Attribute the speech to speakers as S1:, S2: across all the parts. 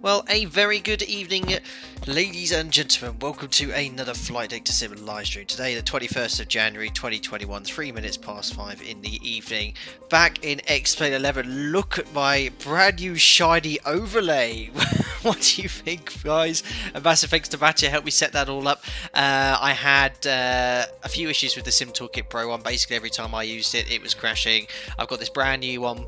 S1: Well, a very good evening, ladies and gentlemen. Welcome to another Flight Deck to Sim live stream. Today, the 21st of January 2021, 3 minutes past 5 in the evening. Back in X-Plane 11. Look at my brand new shiny overlay. What do you think, guys? A massive thanks to Mattia, helped me set that all up. I had a few issues with the Sim Toolkit Pro one. Basically, every time I used it, it was crashing. I've got this brand new one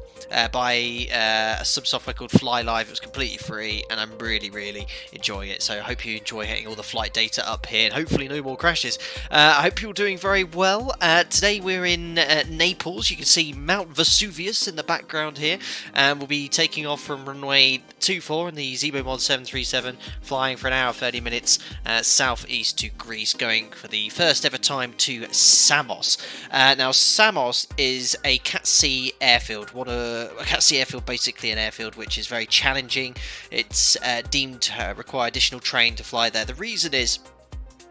S1: by some software called Fly Live. It was completely free, and I'm really enjoying it. So I hope you enjoy getting all the flight data up here, and hopefully no more crashes. I hope you're doing very well. Today we're in Naples. You can see Mount Vesuvius in the background here, and we'll be taking off from runway 24 in the ZIBO MOD 737, flying for an hour 30 minutes southeast to Greece, going for the first ever time to Samos. Now Samos is a Cat C airfield. A Cat C airfield, basically an airfield which is very challenging. It's deemed to require additional train to fly there. The reason is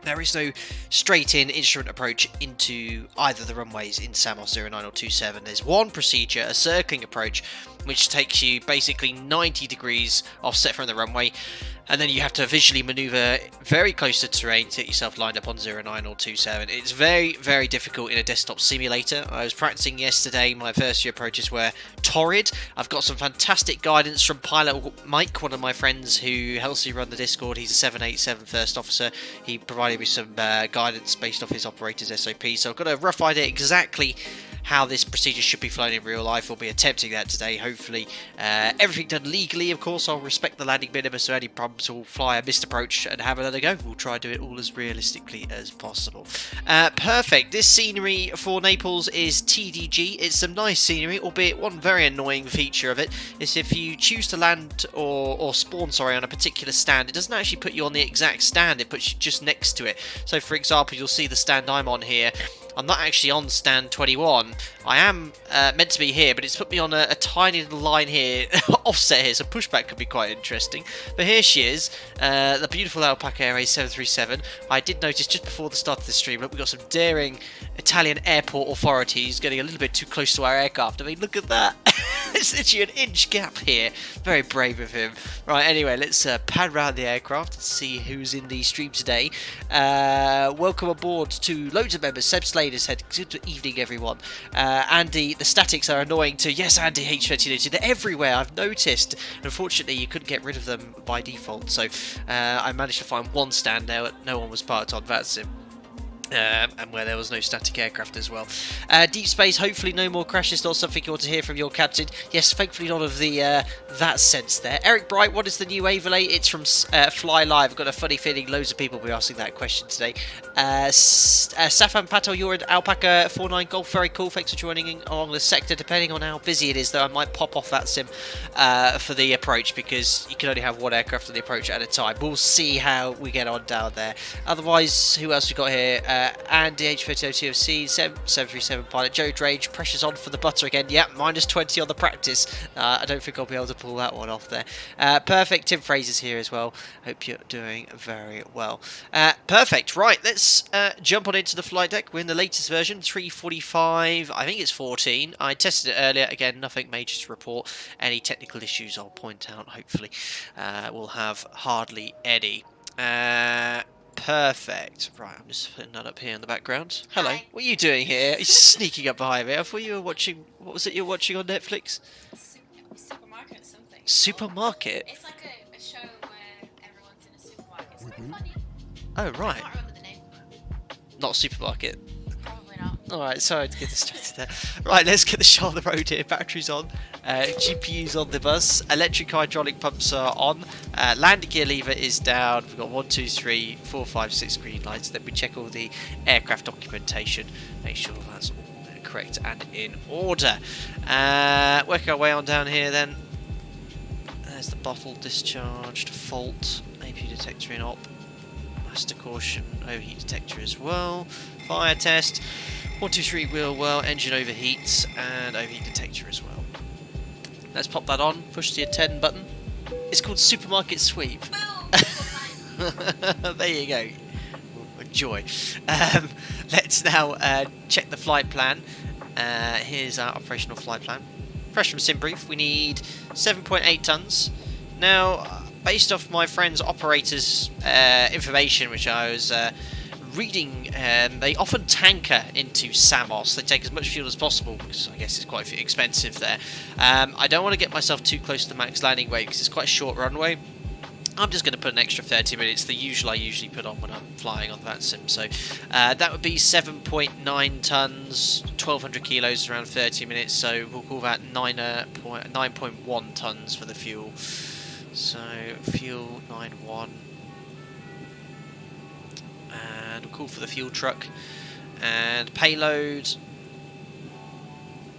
S1: there is no straight-in instrument approach into either the runways in Samos 09 or 27. There's one procedure, a circling approach, which takes you basically 90 degrees offset from the runway, and then you have to visually maneuver very close to terrain to get yourself lined up on 09 or 27. It's very difficult in a desktop simulator. I was practicing yesterday. My first few approaches were torrid. I've got some fantastic guidance from Pilot Mike, one of my friends who helps me run the Discord. He's a 787 first officer. He provided me some guidance based off his operator's SOP, so I've got a rough idea exactly how this procedure should be flown in real life. We'll be attempting that today, hopefully. Everything done legally, of course. I'll respect the landing minimum, so any problems will fly a missed approach and have another go. We'll try to do it all as realistically as possible. Perfect. This scenery for Naples is TDG. It's some nice scenery, albeit one very annoying feature of it is if you choose to land or spawn, on a particular stand, it doesn't actually put you on the exact stand. It puts you just next to it. So, for example, you'll see the stand I'm on here. I'm not actually on stand 21. I am meant to be here, but it's put me on a tiny little line here, offset here, so pushback could be quite interesting. But here she is, the beautiful Alpaca Air 737. I did notice just before the start of the stream, look, we've got some daring Italian airport authorities getting a little bit too close to our aircraft. I mean, look at that. It's literally an inch gap here. Very brave of him. Right, anyway, let's pan around the aircraft and see who's in the stream today. Welcome aboard to loads of members. Seb Slater said, good evening, everyone. Andy, the statics are annoying too. Yes, Andy, H20, they're everywhere, I've noticed. Unfortunately, you couldn't get rid of them by default, so I managed to find one stand there that no one was parked on. That's it. And where there was no static aircraft as well. Deep space, hopefully no more crashes. Not something you want to hear from your captain. Yes, thankfully none of the that sense there. Eric Bright, what is the new overlay? It's from Fly Live. I've got a funny feeling loads of people will be asking that question today. Safan Patel, you're in Alpaca 49 Golf. Very cool. Thanks for joining along the sector. Depending on how busy it is, though, I might pop off that sim for the approach, because you can only have one aircraft on the approach at a time. We'll see how we get on down there. Otherwise, who else we got here? Andy H30 TFC, 737 pilot, Joe Drage, pressure's on for the butter again. Yep, minus 20 on the practice. I don't think I'll be able to pull that one off there. Perfect, Tim Fraser's here as well. Hope you're doing very well. Perfect, right, let's jump on into the flight deck. We're in the latest version, 345, I think it's 14. I tested it earlier, again, nothing major to report. Any technical issues I'll point out, hopefully. We'll have hardly any. Perfect. Right, I'm just putting that up here in the background. Hello.
S2: Hi.
S1: What are you doing here? You're sneaking up behind me. I thought you were watching... What was it you're watching on Netflix?
S2: Supermarket something.
S1: Supermarket?
S2: It's like a show where everyone's in a supermarket. It's quite funny.
S1: Oh,
S2: I
S1: right.
S2: can't remember the name.
S1: Not supermarket.
S2: Probably not.
S1: Alright, sorry to get distracted there. Right, let's get the show on the road here. Batteries on. GPU's on the bus. Electric hydraulic pumps are on. Landing gear lever is down. We've got 1, 2, 3, 4, 5, 6 green lights. Then we check all the aircraft documentation. Make sure that's all correct and in order. Working our way on down here then. There's the bottle discharged. Fault. AP detector in op. Master caution. Overheat detector as well. Fire test. 1, 2, 3 wheel well. Engine overheats and overheat detector as well. Let's pop that on. Push the attend button. It's called Supermarket Sweep. There you go. Enjoy. Let's now check the flight plan. Here's our operational flight plan. Fresh from SimBrief, we need 7.8 tons. Now, based off my friend's operator's information, which I was reading, they often tanker into Samos. They take as much fuel as possible because I guess it's quite expensive there. I don't want to get myself too close to the max landing weight because it's quite a short runway. I'm just going to put an extra 30 minutes, the usual I usually put on when I'm flying on that sim. So that would be 7.9 tons, 1,200 kilos around 30 minutes. So we'll call that 9.1 tons for the fuel. So fuel 9.1. And we'll call for the fuel truck. And payload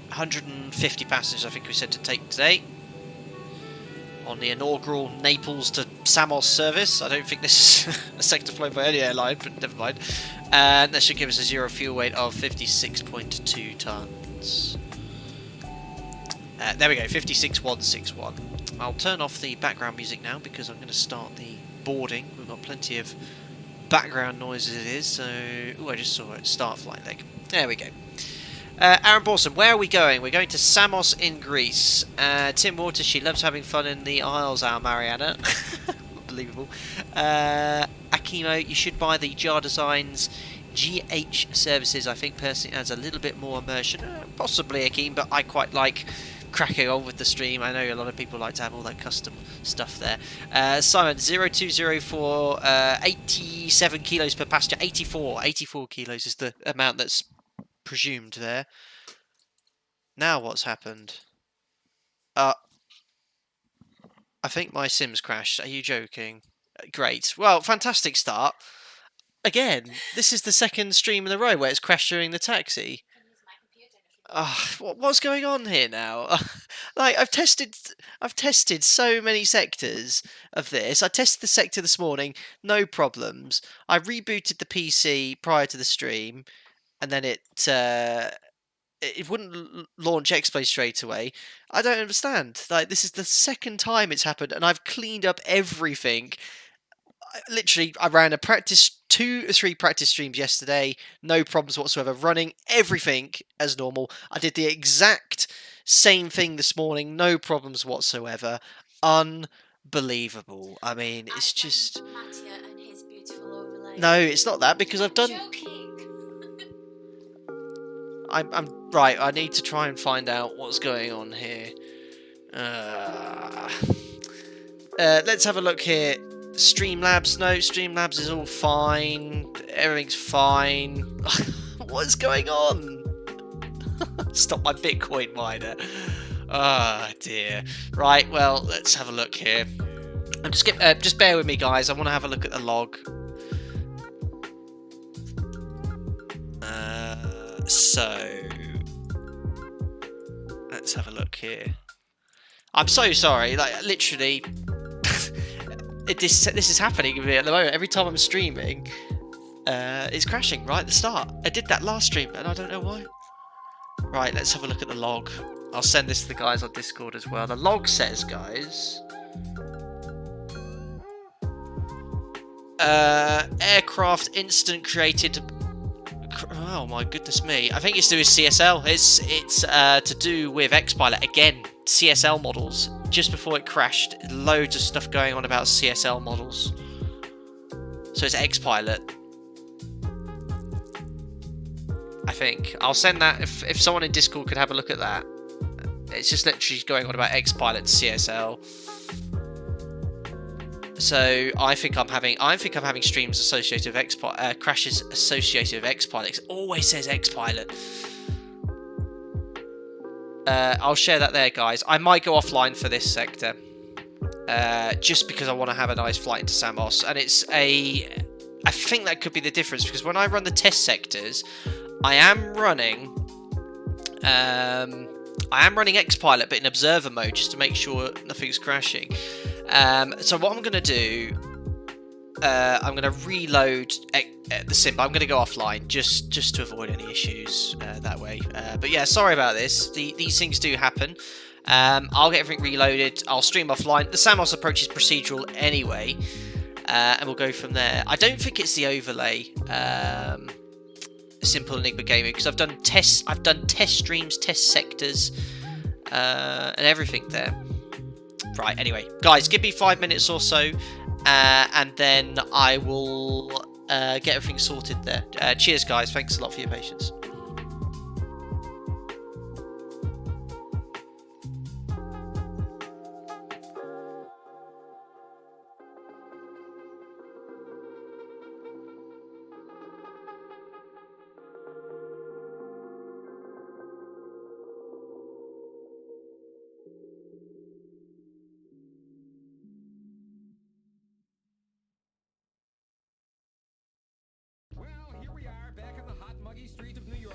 S1: 150 passengers, I think we said to take today. On the inaugural Naples to Samos service. I don't think this is a sector flown by any airline, but never mind. And that should give us a zero fuel weight of 56.2 tons. There we go, 56,161. I'll turn off the background music now because I'm going to start the boarding. We've got plenty of background noise as it is, so... Oh, I just saw it. Start flight leg. There we go. Aaron Borson, where are we going? We're going to Samos in Greece. Tim Waters, she loves having fun in the Isles, our Mariana. Unbelievable. Akimo, you should buy the Jar Designs GH services. I think personally adds a little bit more immersion. Possibly, Akeem, but I quite like cracking on with the stream. I know a lot of people like to have all that custom stuff there. Simon, 0204, 87 kilos per passenger. 84 kilos is the amount that's presumed there. Now what's happened? I think my Sims crashed. Are you joking? Great. Well, fantastic start. Again, this is the second stream in a row where it's crashed during the taxi. What's going on here now? Like I've tested so many sectors of this. I tested the sector this morning, no problems. I rebooted the PC prior to the stream. And then it wouldn't launch X-Play straight away. I don't understand. Like, this is the second time it's happened, and I've cleaned up everything. I ran a 2 or 3 practice streams yesterday, no problems whatsoever, running everything as normal. I did the exact same thing this morning, no problems whatsoever. Unbelievable. I mean, it's just... No, it's not that, because I've done... I'm right. I need to try and find out what's going on here. Let's have a look here. Streamlabs, no, Streamlabs is all fine. Everything's fine. What's going on? Stop my Bitcoin miner. Ah, dear. Right. Well, let's have a look here. I'm just bear with me, guys. I want to have a look at the log. So, let's have a look here. I'm so sorry, like, literally, this is happening with me at the moment. Every time I'm streaming, it's crashing right at the start. I did that last stream, and I don't know why. Right, let's have a look at the log. I'll send this to the guys on Discord as well. The log says, guys... aircraft incident created... Oh my goodness me! I think it's to do with CSL. It's to do with X-Pilot again. CSL models. Just before it crashed, loads of stuff going on about CSL models. So it's X-Pilot. I think I'll send that if someone in Discord could have a look at that. It's just literally going on about X-Pilot and CSL. So I think I'm having streams associated with X-Pilot, crashes associated with X-Pilot. It always says X-Pilot. I'll share that there, guys. I might go offline for this sector, just because I want to have a nice flight into Samos, and I think that could be the difference, because when I run the test sectors, I am running X-Pilot, but in observer mode, just to make sure nothing's crashing. So what I'm going to do, I'm going to reload the sim, but I'm going to go offline just to avoid any issues that way. But yeah, sorry about this. These things do happen. I'll get everything reloaded. I'll stream offline. The Samos approach is procedural anyway, and we'll go from there. I don't think it's the overlay. Simple Enigma Gaming, because I've done test streams, test sectors, and everything there. Right, anyway, guys, give me 5 minutes or so, and then I will get everything sorted there. Cheers, guys. Thanks a lot for your patience.
S3: Well, here we are back on the hot, muggy streets of New York.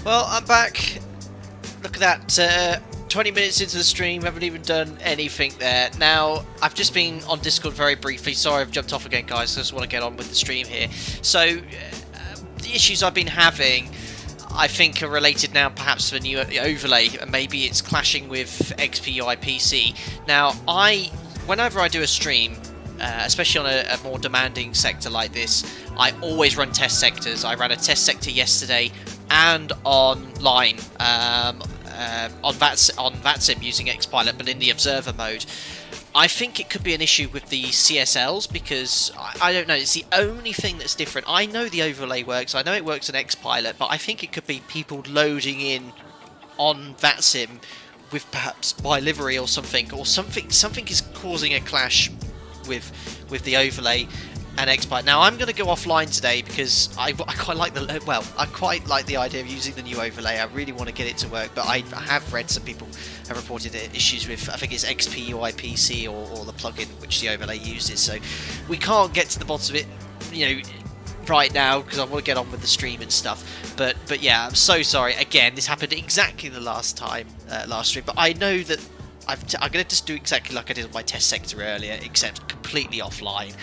S1: Well, I'm back. Look at that. 20 minutes into the stream, haven't even done anything there. Now, I've just been on Discord very briefly. Sorry, I've jumped off again, guys. I just want to get on with the stream here. So, the issues I've been having, I think, are related now perhaps to the new overlay, and maybe it's clashing with XPUI PC. Now, whenever I do a stream, especially on a more demanding sector like this, I always run test sectors. I ran a test sector yesterday and online on VATSIM using XPilot, but in the observer mode. I think it could be an issue with the CSLs because I don't know, it's the only thing that's different. I know the overlay works, I know it works in XPilot, but I think it could be people loading in on VATSIM with perhaps by livery or something is causing a clash with the overlay and XPilot. Now I'm going to go offline today because I quite like the idea of using the new overlay. I really want to get it to work, but I have read some people have reported issues with, I think it's XPUI PC or the plugin which the overlay uses. So we can't get to the bottom of it, you know, right now because I want to get on with the stream and stuff. But yeah, I'm so sorry. Again, this happened exactly the last stream, but I know that I'm going to just do exactly like I did on my test sector earlier, except completely offline,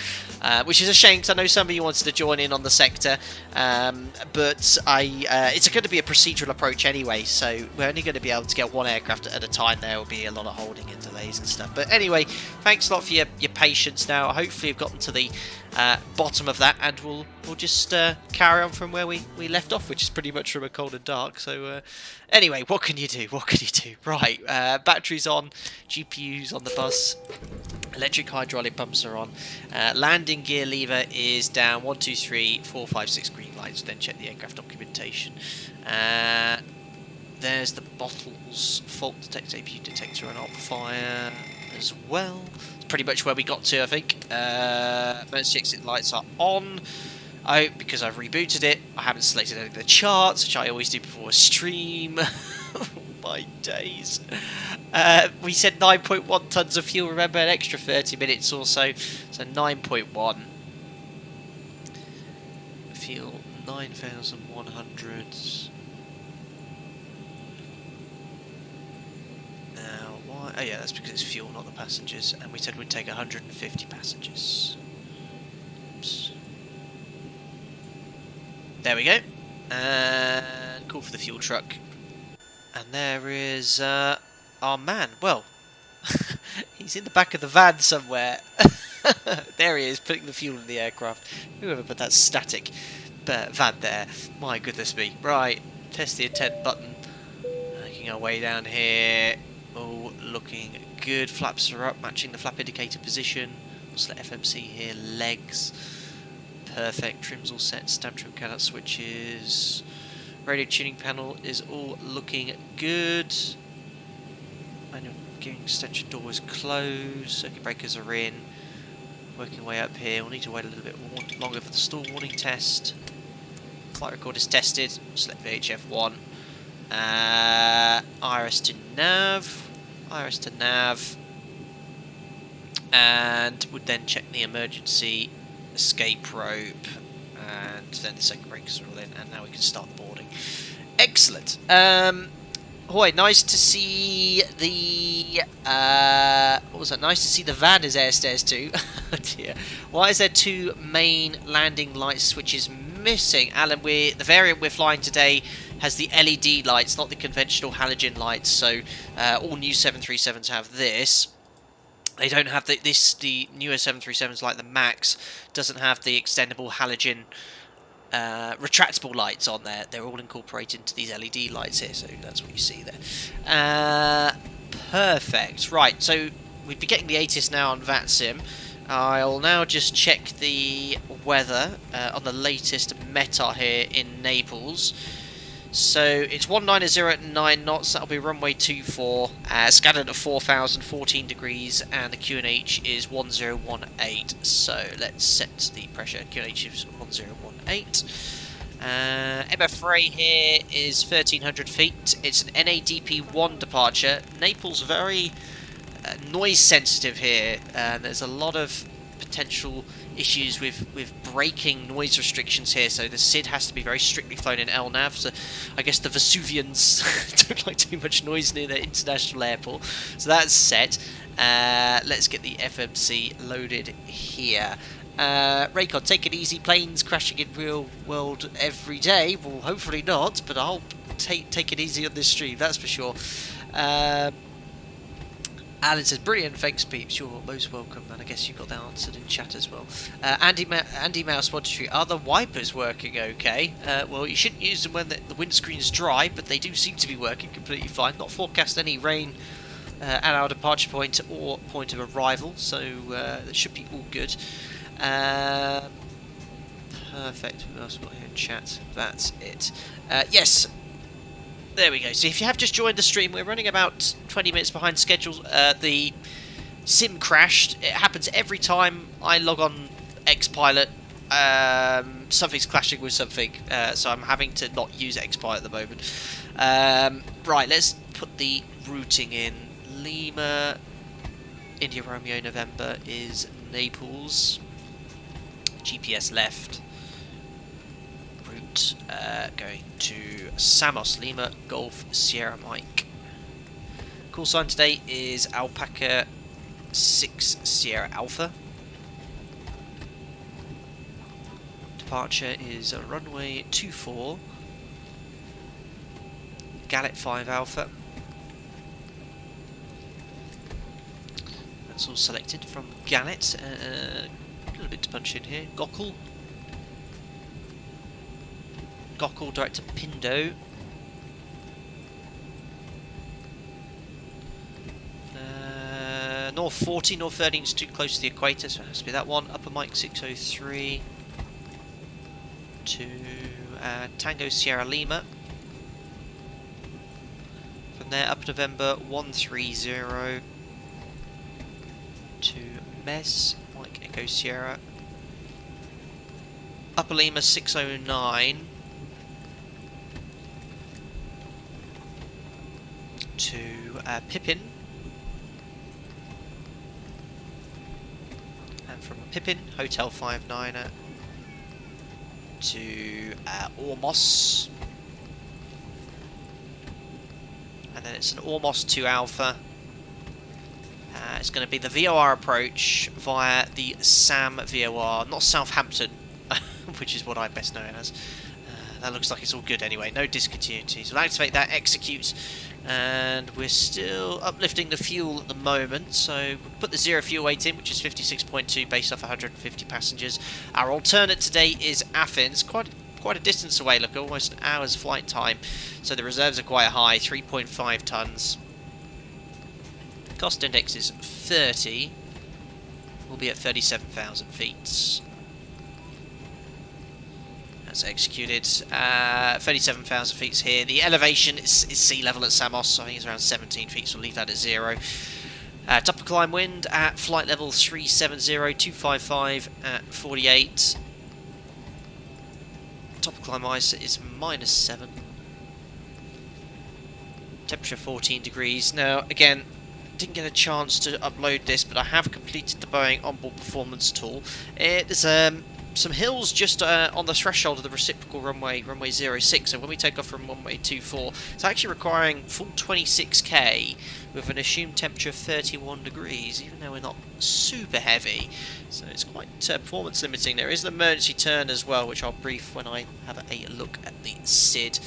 S1: which is a shame because I know some of you wanted to join in on the sector, but it's going to be a procedural approach anyway, so we're only going to be able to get one aircraft at a time. There will be a lot of holding and delays and stuff. But anyway, thanks a lot for your patience now. Hopefully you've gotten to the bottom of that, and we'll just carry on from where we left off, which is pretty much from a cold and dark. So anyway, what can you do? Right, batteries on, GPUs on the bus, electric hydraulic pumps are on, landing gear lever is down, 1, 2, 3, 4, 5, 6 green lights. Then check the aircraft documentation. There's the bottles, fault detector, APU detector and op fire as well. Pretty much where we got to, I think. Emergency exit lights are on. Because I've rebooted it, I haven't selected any of the charts, which I always do before a stream. Oh my days. We said 9.1 tons of fuel, remember, an extra 30 minutes or so. So 9.1. Fuel 9,100. Oh yeah, that's because it's fuel, not the passengers. And we said we'd take 150 passengers. Oops. There we go. And call for the fuel truck. And there is our man. Well, he's in the back of the van somewhere. There he is, putting the fuel in the aircraft. Whoever put that static van there. My goodness me. Right, test the intent button. Making our way down here. All looking good. Flaps are up, matching the flap indicator position. Select FMC here, legs. Perfect. Trim's all set. Stamp trim cutout switches. Radio tuning panel is all looking good. Manual gearing extension door is closed. Circuit breakers are in. Working way up here. We'll need to wait a little bit longer for the stall warning test. Flight record is tested. Select VHF1. IRS to nav. IRS to nav. And would then check the emergency escape rope. And then the second breakers are all in. And now we can start the boarding. Excellent. Boy, nice to see the what was that? Nice to see the van is airstairs too. Oh dear. Why is there two main landing light switches missing? Alan, the variant we're flying today has the LED lights, not the conventional halogen lights. So all new 737s have this. They don't have the newer 737s like the Max doesn't have the extendable halogen retractable lights on there. They're all incorporated into these LED lights here, so that's what you see there. Perfect. Right, so we'd be getting the ATIS now on VATSIM. I'll now just check the weather on the latest METAR here in Naples. So it's 190 at 9 knots, that'll be runway 24, scattered at 4,000, 14 degrees, and the QNH is 1018. So let's set the pressure. QNH is 1018. MF rate here is 1,300 feet. It's an NADP1 departure. Naples very noise sensitive here, and there's a lot of potential issues with braking noise restrictions here, so the SID has to be very strictly flown in LNAV. So I guess the Vesuvians don't like too much noise near the international airport. So that's set. Let's get the FMC loaded here. Raycon, take it easy. Planes crashing in real world every day. Well, hopefully not, but I'll take it easy on this stream, that's for sure. Alan says, brilliant, thanks peeps, you're most welcome, and I guess you got that answered in chat as well. Andy Mouse 123, are the wipers working okay? Well, you shouldn't use them when the windscreen's dry, but they do seem to be working completely fine. Not forecast any rain at our departure point or point of arrival, so that should be all good. Perfect, who else got here in chat? That's it. Yes. There we go. So if you have just joined the stream, we're running about 20 minutes behind schedule. The sim crashed. It happens every time I log on Xpilot. Something's clashing with something, so I'm having to not use Xpilot at the moment. Right, let's put the routing in. Lima, India Romeo November is Naples. GPS left. Going to Samos, Lima, Golf, Sierra Mike. Call sign today is Alpaca 6 Sierra Alpha. Departure is runway 24, Gallet 5 Alpha. That's all selected from Gallet. A little bit to punch in here. Gokul direct to Pindo. North 40, North 13 is too close to the equator, so it has to be that one. Upper Mike 603 to Tango Sierra Lima. From there, up November 130 to Mes, Mike Echo Sierra. Upper Lima 609 to Pippin, and from Pippin, Hotel 59er to Ormos, and then it's an Ormos 2 Alpha. It's going to be the VOR approach via the SAM VOR, not Southampton, which is what I best know it as. That looks like it's all good anyway, no discontinuities. We'll activate that, execute, and we're still uplifting the fuel at the moment, so we'll put the zero fuel weight in, which is 56.2 based off 150 passengers. Our alternate today is Athens, quite a distance away, look, almost an hour's flight time, so the reserves are quite high, 3.5 tonnes. Cost index is 30, we'll be at 37,000 feet. Executed. 37,000 feet here. The elevation is sea level at Samos, so I think it's around 17 feet, so we'll leave that at 0. Top of climb wind at flight level 370, 255 at 48. Top of climb ice is -7. Temperature 14 degrees. Now, again, didn't get a chance to upload this, but I have completed the Boeing onboard performance tool. There's some hills just on the threshold of the reciprocal runway 06, so when we take off from runway 24, it's actually requiring full 26k with an assumed temperature of 31 degrees, even though we're not super heavy, so it's quite performance limiting. There is an emergency turn as well, which I'll brief when I have a look at the SID.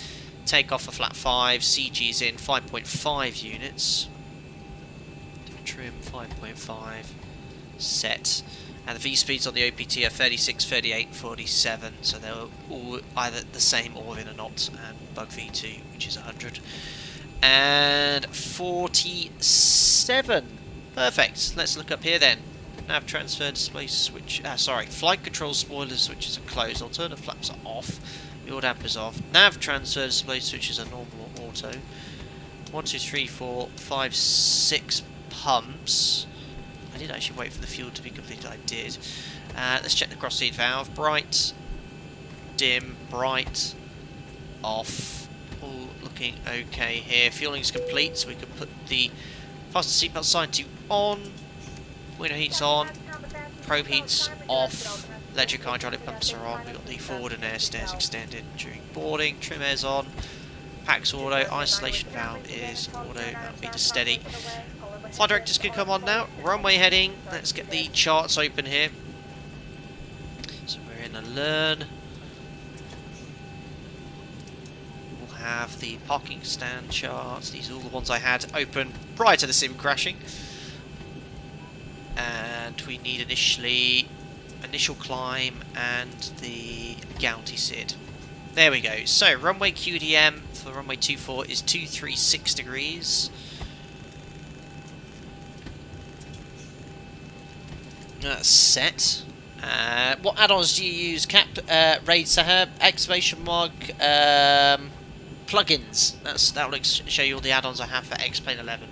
S1: Take off for flat 5, CG is in 5.5 units, trim 5.5, set. And the V-speeds on the OPT are 36, 38, 47, so they're all either the same or within a knot, and bug V2, which is 100. And 47. Perfect. Let's look up here then. Nav transfer display switch, flight control spoiler switches are closed, alternate flaps are off, yaw dampers off, nav transfer display switches are normal or auto. 1, 2, 3, 4, 5, 6 pumps. I did actually wait for the fuel to be completed, I did. Let's check the cross seat valve. Bright, dim, bright, off. All looking okay here. Fueling's complete, so we can put the fasten seatbelt sign to on. Window heat's on. Probe heat's off. Electric hydraulic pumps are on. We've got the forward and air stairs extended during boarding. Trim air's on. Pack's auto. Isolation valve is auto. That'll be to steady. Flight directors can come on now. Runway heading. Let's get the charts open here. So we're in a LIRN. We'll have the parking stand charts. These are all the ones I had open prior to the sim crashing. And we need initial climb and the Gouty SID. There we go. So runway QDM for runway 24 is 236 degrees. That's set. What add-ons do you use? Cap, Raid Sahab, exclamation mark, plugins. That will show you all the add-ons I have for X-Plane 11.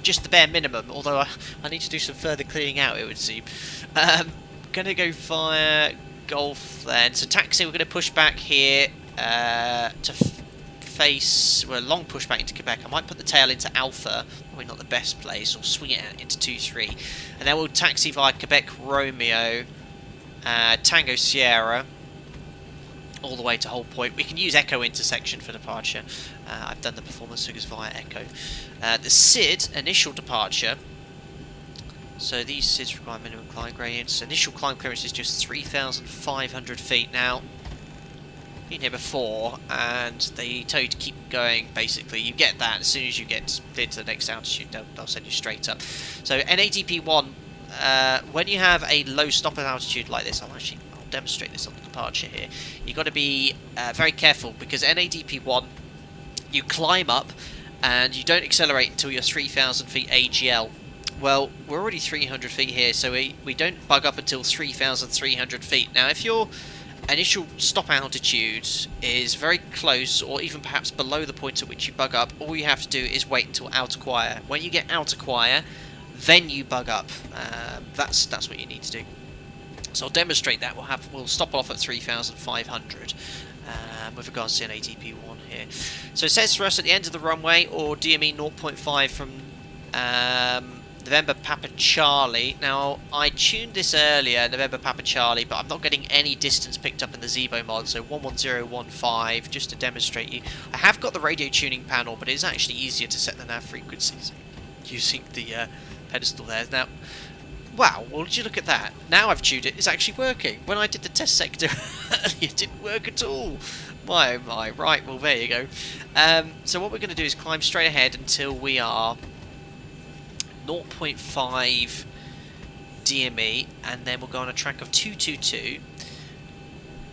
S1: Just the bare minimum, although I need to do some further cleaning out, it would seem. Gonna go via Golf then. So taxi, we're gonna push back here to face, well, long pushback into Quebec. I might put the tail into Alpha, probably not the best place, or swing it out into 2-3. And then we'll taxi via Quebec Romeo, Tango Sierra, all the way to Hold Point. We can use Echo intersection for departure. I've done the performance figures via Echo. The SID, initial departure. So these SIDs require minimum climb gradients. Initial climb clearance is just 3,500 feet. Now, been here before, and they tell you to keep going, basically. You get that as soon as you get cleared to the next altitude, they'll send you straight up. So NADP1, when you have a low stop at altitude like this, I'll demonstrate this on the departure here. You've got to be very careful, because NADP1, you climb up, and you don't accelerate until you're 3,000 feet AGL. Well, we're already 300 feet here, so we don't bug up until 3,300 feet. Now, if you're initial stop altitude is very close, or even perhaps below the point at which you bug up, all you have to do is wait until out acquire. When you get out acquire, then you bug up. That's what you need to do. So I'll demonstrate that. We'll stop off at 3,500 with regards to an ATP1 here. So it says for us at the end of the runway, or DME 0.5 from November Papa Charlie. Now, I tuned this earlier, November Papa Charlie, but I'm not getting any distance picked up in the ZIBO mod, so 11015, just to demonstrate you. I have got the radio tuning panel, but it's actually easier to set the nav frequencies using the pedestal there. Now, wow, well, did you look at that? Now I've tuned it, it's actually working. When I did the test sector it didn't work at all. My, right, well, there you go. So what we're going to do is climb straight ahead until we are 0.5 DME, and then we'll go on a track of 222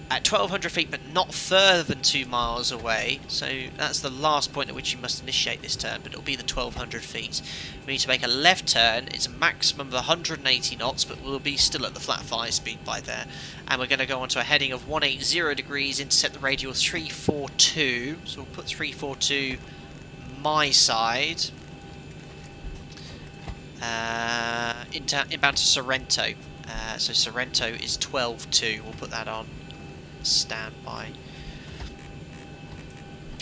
S1: at 1,200 feet, but not further than 2 miles away. So that's the last point at which you must initiate this turn, but it'll be the 1,200 feet. We need to make a left turn. It's a maximum of 180 knots, but we'll be still at the flat 5 speed by there. And we're going to go on to a heading of 180 degrees, intercept the radial 342. So we'll put 342 my side. Inbound to Sorrento. So Sorrento is 12.2. We'll put that on standby.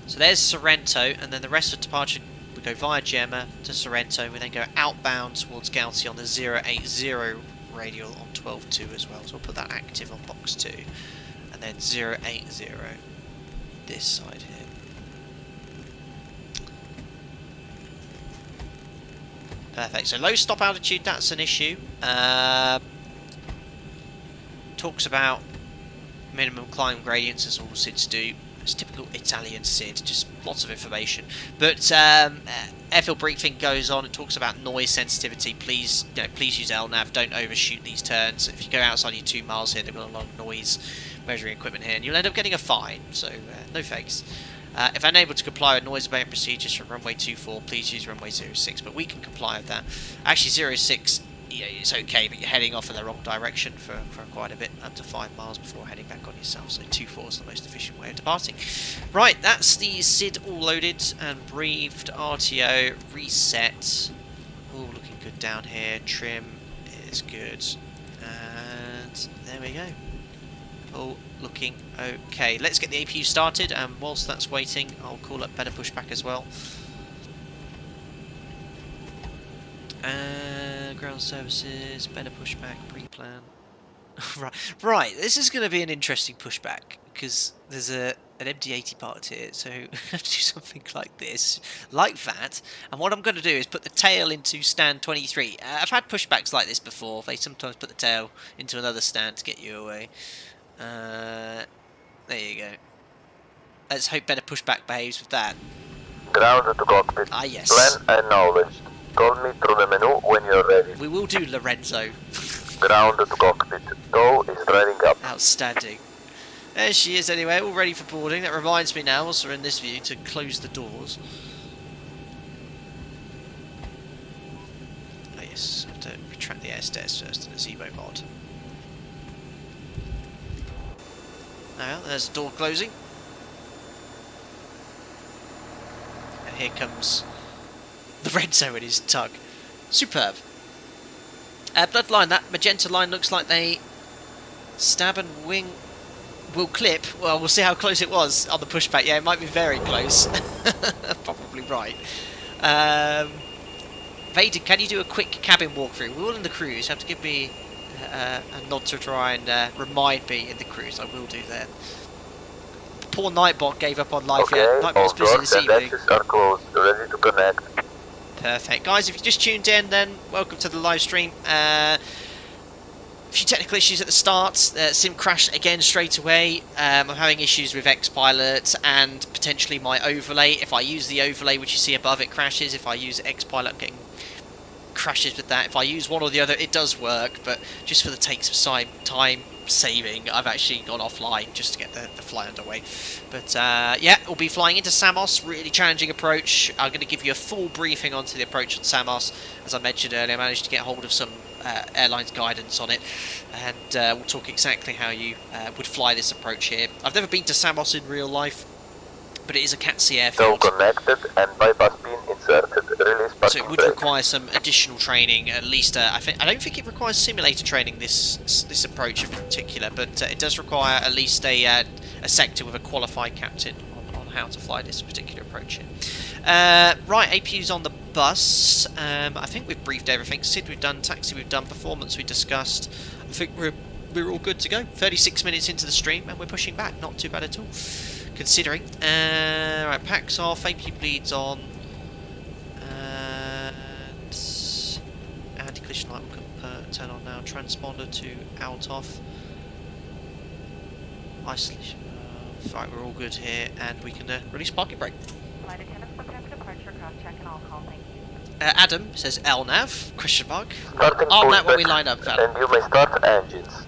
S1: So there's Sorrento, and then the rest of the departure, we go via Gemma to Sorrento. We then go outbound towards Gouty on the 080 radial on 12.2 as well. So we'll put that active on box 2. And then 080 this side here. Perfect. So low stop altitude, that's an issue. Talks about minimum climb gradients, as all SIDs do. It's typical Italian SID, just lots of information. But airfield briefing goes on. It talks about noise sensitivity. Please use LNAV. Don't overshoot these turns. If you go outside your 2 miles here, they've got a lot of noise measuring equipment here, and you'll end up getting a fine. So no thanks. If unable to comply with noise abatement procedures from runway 24, please use runway 06, but we can comply with that. Actually, 06, yeah, it's okay, but you're heading off in the wrong direction for quite a bit, up to 5 miles before heading back on yourself, so 24 is the most efficient way of departing. Right, that's the SID all loaded and briefed, RTO, reset, all looking good down here, trim is good, and there we go. All looking okay. Let's get the APU started, and whilst that's waiting, I'll call up Better Pushback as well. Ground services, Better Pushback, pre-plan. Right. This is going to be an interesting pushback because there's an MD-80 part here, so I have to do something like this, like that. And what I'm going to do is put the tail into stand 23. I've had pushbacks like this before. They sometimes put the tail into another stand to get you away. There you go. Let's hope better pushback behaves with that.
S3: Ground to cockpit.
S1: Ah, yes.
S3: Plan acknowledged. Call me through the menu when you're ready.
S1: We will do, Lorenzo.
S3: Ground to cockpit. Tow is driving up.
S1: Outstanding. There she is anyway, all ready for boarding. That reminds me now, also in this view, to close the doors. Oh yes, I have to retract the air stairs first in the ZIBO mod. Now, there's the door closing. And here comes Lorenzo in his tug. Superb. Bloodline, that magenta line looks like they stab and wing will clip. Well, we'll see how close it was on the pushback. Yeah, it might be very close. Probably right. Vaden, can you do a quick cabin walkthrough? We're all in the cruise. You have to give me a nod to try and remind me in the cruise. I will do that. Poor Nightbot gave up on life.
S3: Okay,
S1: Yeah, Nightbot's busy this evening.
S3: are closed. Ready to connect.
S1: Perfect. Guys, if you just tuned in, then welcome to the live stream. A few technical issues at the start. Sim crashed again straight away. I'm having issues with Xpilot and potentially my overlay. If I use the overlay, which you see above, it crashes. If I use Xpilot, I'm getting crashes with that. If I use one or the other, it does work, but just for the takes of time saving, I've actually gone offline just to get the flight underway. But yeah, we'll be flying into Samos. Really challenging approach. I'm going to give you a full briefing onto the approach on Samos. As I mentioned earlier, I managed to get hold of some airlines guidance on it, and we'll talk exactly how you would fly this approach here. I've never been to Samos in real life, but it is a Cat C airfield.
S3: So connected and bypass pin inserted. Release
S1: So it would require some additional training, at least. I don't think it requires simulator training, this approach in particular, but it does require at least a sector with a qualified captain on how to fly this particular approach here. Right, APU's on the bus. I think we've briefed everything. SID we've done, taxi we've done, performance we discussed. I think we're all good to go. 36 minutes into the stream and we're pushing back. Not too bad at all, considering. Right, packs off, APU bleeds on. Anti-collision light will turn on now. Transponder to out off. Isolation. Right, we're all good here, and we can release parking brake.
S2: Flight attendants prepare for departure, cross check and all call, thank you.
S1: Adam says LNAV, question mark.
S3: Starting
S1: Oh, that when we
S3: pushback,
S1: line up, Adam.
S3: and you may start engines.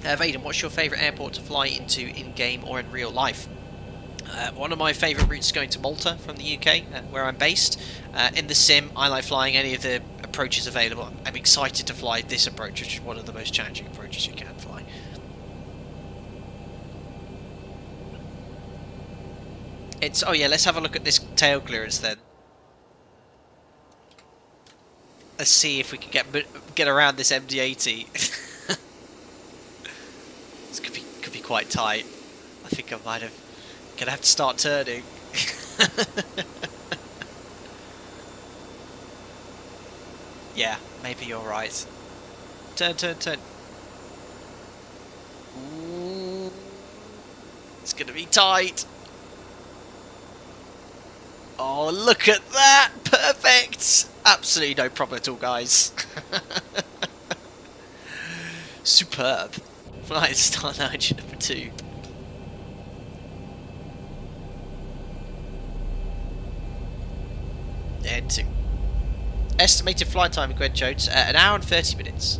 S1: Vaden, what's your favourite airport to fly into in-game or in real life? One of my favourite routes is going to Malta from the UK, where I'm based. In the sim, I like flying any of the approaches available. I'm excited to fly this approach, which is one of the most challenging approaches you can fly. Oh yeah, let's have a look at this tail clearance then. Let's see if we can get around this MD-80. This could be quite tight. I think I might have gonna have to start turning. Yeah, maybe you're right. Turn. Ooh, it's gonna be tight. Oh, look at that! Perfect! Absolutely no problem at all, guys. Superb. Right, start now, engine number 2. And 2. Estimated flight time, Gwen Jones, 1 hour and 30 minutes.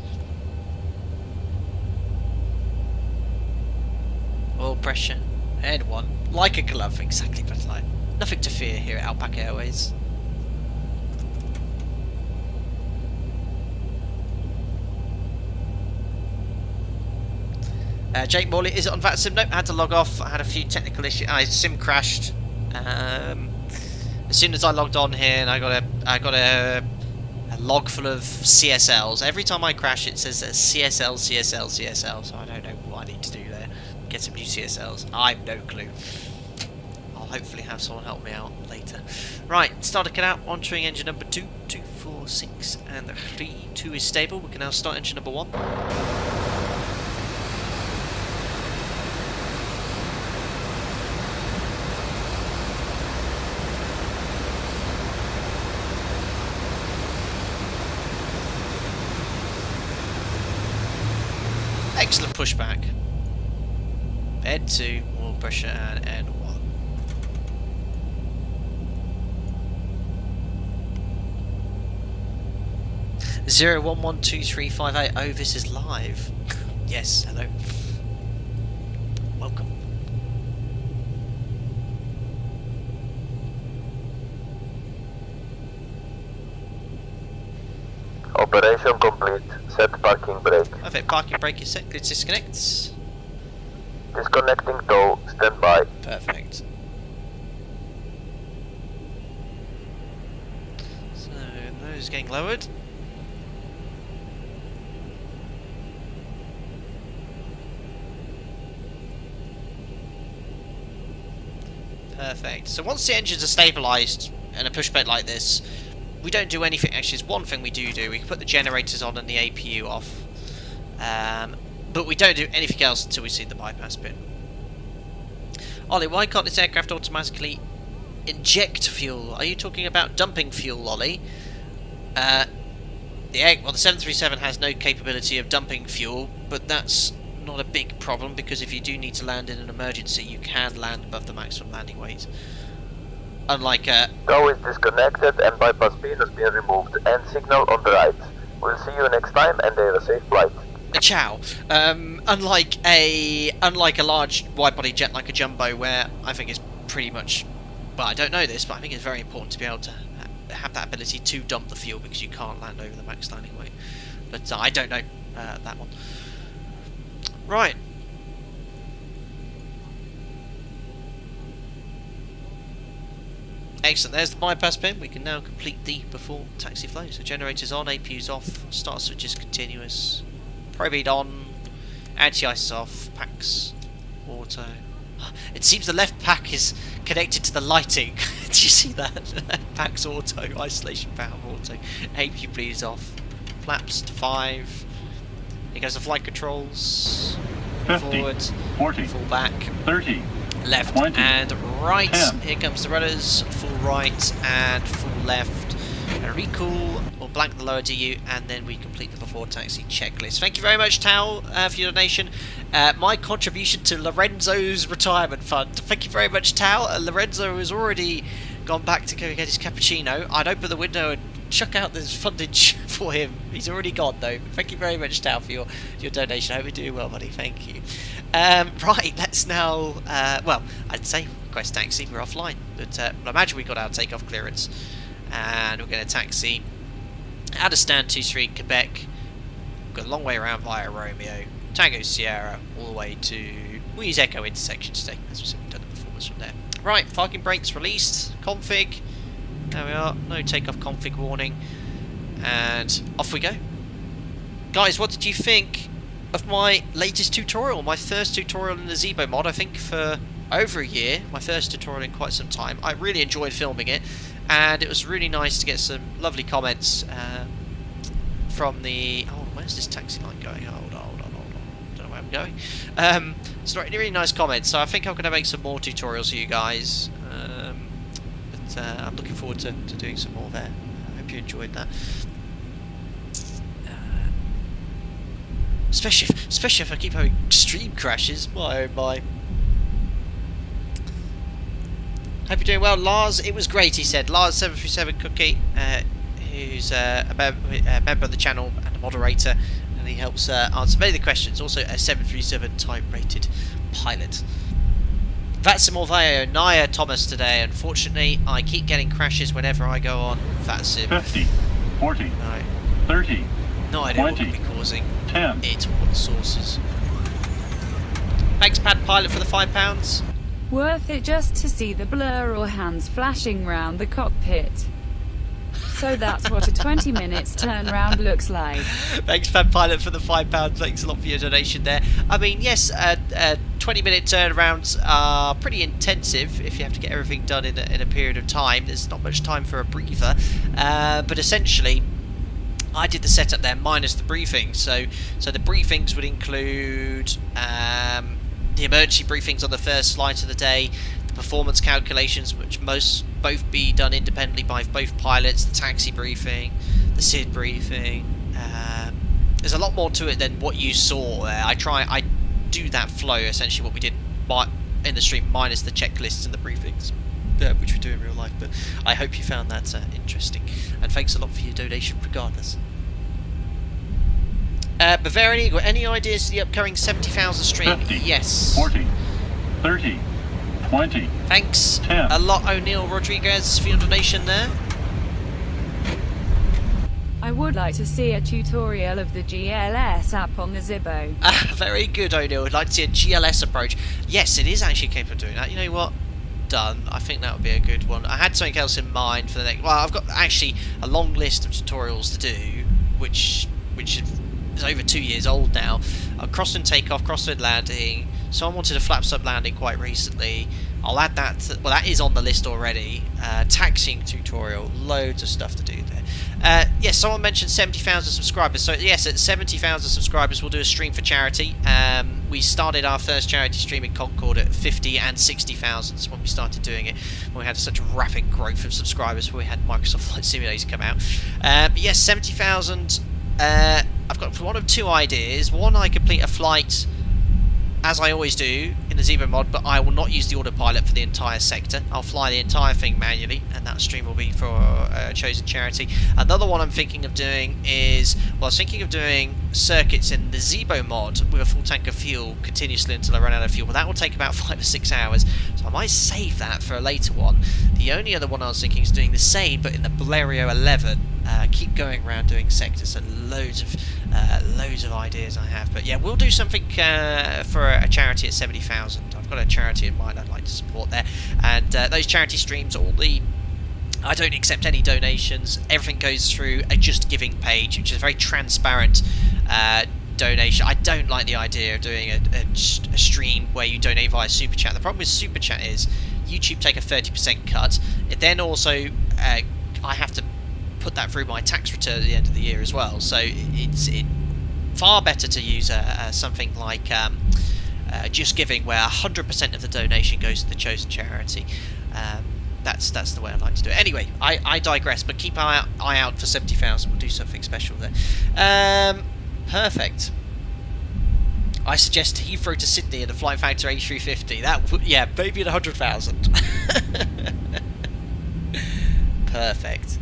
S1: Oil pressure, and 1. Like a glove, exactly, but like nothing to fear here at Alpaca Airways. Jake Morley, is it on VATSIM? Nope, I had to log off. I had a few technical issues. SIM crashed. As soon as I logged on here, and I got a log full of CSLs. Every time I crash, it says CSL. So I don't know what I need to do there. Get some new CSLs. I've no clue. I'll hopefully have someone help me out later. Right, starter cut out. Entering engine number 2. 2, 4, 6, and 3, 2 is stable. We can now start engine number 1. Excellent pushback. End 2, more pressure, and end 1. Zero 112358. Oh, this is live. Yes, hello. Welcome.
S3: Operation complete. Set parking brake.
S1: Perfect. Parking brake is set. Good disconnects.
S3: Disconnecting tow. Stand by.
S1: Perfect. So those getting lowered. Perfect. So once the engines are stabilised in a pushback like this, we don't do anything. Actually, there's one thing we do. We can put the generators on and the APU off. But we don't do anything else until we see the bypass pin. Ollie, why can't this aircraft automatically inject fuel? Are you talking about dumping fuel, Ollie? The 737 has no capability of dumping fuel, but that's not a big problem because if you do need to land in an emergency, you can land above the maximum landing weight. Unlike
S3: tow is disconnected and bypass pin has been removed. End signal on the right. We'll see you next time and have a safe flight.
S1: Ciao. Unlike a large wide-body jet like a jumbo, where I think it's pretty much, well, I don't know this, but I think it's very important to be able to have that ability to dump the fuel because you can't land over the max landing weight. But I don't know that one. Right. Excellent, there's the bypass pin. We can now complete the before taxi flow. So generators on, APU's off, start switch is continuous, probead on, anti-ice is off, packs, auto. It seems the left pack is connected to the lighting. Do you see that? Packs auto, isolation valve auto, APU bleed is off, flaps to 5. Here goes the flight controls.
S4: 50,
S1: Forward,
S4: 40,
S1: full back,
S4: 30,
S1: left
S4: 20,
S1: and right.
S4: 10.
S1: Here comes the rudders, full right and full left. And recool, we'll blank the lower DU, and then we complete the before taxi checklist. Thank you very much, Tal, for your donation. My contribution to Lorenzo's retirement fund. Thank you very much, Tal. Lorenzo has already gone back to go get his cappuccino. I'd open the window and chuck out this fundage for him. He's already gone, though. Thank you very much, Tal, for your donation. I hope you're doing well, buddy. Thank you. Right, let's now, well, I'd say request taxi. We're offline, but I imagine we got our takeoff clearance, and we're going to taxi out of stand 23 Quebec. We've got a long way around via Romeo, Tango Sierra, all the way to, we'll use Echo intersection today, as we've done the performance from there. Right, parking brakes released, config, there we are, no takeoff config warning, and off we go. Guys, what did you think of my latest tutorial, my first tutorial in the ZIBO mod, I think for over a year, my first tutorial in quite some time. I really enjoyed filming it, and it was really nice to get some lovely comments from the, oh, where's this taxi line going? Hold on, don't know where I'm going. It's really nice comments, so I think I'm going to make some more tutorials for you guys, but I'm looking forward to doing some more there. I hope you enjoyed that. Especially if I keep having extreme crashes. My oh my. Hope you're doing well, Lars. It was great, he said. Lars 737 Cookie, who's a member of the channel and a moderator, and he helps answer many of the questions. Also a 737 type-rated pilot. Vatsimorvayo, Naya Thomas today. Unfortunately, I keep getting crashes whenever I go on Vatsim.
S4: 50, 40,
S1: No,
S4: 30,
S1: no idea
S4: 20,
S1: what could be causing
S4: 10.
S1: it or what the sources. Thanks, Pad Pilot, for the £5.
S5: Worth it just to see the blur or hands flashing round the cockpit. So that's what a 20 minutes turnaround looks like.
S1: Thanks, Fan Pilot, for the £5. Thanks a lot for your donation there. I mean, yes, 20-minute turnarounds are pretty intensive if you have to get everything done in a period of time. There's not much time for a breather, but essentially I did the setup there minus the briefing. So the briefings would include the emergency briefings on the first flight of the day, the performance calculations, which both be done independently by both pilots, the taxi briefing, the SID briefing. There's a lot more to it than what you saw there. I do that flow, essentially what we did in the stream, minus the checklists and the briefings, which we do in real life. But I hope you found that interesting, and thanks a lot for your donation regardless. Bavarian Eagle, any ideas for the upcoming 70,000 stream?
S4: 50,
S1: Yes.
S4: 40, 30, 20.
S1: Thanks
S4: 10.
S1: a lot, O'Neill Rodriguez, for your donation there.
S5: I would like to see a tutorial of the GLS app on the ZIBO.
S1: Very good, O'Neill. I'd like to see a GLS approach. Yes, it is actually capable of doing that. You know what? Done. I think that would be a good one. I had something else in mind for the next... Well, I've got actually a long list of tutorials to do, which is over 2 years old now. Crosswind takeoff, crosswind landing. Someone wanted a flaps up landing quite recently. I'll add that to, well, that is on the list already. Taxiing tutorial, loads of stuff to do there. Yes, someone mentioned 70,000 subscribers. So yes, at 70,000 subscribers, we'll do a stream for charity. We started our first charity stream in Concord at 50 and 60,000 when we started doing it. When we had such rapid growth of subscribers, when we had Microsoft Flight Simulator come out. But yes, 70,000. I've got one of two ideas. One, I complete a flight, as I always do, in the ZIBO mod, but I will not use the autopilot for the entire sector. I'll fly the entire thing manually, and that stream will be for a chosen charity. Another one I'm thinking of doing is, well, I was thinking of doing circuits in the ZIBO mod with a full tank of fuel continuously until I run out of fuel, but that will take about 5 or 6 hours, so I might save that for a later one. The only other one I was thinking is doing the same, but in the Blériot 11. Keep going around doing sectors, and loads of ideas I have. But yeah, we'll do something for a charity at 70,000. I've got a charity in mind I'd like to support there, and those charity streams, I don't accept any donations. Everything goes through a Just Giving page, which is a very transparent donation. I don't like the idea of doing a stream where you donate via Super Chat. The problem with Super Chat is YouTube take a 30% cut. It then also I have to put that through my tax return at the end of the year as well. So it's far better to use something like Just Giving, where 100% of the donation goes to the chosen charity. That's the way I like to do it. Anyway, I digress, but keep an eye out for 70,000. We'll do something special there. Perfect. I suggest Heathrow to Sydney in the Flight Factor A350. That would, yeah, maybe at 100,000. Perfect.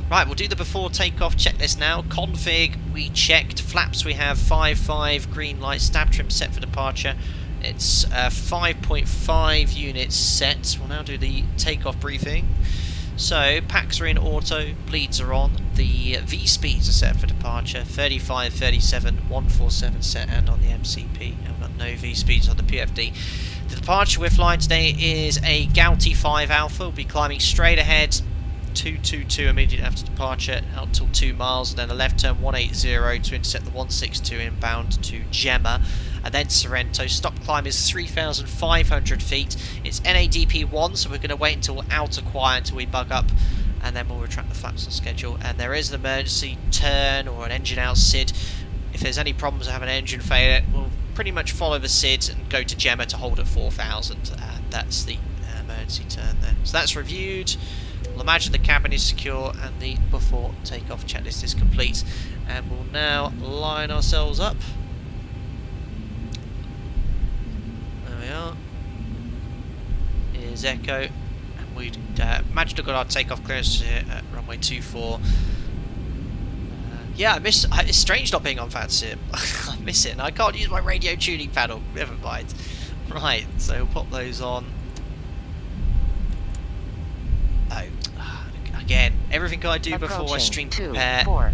S1: Right, we'll do the before takeoff checklist now. Config, we checked. Flaps, we have 5.5, green light, stab trim set for departure. It's 5.5 units set. We'll now do the takeoff briefing. So, packs are in auto, bleeds are on. The V speeds are set for departure. 35, 37, 147 set, and on the MCP. And we've got no V speeds on the PFD. The departure we're flying today is a Gauti 5 Alpha. We'll be climbing straight ahead. 222 immediately after departure, out till 2 miles, and then a left turn 180 to intercept the 162 inbound to Gemma, and then Sorrento. Stop climb is 3,500 feet. It's NADP 1, so we're going to wait until outer quiet until we bug up, and then we'll retract the flaps on schedule. And there is an emergency turn or an engine out SID. If there's any problems or have an engine failure, we'll pretty much follow the SID and go to Gemma to hold at 4,000. That's the emergency turn there. So that's reviewed. We'll imagine the cabin is secure and the before takeoff checklist is complete, and we'll now line ourselves up. There we are. Here's Echo, and we'd imagine we've got our takeoff clearance here at runway 24. Yeah, it's strange not being on FAT-Sim. I miss it, and I can't use my radio tuning panel. Never mind. Right, so we'll pop those on. Again, everything I do before I stream prepare, I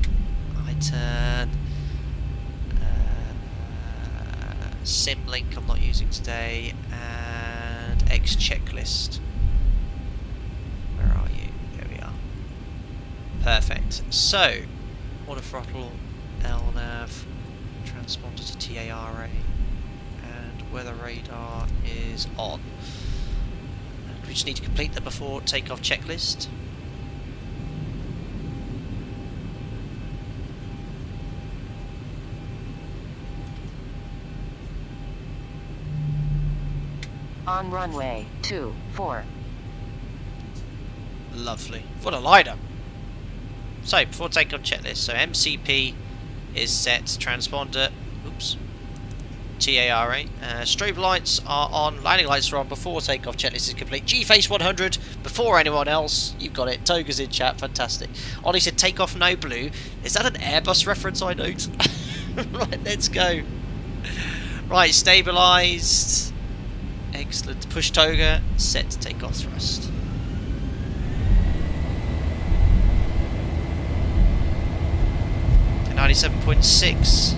S1: turn Simlink I'm not using today, and X checklist. Where are you? Here we are. Perfect. So, auto throttle, LNAV, transponder to TARA, and weather radar is on. And we just need to complete the before takeoff checklist.
S6: On runway 24.
S1: Lovely. What a lineup. So, before takeoff checklist. So, MCP is set. Transponder. Oops. TARA. Strobe lights are on. Landing lights are on. Before takeoff checklist is complete. G-face 100. Before anyone else. You've got it. Toga's in chat. Fantastic. Ollie said takeoff no blue. Is that an Airbus reference I note? Right, let's go. Right, stabilised. Excellent. Push toga. Set to take off thrust. And 97.6.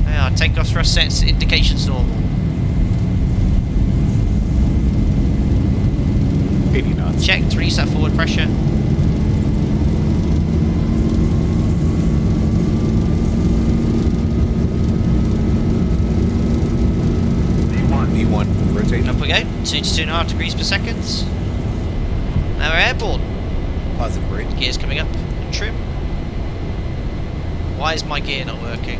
S1: Yeah, take off thrust sets. Indications normal.
S7: 80 knots.
S1: Checked. Reset forward pressure.
S7: V1 rotate.
S1: Up we go. 2 to 2.5 degrees per second. Now we're airborne.
S7: Positive brake.
S1: Gears coming up. Trim. Why is my gear not working?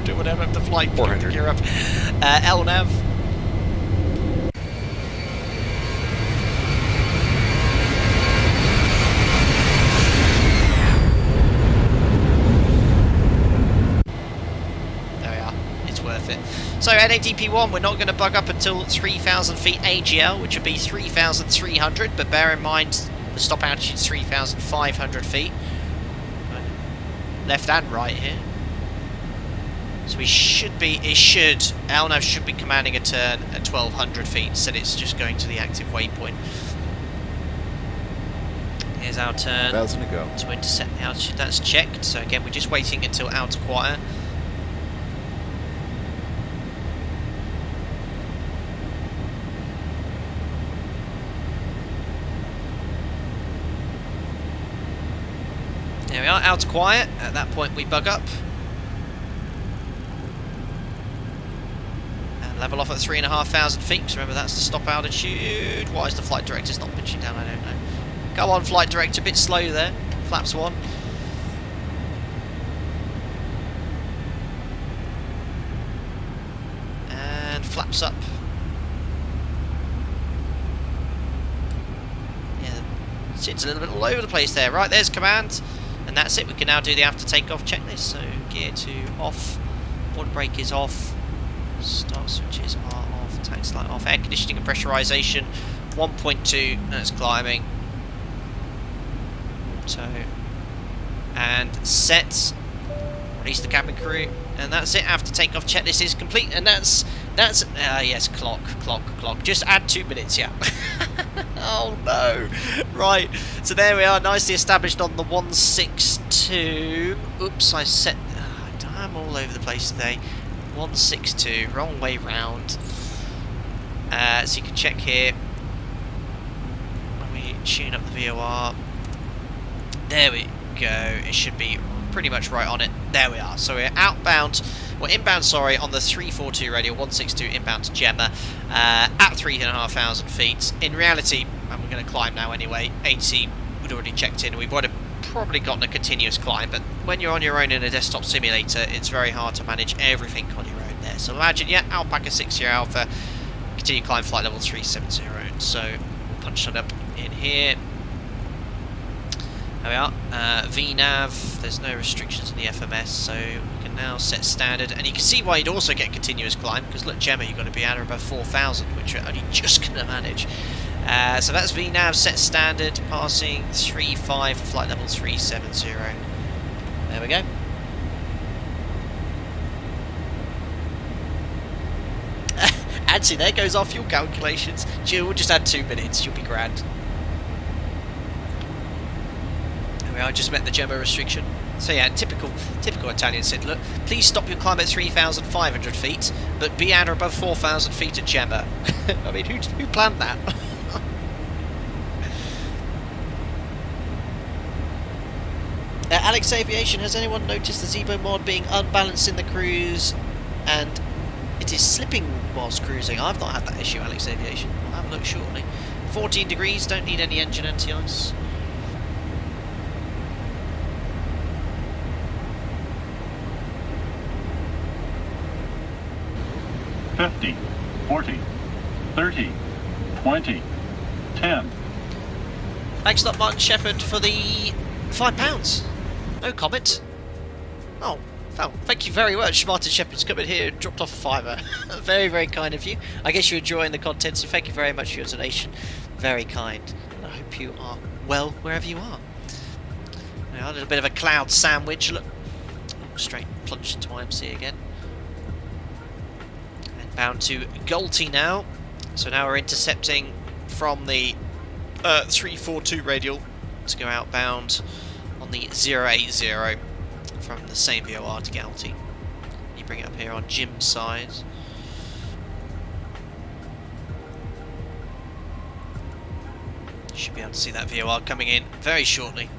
S1: Do whatever the flight.
S7: 400.
S1: Gear up. LNAV. So NADP1, we're not going to bug up until 3,000 feet AGL, which would be 3,300, but bear in mind the stop altitude is 3,500 feet. Left and right here. So we should be, LNAV should be commanding a turn at 1,200 feet, instead it's just going to the active waypoint. Here's our turn
S7: 1,000 to go.
S1: to intercept the altitude, that's checked. So again, we're just waiting until outer quiet. There we are, out quiet. At that point we bug up. And level off at 3,500 feet, because remember that's the stop altitude. Why is the flight director's not pitching down? I don't know. Come on, flight director, a bit slow there. Flaps 1. And flaps up. Yeah, it's a little bit all over the place there. Right, there's command. And that's it, we can now do the after takeoff checklist. So gear 2 off, board brake is off, start switches are off, tanks light off, air conditioning and pressurization 1.2, that's climbing, auto, and set, release the cabin crew, and that's it. After takeoff checklist is complete, and that's yes, clock, just add 2 minutes, yeah. Oh no! Right, so there we are, nicely established on the 162. Oops, I set. I'm all over the place today. 162, wrong way round. So you can check here when we tune up the VOR. There we go. It should be pretty much right on it. There we are. So we're outbound. Well, inbound, sorry, on the 342 radio, 162 inbound to Gemma, at 3,500 feet. In reality, and we're going to climb now anyway, 80 we'd already checked in, we would have probably gotten a continuous climb, but when you're on your own in a desktop simulator, it's very hard to manage everything on your own there. So imagine, yeah, Alpaca 6 Sierra Alpha, continue climb flight level 370. So we'll punch that up in here. There we are, VNAV, there's no restrictions in the FMS, so we can now set standard, and you can see why you'd also get continuous climb, because look, Gemma, you've got to be at or above 4,000, which you're only just going to manage. So that's VNAV, set standard, passing 3.5 for flight level 370. There we go. And see, there goes our fuel calculations. We'll just add 2 minutes, you'll be grand. I just met the Gemma restriction. So yeah, typical Italian said, look, please stop your climb at 3,500 feet, but be at or above 4,000 feet at Gemma. I mean, who planned that? Alex Aviation, has anyone noticed the ZIBO mod being unbalanced in the cruise and it is slipping whilst cruising? I've not had that issue, Alex Aviation. I'll have a look shortly. 14 degrees, don't need any engine anti-ice.
S4: $50, $40, $30, $20, $10.
S1: Thanks a lot, Martin Shepherd, for the £5. No comment. Oh, well, thank you very much, Martin Shepherd's come in here and dropped off a fiver. Very, very kind of you. I guess you're enjoying the content, so thank you very much for your donation. Very kind. And I hope you are well wherever you are. Now, a little bit of a cloud sandwich. Look, straight plunged into IMC again. And bound to Galty now. So now we're intercepting from the 342 radial to go outbound on the 080 from the same VOR to Galty. You bring it up here on Jim's side. You should be able to see that VOR coming in very shortly.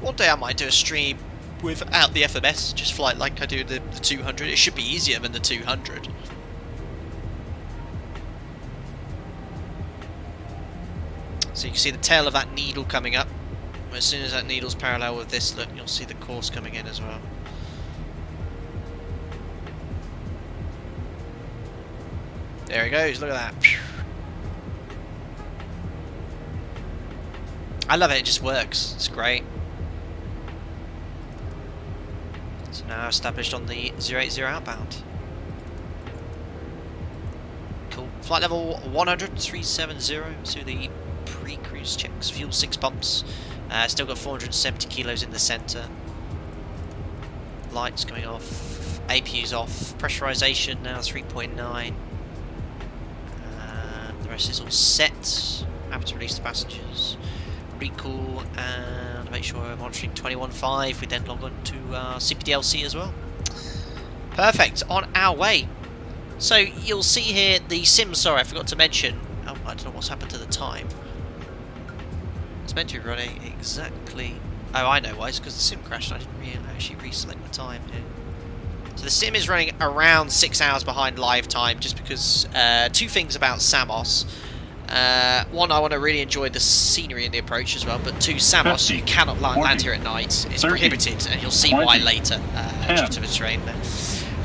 S1: One day I might do a stream without the FMS, just fly like I do the 200. It should be easier than the 200. So you can see the tail of that needle coming up. As soon as that needle's parallel with this, look, you'll see the course coming in as well. There it goes, look at that. I love it, it just works. It's great. So now established on the 080 outbound. Cool. Flight level 100, 370, so the pre-cruise checks. Fuel 6 pumps. Still got 470 kilos in the centre. Lights going off. APU's off. Pressurisation now 3.9. The rest is all set. Happy to release the passengers. Recall and make sure we're monitoring 21.5. We then log on to CPDLC as well. Perfect. On our way. So you'll see here the sim. Sorry, I forgot to mention. Oh, I don't know what's happened to the time. It's meant to be running exactly. Oh, I know why. It's because the sim crashed. I didn't actually reselect the time here. So the sim is running around 6 hours behind live time, just because two things about Samos. One, I want to really enjoy the scenery and the approach as well, but two, Samos, you cannot land here at night. It's prohibited, and you'll see why later due to the terrain.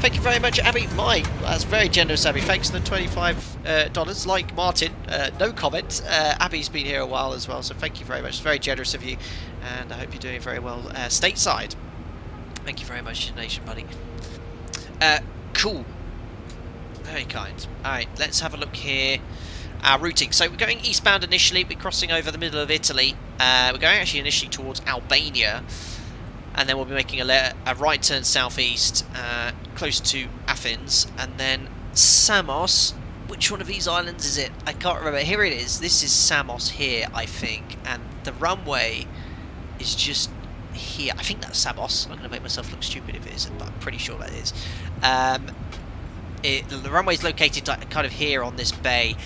S1: Thank you very much, Abby. That's very generous, Abby. Thanks for the $25. Like Martin, no comment. Abby's been here a while as well, so thank you very much. It's very generous of you, and I hope you're doing very well stateside. Thank you very much, donation, buddy. Cool. Very kind. Alright, let's have a look here. Our routing. So we're going eastbound initially. We're crossing over the middle of Italy. We're going actually initially towards Albania. And then we'll be making a right turn southeast, close to Athens. And then Samos. Which one of these islands is it? I can't remember. Here it is. This is Samos here, I think. And the runway is just here. I think that's Samos. I'm going to make myself look stupid if it isn't, but I'm pretty sure that is. The runway is located kind of here on this bay.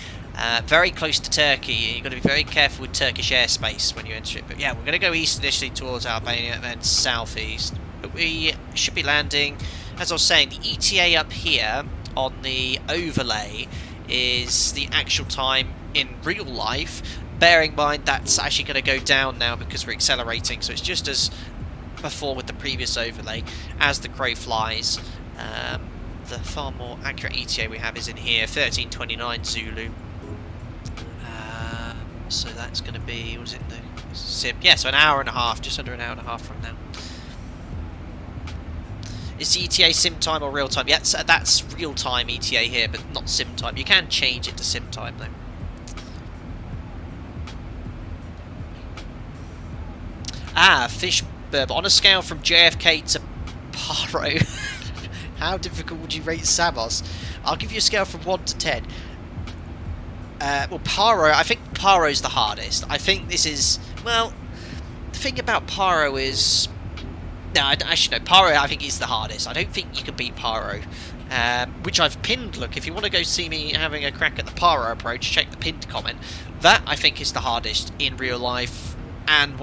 S1: Very close to Turkey. You've got to be very careful with Turkish airspace when you enter it. But yeah, we're going to go east initially towards Albania and then southeast. But we should be landing, as I was saying, the ETA up here on the overlay is the actual time in real life. Bearing in mind that's actually going to go down now because we're accelerating. So it's just as before with the previous overlay. As the crow flies, the far more accurate ETA we have is in here, 1329 Zulu. So that's going to be, what is it, the sim? Yeah, so an hour and a half, just under an hour and a half from now. Is the ETA sim time or real time? Yeah, that's real time ETA here, but not sim time. You can change it to sim time though. Fish burb. On a scale from JFK to Paro, how difficult would you rate Samos? I'll give you a scale from 1 to 10. Well, Paro, I think Paro's the hardest. I think this is, well, the thing about Paro is, no, actually no, Paro I think is the hardest. I don't think you can beat Paro, which I've pinned. Look, if you want to go see me having a crack at the Paro approach, check the pinned comment. That, I think, is the hardest in real life, and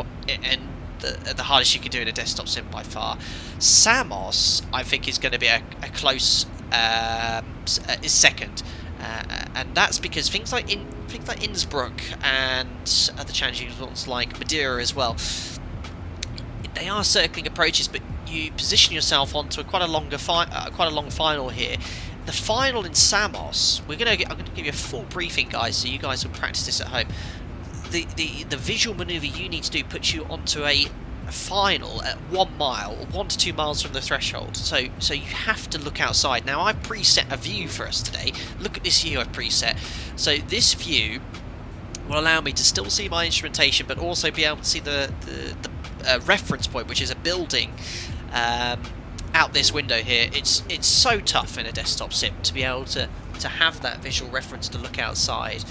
S1: the hardest you can do in a desktop sim by far. Samos, I think, is going to be a close second, and that's because things like Innsbruck and other challenging ones like Madeira as well, they are circling approaches, but you position yourself onto quite a long final here. The final in Samos, I'm going to give you a full briefing, guys, so you guys will practice this at home. The visual manoeuvre you need to do puts you onto a final at 1 mile, or 1 to 2 miles from the threshold. So you have to look outside. Now, I've preset a view for us today. Look at this view I've preset. So this view will allow me to still see my instrumentation, but also be able to see the reference point, which is a building out this window here. It's so tough in a desktop sim to be able to have that visual reference to look outside.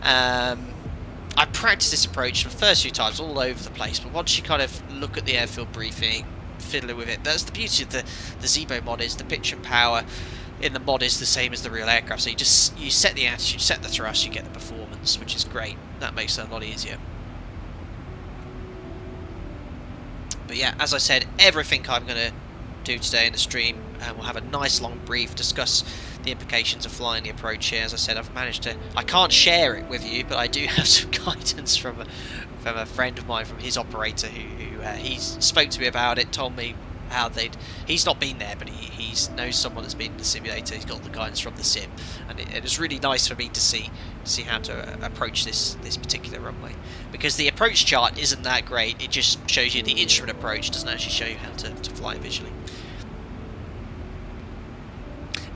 S1: I practiced this approach the first few times all over the place, but once you kind of look at the airfield briefing, fiddle with it, that's the beauty of the ZIBO mod, is the pitch and power in the mod is the same as the real aircraft. So you set the attitude, set the thrust, you get the performance, which is great. That makes it a lot easier. But yeah, as I said, everything I'm going to do today in the stream, and we'll have a nice long brief, discuss the implications of flying the approach here. As I said, I've managed to, I can't share it with you, but I do have some guidance from a friend of mine, from his operator, who he spoke to me about it, told me how he's not been there, but he knows someone that's been in the simulator. He's got the guidance from the sim, and it was really nice for me to see how to approach this particular runway, because the approach chart isn't that great. It just shows you the instrument approach, doesn't actually show you how to fly visually.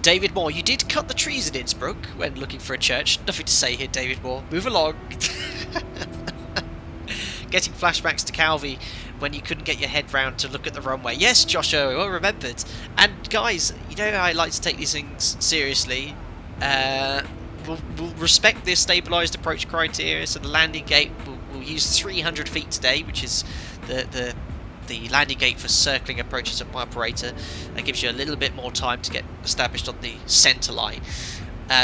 S1: David Moore, you did cut the trees in Innsbruck when looking for a church. Nothing to say here, David Moore. Move along. Getting flashbacks to Calvi when you couldn't get your head round to look at the runway. Yes, Joshua, well remembered. And guys, you know how I like to take these things seriously. We'll respect this stabilised approach criteria. So the landing gate, we'll use 300 feet today, which is the landing gate for circling approaches of my operator. That gives you a little bit more time to get established on the centre line.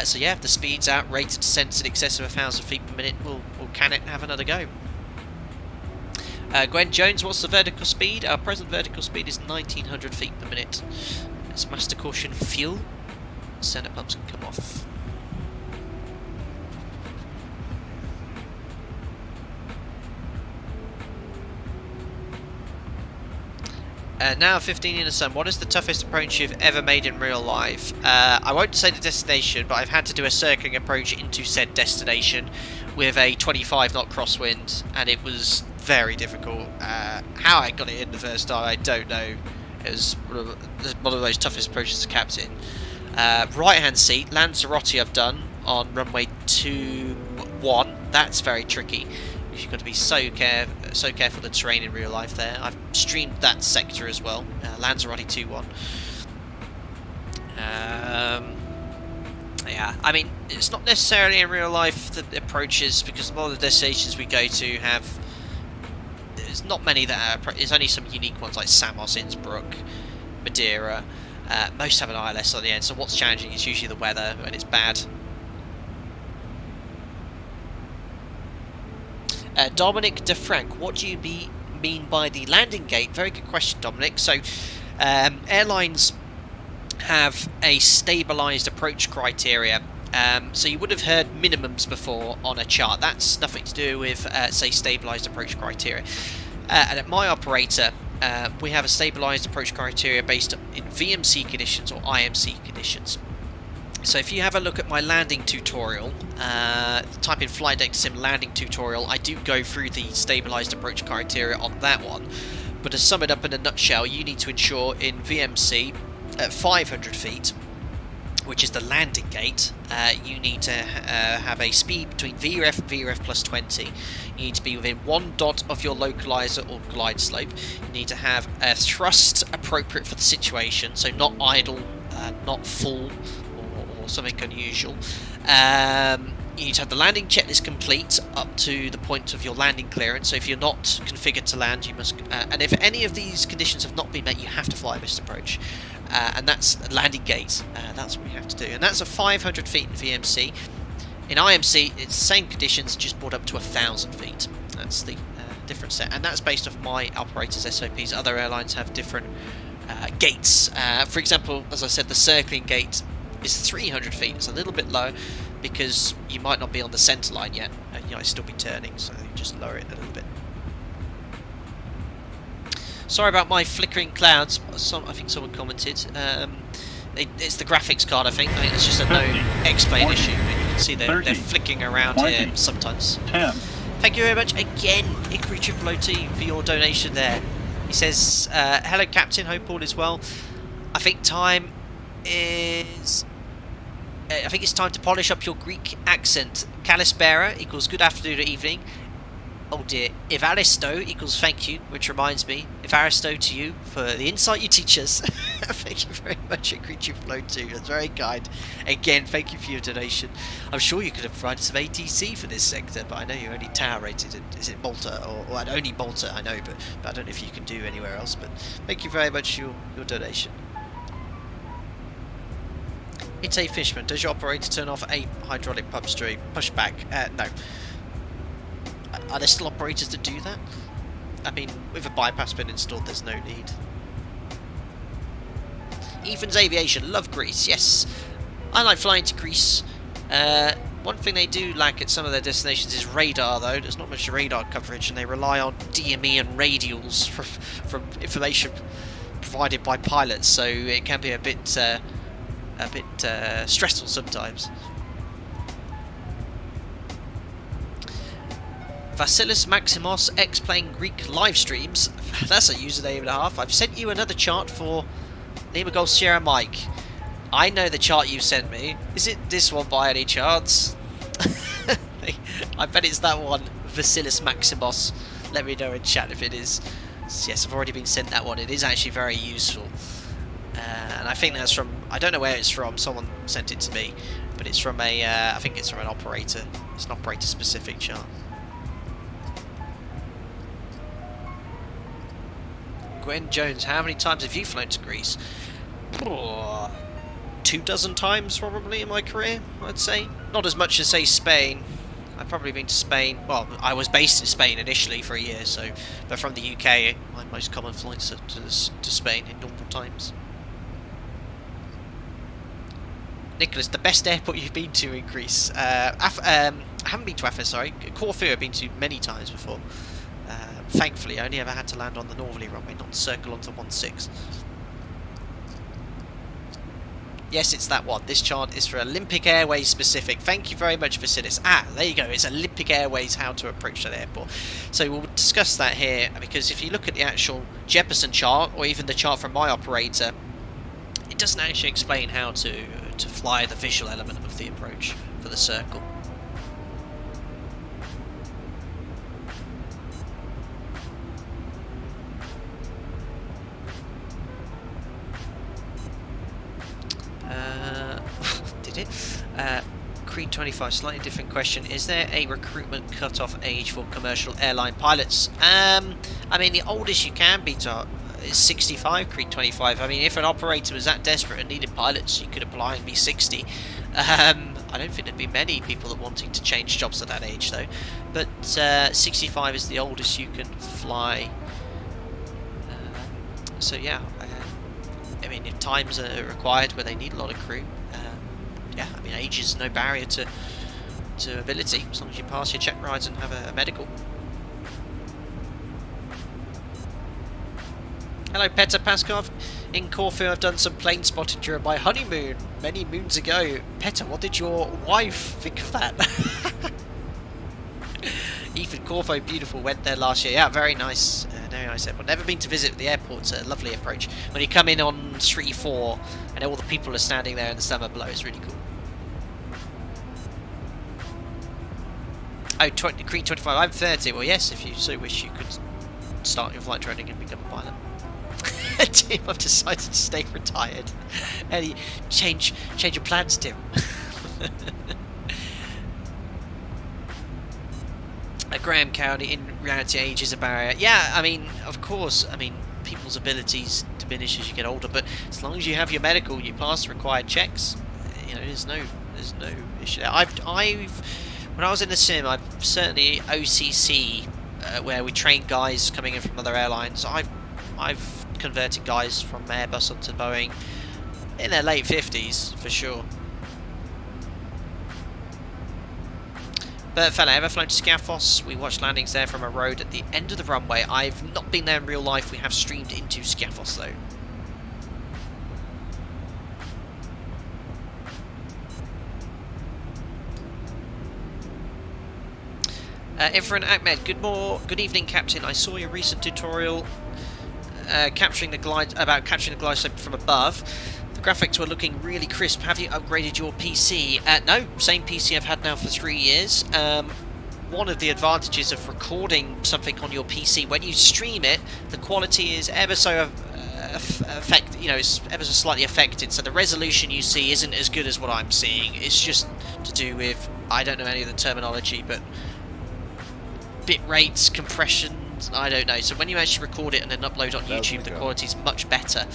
S1: So yeah, if the speed's out, rated descents in excess of 1,000 feet per minute, we'll can it and have another go. Gwen Jones, what's the vertical speed? Our present vertical speed is 1,900 feet per minute. Let's master caution fuel. Centre pumps can come off. Now 15 in the sun, what is the toughest approach you've ever made in real life? I won't say the destination, but I've had to do a circling approach into said destination with a 25 knot crosswind, and it was very difficult. How I got it in the first time, I don't know. It was one of those toughest approaches as a captain. Right hand seat, Lanzarote I've done on runway 21. That's very tricky. You've got to be so careful of the terrain in real life there. I've streamed that sector as well, Lanzarote 2-1. Yeah, I mean, it's not necessarily in real life the approaches, because a lot of the destinations we go to have, there's not many that are, there's only some unique ones like Samos, Innsbruck, Madeira. Most have an ILS on the end, so what's challenging is usually the weather when it's bad. Dominic DeFrank, what do you mean by the landing gate? Very good question, Dominic. So, airlines have a stabilised approach criteria. So you would have heard minimums before on a chart. That's nothing to do with, say, stabilised approach criteria. And at my operator, we have a stabilised approach criteria based in VMC conditions or IMC conditions. So if you have a look at my landing tutorial, type in Flight Deck Sim landing tutorial, I do go through the stabilised approach criteria on that one. But to sum it up in a nutshell, you need to ensure in VMC at 500 feet, which is the landing gate, you need to have a speed between VREF and VREF plus 20. You need to be within 1 dot of your localizer or glide slope. You need to have a thrust appropriate for the situation, so not idle, not full, or something unusual. You need to have the landing checklist complete up to the point of your landing clearance. So if you're not configured to land, you must. And if any of these conditions have not been met, you have to fly a missed approach. And that's landing gate. That's what we have to do. And that's a 500 feet in VMC. In IMC, it's the same conditions, just brought up to 1,000 feet. That's the different set, and that's based off my operator's SOPs. Other airlines have different gates. For example, as I said, the circling gate is 300 feet. It's a little bit low because you might not be on the centre line yet, and you might still be turning, so you just lower it a little bit. Sorry about my flickering clouds. I think someone commented. It's the graphics card, I think. It's just a no explain issue. But you can see they're flicking around
S4: 20,
S1: here sometimes.
S4: 10.
S1: Thank you very much again, Hickory Triple OT, for your donation there. He says, hello Captain, hope all is well. I think time is... I think it's time to polish up your Greek accent. Kalispera equals good afternoon or evening. Oh dear. Evaristo equals thank you, which reminds me, Evaristo to you for the insight you teach us. Thank you very much, Hickory Triple OT. That's very kind. Again, thank you for your donation. I'm sure you could have provided some ATC for this sector, but I know you're only tower rated. Is it Malta? Or only Malta, I know, but I don't know if you can do anywhere else. But thank you very much for your donation. It's a Fishman. Does your operator turn off a hydraulic pump stream? Pushback? No. Are there still operators that do that? I mean, with a bypass been installed, there's no need. Ethan's Aviation, love Greece, yes. I like flying to Greece. One thing they do lack at some of their destinations is radar, though. There's not much radar coverage, and they rely on DME and radials from information provided by pilots, so it can be a bit stressful sometimes. Vasilis Maximos X playing Greek live streams. That's a username and a half. I've sent you another chart for Lima Golf Sierra Mike. I know the chart you sent me. Is it this one by any chance? I bet it's that one. Vasilis Maximos. Let me know in chat if it is. Yes, I've already been sent that one. It is actually very useful. And I think that's from... I don't know where it's from. Someone sent it to me. But it's from a... I think it's from an operator. It's an operator-specific chart. Gwen Jones, how many times have you flown to Greece? 24 times probably in my career, I'd say. Not as much as, say, Spain. I've probably been to Spain. Well, I was based in Spain initially for a year, so. But from the UK, my most common flights are to Spain in normal times. Nicholas, the best airport you've been to in Greece? I haven't been to Athens, sorry. Corfu I've been to many times before. Thankfully, I only ever had to land on the northerly runway, not circle onto 16. Yes, it's that one. This chart is for Olympic Airways specific. Thank you very much, Vasilis. There you go. It's Olympic Airways, how to approach that airport. So we'll discuss that here, because if you look at the actual Jeppesen chart, or even the chart from my operator, it doesn't actually explain how to fly the visual element of the approach for the circle. Did it? Creed 25, slightly different question. Is there a recruitment cut-off age for commercial airline pilots? I mean, the oldest you can be is 65, Creed 25. I mean, if an operator was that desperate and needed pilots, you could apply and be 60. I don't think there'd be many people that wanting to change jobs at that age, though. But 65 is the oldest you can fly. So yeah, I mean, if times are required where they need a lot of crew, yeah, I mean, age is no barrier to ability, as long as you pass your check rides and have a medical. Hello, Petter Paskov. In Corfu, I've done some plane spotting during my honeymoon many moons ago. Petter, what did your wife think of that? Ethan Corfu, beautiful, went there last year. Yeah, very nice airport. Never been to visit the airport. It's a lovely approach. When you come in on Street 4 and all the people are standing there in the summer below, it's really cool. Oh, Creed 25, I'm 30. Well, yes, if you so wish, you could start your flight training and become a pilot. Tim, I've decided to stay retired. Eddie, change your plans, Tim. Graham County, in reality, age is a barrier. Yeah, I mean, of course, I mean, people's abilities diminish as you get older, but as long as you have your medical, you pass the required checks, you know, there's There's no issue there. When I was in the sim, I've certainly OCC, where we train guys coming in from other airlines. I've converted guys from Airbus onto Boeing in their late 50s for sure. But fella, ever flown to Skiathos? We watched landings there from a road at the end of the runway. I've not been there in real life. We have streamed into Skiathos though. Ifran Ahmed, good evening, Captain. I saw your recent tutorial capturing the glide slope from above. The graphics were looking really crisp. Have you upgraded your PC? No, same PC I've had now for 3 years. One of the advantages of recording something on your PC, when you stream it, the quality is ever so it's ever so slightly affected. So the resolution you see isn't as good as what I'm seeing. It's just to do with, I don't know any of the terminology, but bit rates, compressions, I don't know. So when you actually record it and then upload on YouTube, the quality is much better.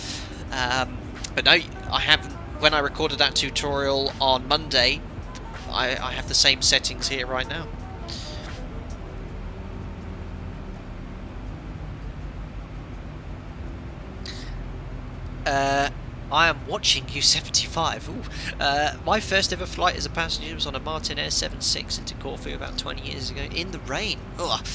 S1: But no, I haven't. When I recorded that tutorial on Monday, I have the same settings here right now. I am watching you 75. My first ever flight as a passenger was on a Martin Air 76 into Corfu about 20 years ago in the rain. Ugh.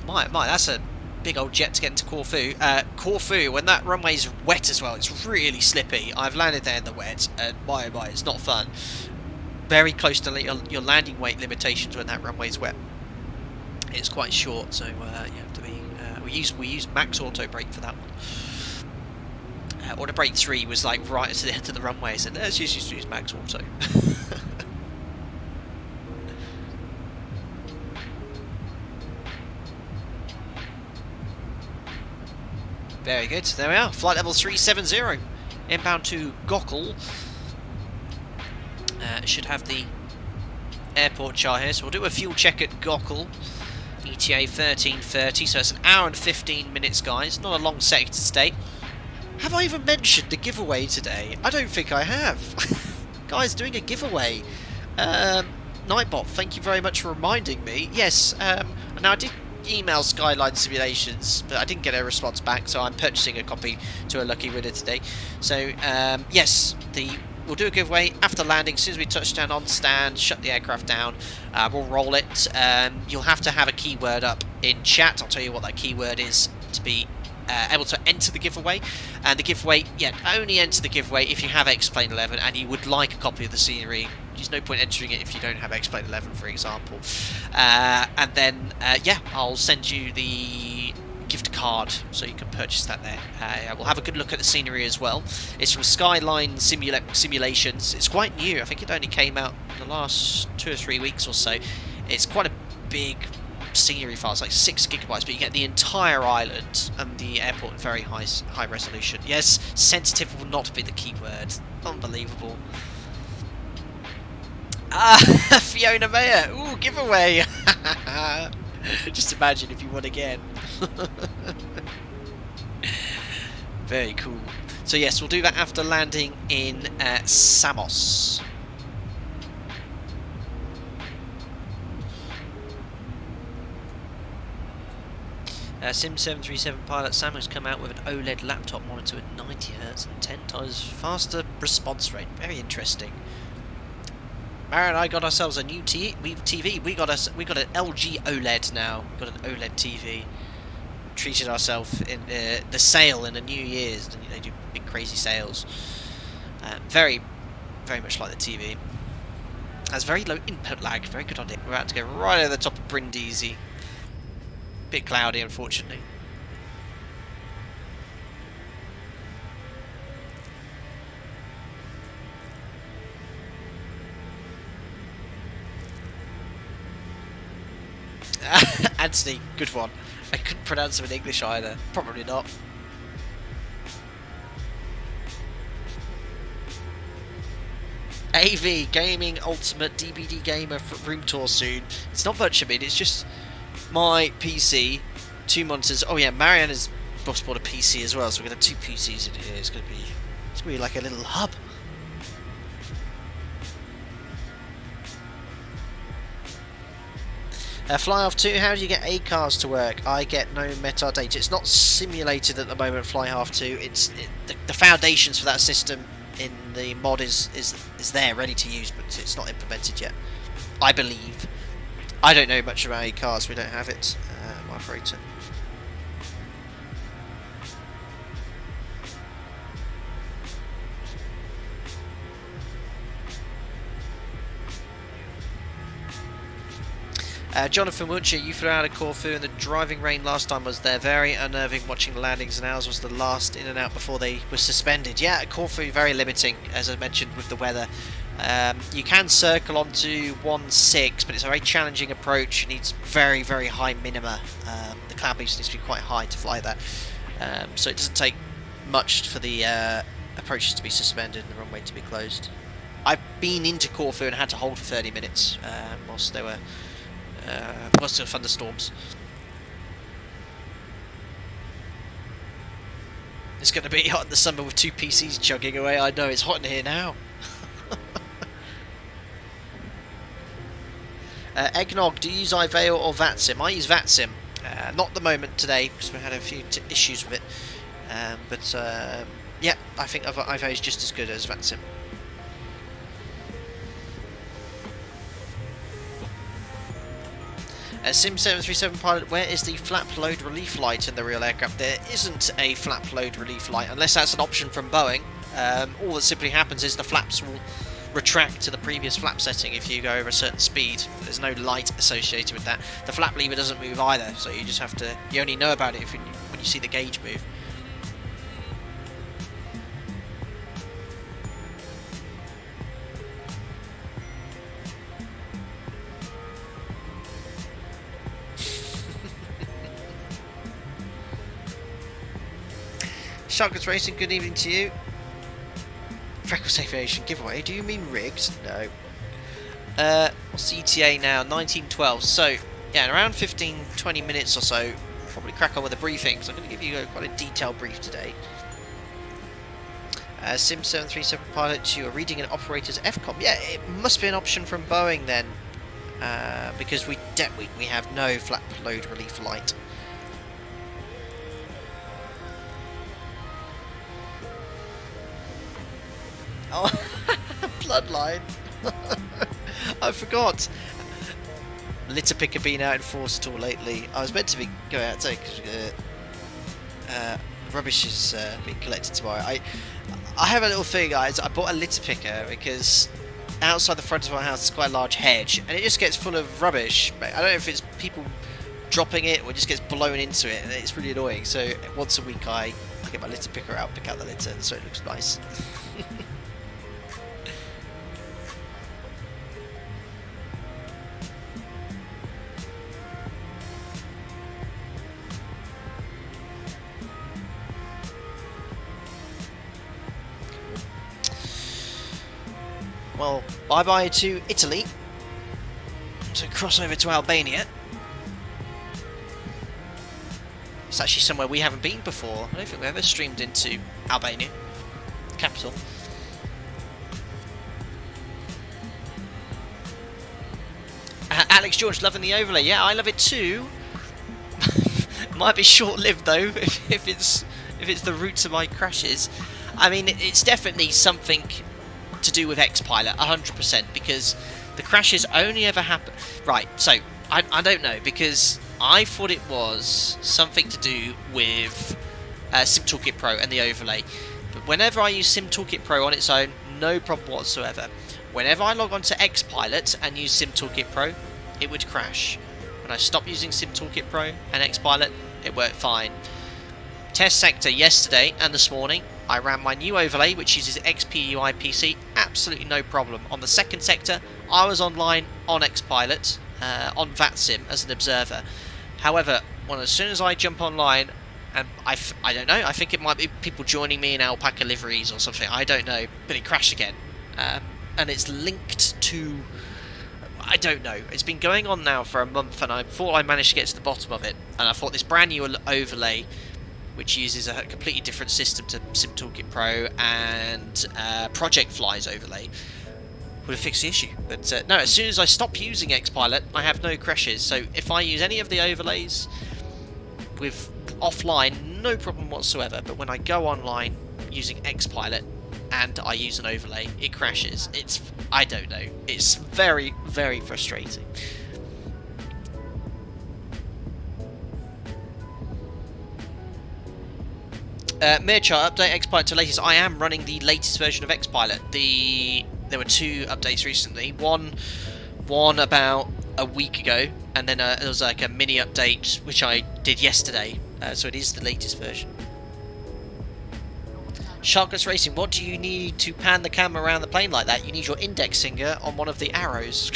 S1: My, that's a big old jet to get into Corfu. Corfu, when that runway's wet as well, it's really slippy. I've landed there in the wet, and my, it's not fun. Very close to your landing weight limitations when that runway's wet. It's quite short, so you have to be. We use max auto brake for that one. Auto brake 3 was like right at the end of the runway, so let's just use max auto. Very good, there we are, flight level 370, inbound to Gokul. Should have the airport chart here, so we'll do a fuel check at Gokul. ETA 13:30, so it's an hour and 15 minutes, guys, not a long sector to stay. Have I even mentioned the giveaway today? I don't think I have. Guys, doing a giveaway. Nightbot, thank you very much for reminding me. Yes, now I did email Skyline Simulations, but I didn't get a response back, so I'm purchasing a copy to a lucky winner today. So, yes, we'll do a giveaway after landing. As soon as we touch down on stand, shut the aircraft down, we'll roll it. You'll have to have a keyword up in chat. I'll tell you what that keyword is to be able to enter the giveaway. And the giveaway, only enter the giveaway if you have X-Plane 11 and you would like a copy of the scenery. There's no point entering it if you don't have X-Plane 11, for example. And then, I'll send you the gift card so you can purchase that there. We'll have a good look at the scenery as well. It's from Skyline Simulations. It's quite new. I think it only came out in the last 2 or 3 weeks or so. It's quite a big scenery file. It's like 6 GB, but you get the entire island and the airport in very high resolution. Yes, sensitive will not be the keyword. Unbelievable. Fiona Mayer. Ooh, giveaway. Just imagine if you won again. Very cool. So yes, we'll do that after landing in Samos. Sim 737 pilot Sam has come out with an OLED laptop monitor at 90 Hz and 10 times faster response rate. Very interesting. Mara and I got ourselves a new TV. We got an LG OLED now. Got an OLED TV. Treated ourselves in the sale in the New Year's. They do big crazy sales. Very, very much like the TV. Has very low input lag. Very good on it. We're about to go right over the top of Brindisi. Bit cloudy, unfortunately. Anthony, good one. I couldn't pronounce him in English either. Probably not. AV Gaming Ultimate DVD Gamer room tour soon. It's not much of it. It's just my PC, 2 monitors. Oh yeah, Marianne's boss bought a PC as well, so we're gonna have 2 PCs in here. It's gonna be like a little hub. Fly Half 2, how do you get ACARS to work? I get no metadata. It's not simulated at the moment, Fly Half 2. The foundations for that system in the mod is there, ready to use, but it's not implemented yet, I believe. I don't know much about ACARS, we don't have it, my operator. Jonathan Wiltshire, you flew out of Corfu and the driving rain last time was there. Very unnerving watching the landings, and ours was the last in and out before they were suspended. Yeah, Corfu very limiting, as I mentioned, with the weather. You can circle onto 1.6, but it's a very challenging approach. It needs very, very high minima. The cloud boost needs to be quite high to fly that. So it doesn't take much for the approaches to be suspended and the runway to be closed. I've been into Corfu and had to hold for 30 minutes whilst there were thunderstorms. It's going to be hot in the summer with 2 PCs chugging away. I know, it's hot in here now. Eggnog, do you use iVeil or VATSIM? I use VATSIM. Not at the moment today, because we had a few issues with it. Yeah, I think iVeil is just as good as VATSIM. Sim 737 pilot, where is the flap load relief light in the real aircraft? There isn't a flap load relief light, unless that's an option from Boeing. All that simply happens is the flaps will retract to the previous flap setting if you go over a certain speed. There's no light associated with that. The flap lever doesn't move either, so you just have to, you only know about it when you see the gauge move. Sharkers Racing, good evening to you. Freckles Aviation giveaway, do you mean rigged? No. What's the ETA now? 1912. So, yeah, in around 15-20 minutes or so, probably crack on with the briefing, because I'm going to give you quite a detailed brief today. Sim 737 pilot, you are reading an operator's FCOM. Yeah, it must be an option from Boeing then, because we have no flap load relief light. Oh, bloodline. I forgot. Litter picker been out in force at all lately. I was meant to be going out today because rubbish is being collected tomorrow. I have a little thing, guys. I bought a litter picker because outside the front of my house is quite a large hedge, and it just gets full of rubbish. I don't know if it's people dropping it or it just gets blown into it, and it's really annoying. So once a week I get my litter picker out, pick out the litter, so it looks nice. Well, bye-bye to Italy. So cross over to Albania. It's actually somewhere we haven't been before. I don't think we've ever streamed into Albania, capital. Alex George, loving the overlay. Yeah, I love it too. Might be short-lived though, if it's the route to my crashes. I mean, it's definitely something to do with X-Pilot, 100%, because the crashes only ever happen... Right, so, I don't know, because I thought it was something to do with SimToolkit Pro and the overlay. But whenever I use SimToolkit Pro on its own, no problem whatsoever. Whenever I log on to X-Pilot and use SimToolkit Pro, it would crash. When I stopped using SimToolkit Pro and X-Pilot, it worked fine. Test sector yesterday and this morning, I ran my new overlay, which uses XPUI PC, absolutely no problem. On the second sector, I was online on X-Pilot, on VATSIM as an observer. However, as soon as I jump online, and I don't know, I think it might be people joining me in alpaca liveries or something, I don't know, but it crashed again. And it's linked to... I don't know. It's been going on now for a month, and I thought I managed to get to the bottom of it. And I thought this brand new overlay, which uses a completely different system to SimToolkit Pro and Project Fly's overlay, would have fixed the issue. But no, as soon as I stop using Xpilot, I have no crashes. So if I use any of the overlays with offline, no problem whatsoever. But when I go online using Xpilot and I use an overlay, it crashes. I don't know. It's very, very frustrating. Mirchart, update Xpilot to latest. I am running the latest version of Xpilot. There were 2 updates recently. One about a week ago, and then there was like a mini update which I did yesterday. So it is the latest version. Sharkless Racing, what do you need to pan the camera around the plane like that? You need your index finger on one of the arrows.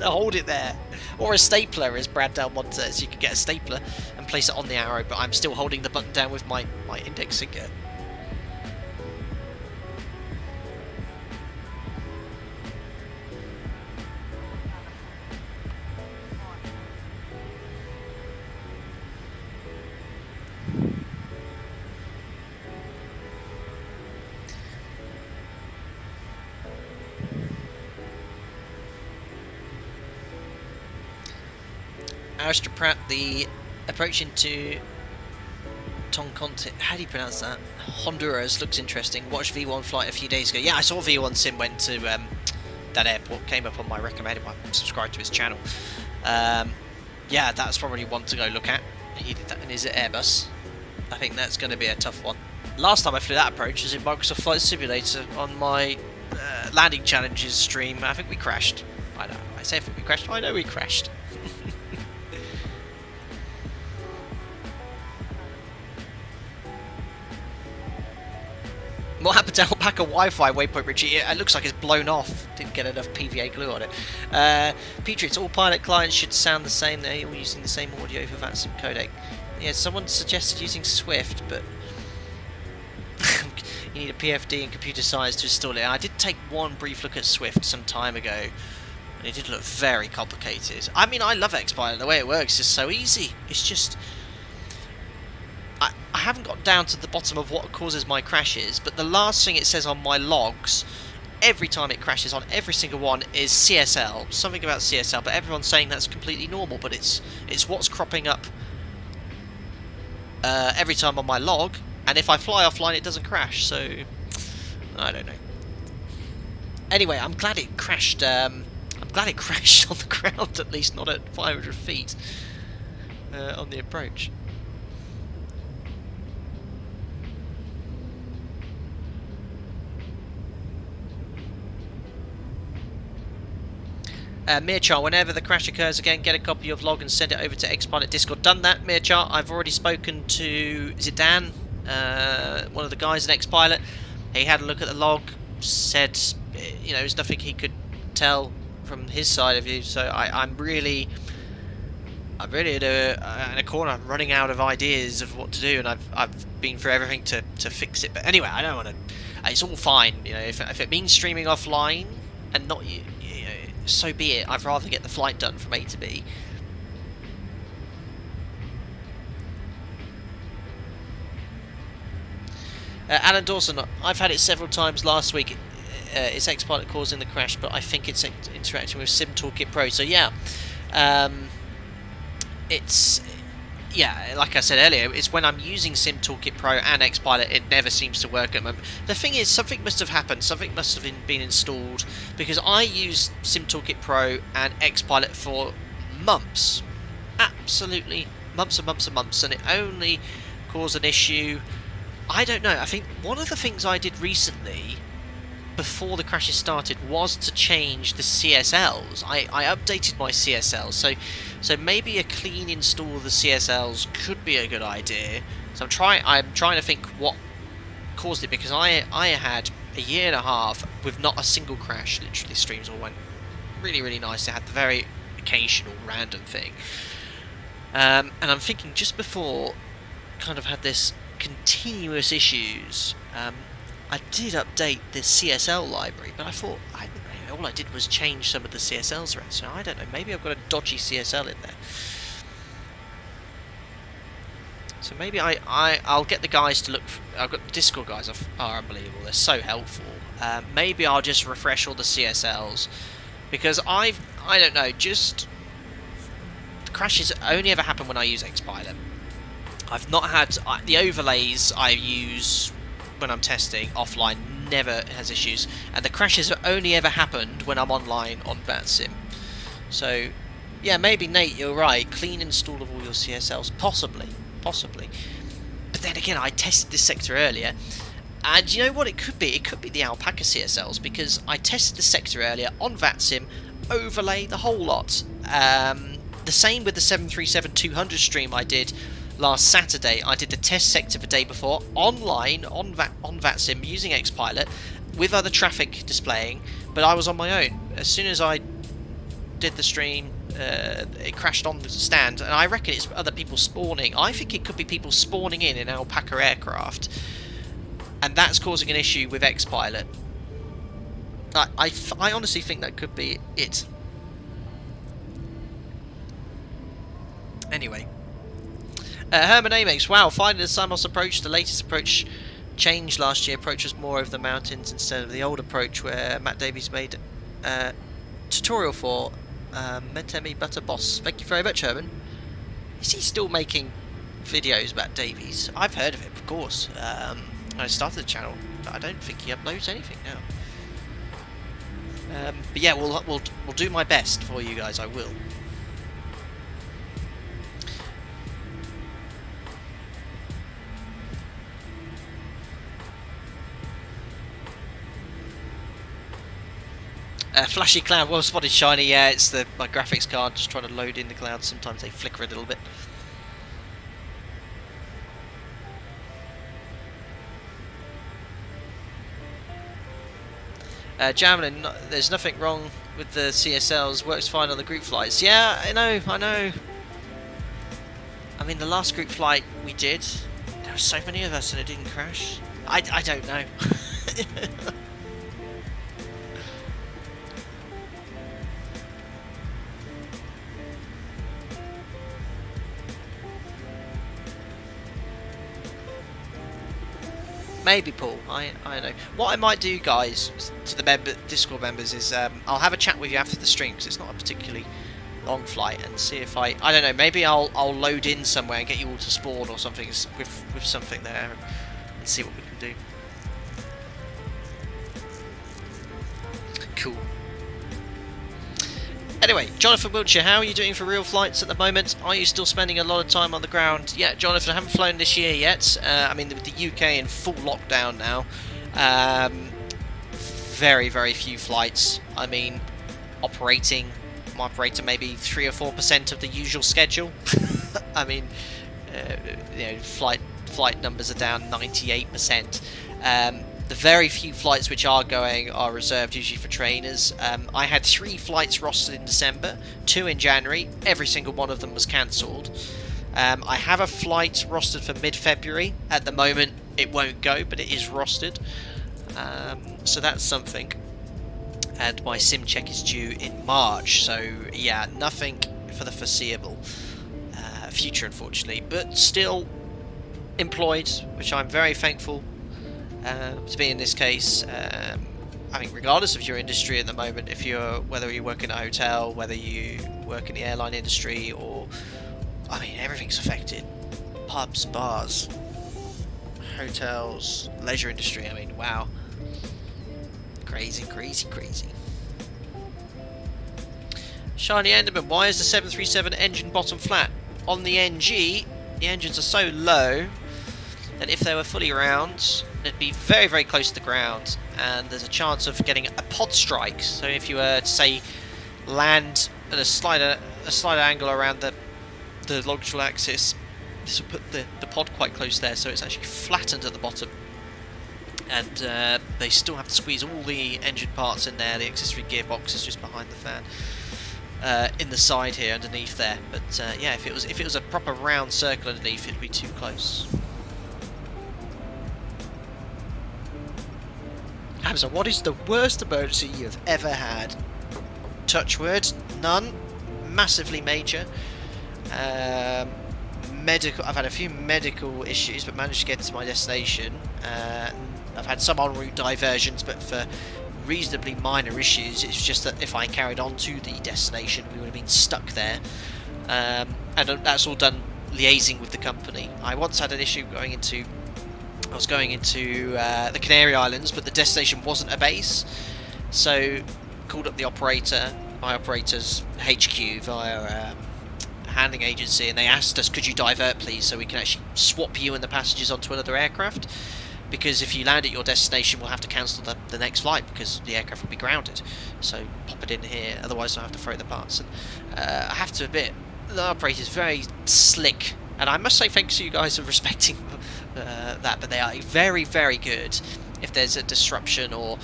S1: Hold it there. Or a stapler, as Brad Delmont says. You can get a stapler and place it on the arrow, but I'm still holding the button down with my index finger. Alistair Pratt, the approach into Tonconte, how do you pronounce that? Honduras looks interesting. Watched V1 flight a few days ago. Yeah, I saw V1 Sim went to that airport, came up on my recommended one, subscribed to his channel. Yeah, that's probably one to go look at. He did that in his Airbus. I think that's going to be a tough one. Last time I flew that approach was in Microsoft Flight Simulator on my landing challenges stream. I think we crashed. I don't know. I say I think we crashed. I know we crashed. What happened to Alpaca Wi-Fi waypoint, Richie? It looks like it's blown off. Didn't get enough PVA glue on it. Petrie, all pilot clients should sound the same. They're all using the same audio for VATSIM codec. Yeah, someone suggested using Swift, but you need a PFD and computer science to install it. I did take one brief look at Swift some time ago, and it did look very complicated. I mean, I love Xpilot. The way it works is so easy. It's just... I haven't got down to the bottom of what causes my crashes, but the last thing it says on my logs, every time it crashes on every single one, is CSL. Something about CSL, but everyone's saying that's completely normal, but it's what's cropping up every time on my log, and if I fly offline it doesn't crash, so I don't know. Anyway, I'm glad it crashed. I'm glad it crashed on the ground, at least not at 500 feet on the approach. Mirchart, whenever the crash occurs again, get a copy of log and send it over to Xpilot Discord. Done that, Mirchart. I've already spoken to, is it Dan? One of the guys in Xpilot. He had a look at the log, said, you know, there's nothing he could tell from his side of you. So I'm really in a corner. I'm running out of ideas of what to do, and I've been through everything to fix it. But anyway, I don't want to. It's all fine, you know. If it means streaming offline and not you. So be it. I'd rather get the flight done from A to B. Alan Dawson, I've had it several times last week. It's Xpilot causing the crash, but I think it's interacting with Sim Toolkit Pro. So yeah, like I said earlier, it's when I'm using Sim Toolkit Pro and Xpilot, it never seems to work at the moment. The thing is, something must have happened, something must have been installed, because I used Sim Toolkit Pro and Xpilot for months, absolutely months and months and months, and it only caused an issue. I don't know, I think one of the things I did recently, before the crashes started, was to change the CSLs. I updated my CSLs, so maybe a clean install of the CSLs could be a good idea. So I'm trying to think what caused it, because I had a year and a half with not a single crash. Literally, streams all went really, really nice. I had the very occasional random thing, and I'm thinking just before, kind of had this continuous issues. I did update the CSL library, but I thought, all I did was change some of the CSLs around, so I don't know, maybe I've got a dodgy CSL in there. So maybe I'll get the guys to look. I've got the Discord guys are unbelievable. They're so helpful. Maybe I'll just refresh all the CSLs, because I don't know. Just the crashes only ever happen when I use Xpilot. I've not had the overlays I use when I'm testing offline. Never has issues, and the crashes have only ever happened when I'm online on VATSIM. So yeah, maybe Nate, you're right. Clean install of all your CSLs, possibly. But then again, I tested this sector earlier, and you know what it could be? It could be the Alpaca CSLs, because I tested the sector earlier on VATSIM, overlay, the whole lot. The same with the 737-200 stream I did last Saturday. I did the test sector the day before, online, on VATSIM, using Xpilot, with other traffic displaying, but I was on my own. As soon as I did the stream, it crashed on the stand, and I reckon it's other people spawning. I think it could be people spawning in Alpaca aircraft, and that's causing an issue with Xpilot. I honestly think that could be it. Anyway, Herman Amex, wow, finding the Samos approach, the latest approach changed last year. Approach was more over the mountains instead of the old approach where Matt Davies made a tutorial for. Metemi Butter Boss. Thank you very much, Herman. Is he still making videos about Davies? I've heard of him, of course. I started the channel, but I don't think he uploads anything now. But yeah, we'll do my best for you guys. I will. Flashy cloud, well spotted, shiny. Yeah, it's my graphics card just trying to load in the clouds. Sometimes they flicker a little bit. Javelin, there's nothing wrong with the CSLs. Works fine on the group flights. Yeah, I know. I mean, the last group flight we did, there were so many of us and it didn't crash. I don't know. Maybe, Paul. I don't know. What I might do, guys, to the Discord members is I'll have a chat with you after the stream, because it's not a particularly long flight, and see if I don't know. Maybe I'll load in somewhere and get you all to spawn or something with something there, and see what we can do. Cool. Anyway, Jonathan Wiltshire, how are you doing for real flights at the moment? Are you still spending a lot of time on the ground? Yeah, Jonathan, I haven't flown this year yet. I mean, with the UK in full lockdown now, very, very few flights. I mean, I'm operating maybe 3 or 4% of the usual schedule. I mean, you know, flight numbers are down 98%. The very few flights which are going are reserved usually for trainers. I had 3 flights rostered in December, 2 in January. Every single one of them was cancelled. I have a flight rostered for mid-February. At the moment, it won't go, but it is rostered. So that's something. And my sim check is due in March. So yeah, nothing for the foreseeable future, unfortunately. But still employed, which I'm very thankful to be in this case. I mean, regardless of your industry at the moment, whether you work in a hotel, whether you work in the airline industry, or I mean, everything's affected. Pubs, bars, hotels, leisure industry. I mean, wow, crazy. Shiny Enderman, why is the 737 engine bottom flat? On the NG, the engines are so low that if they were fully round, it'd be very, very close to the ground, and there's a chance of getting a pod strike. So if you were to say land at a slight angle around the longitudinal axis, this will put the pod quite close there, so it's actually flattened at the bottom, and they still have to squeeze all the engine parts in there. The accessory gearbox is just behind the fan, in the side here underneath there. But yeah, if it was a proper round circle underneath, it'd be too close. Hamza, what is the worst emergency you have ever had? Touch wood, none. Massively major. I've had a few medical issues, but managed to get to my destination. I've had some en route diversions, but for reasonably minor issues. It's just that if I carried on to the destination, we would have been stuck there. And that's all done liaising with the company. I once had an issue going into the Canary Islands, but the destination wasn't a base, so called up the operator, my operator's HQ via handling agency, and they asked us, could you divert please, so we can actually swap you and the passengers onto another aircraft, because if you land at your destination we'll have to cancel the next flight because the aircraft will be grounded, so pop it in here, otherwise I'll have to throw the parts. And I have to admit, the operator is very slick, and I must say thanks to you guys for respecting that, but they are very, very good if there's a disruption or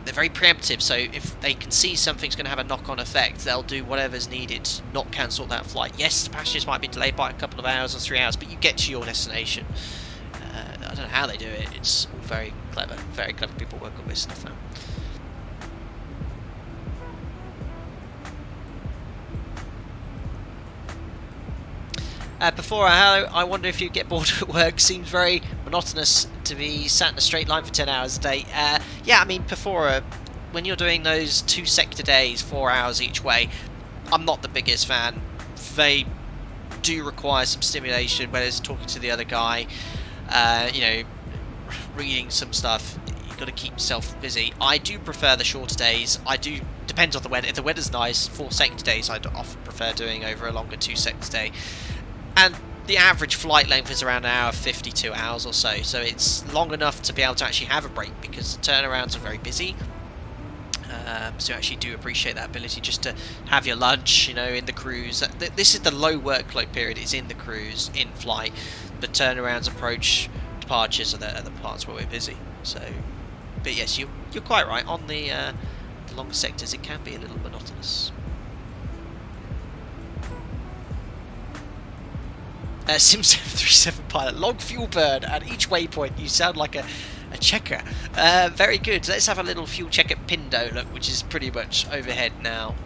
S1: they're very preemptive, so if they can see something's going to have a knock-on effect, they'll do whatever's needed, not cancel that flight. Yes, the passengers might be delayed by a couple of hours or 3 hours, but you get to your destination. I don't know how they do it, it's all very clever people work on this stuff now. Before I wonder if you get bored at work. Seems very monotonous to be sat in a straight line for 10 hours a day. Yeah, I mean, before when you're doing those 2 sector days, 4 hours each way, I'm not the biggest fan. They do require some stimulation, whether it's talking to the other guy, you know, reading some stuff. You've got to keep yourself busy. I do prefer the shorter days. Depends on the weather. If the weather's nice, 4 sector days I'd often prefer doing over a longer 2 sector day. And the average flight length is around an hour 52 hours or so, so it's long enough to be able to actually have a break, because the turnarounds are very busy. So I actually do appreciate that ability just to have your lunch, you know, in the cruise. This is the low workload period, is in the cruise, in flight. The turnarounds, approach, departures are the parts where we're busy. So, but yes, you're quite right. On the longer sectors, it can be a little monotonous. Sim 737 pilot, long fuel burn at each waypoint. You sound like a checker. Very good. Let's have a little fuel check at Pindo, look, which is pretty much overhead now.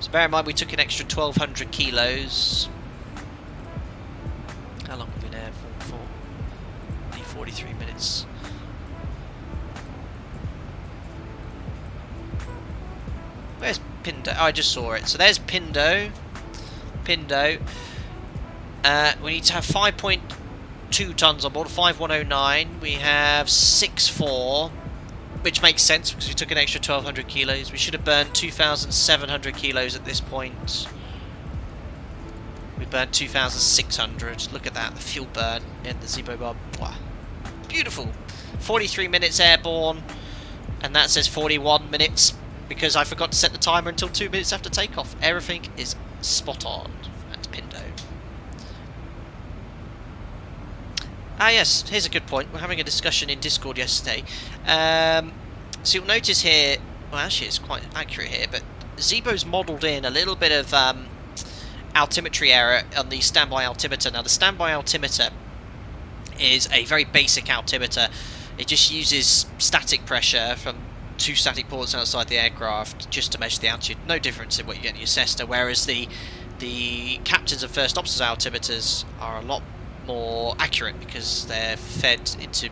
S1: So bear in mind we took an extra 1,200 kilos. How long have we been there for? Only 43 minutes. Where's Pindo? Oh, I just saw it. So there's Pindo. We need to have 5.2 tons on board, 5,109. We have 6,4, which makes sense because we took an extra 1,200 kilos. We should have burned 2,700 kilos at this point. We burned 2,600. Look at that, the fuel burn in the ZIBO mod. Wow. Beautiful. 43 minutes airborne, and that says 41 minutes. Because I forgot to set the timer until 2 minutes after takeoff. Everything is spot on at Pindo. Ah yes, here's a good point. We're having a discussion in Discord yesterday. So you'll notice here, well actually it's quite accurate here, but ZIBO's modelled in a little bit of altimetry error on the standby altimeter. Now the standby altimeter is a very basic altimeter. It just uses static pressure from 2 static ports outside the aircraft just to measure the altitude. No difference in what you get in your Cessna, whereas the captains and first officers altimeters are a lot more accurate because they're fed into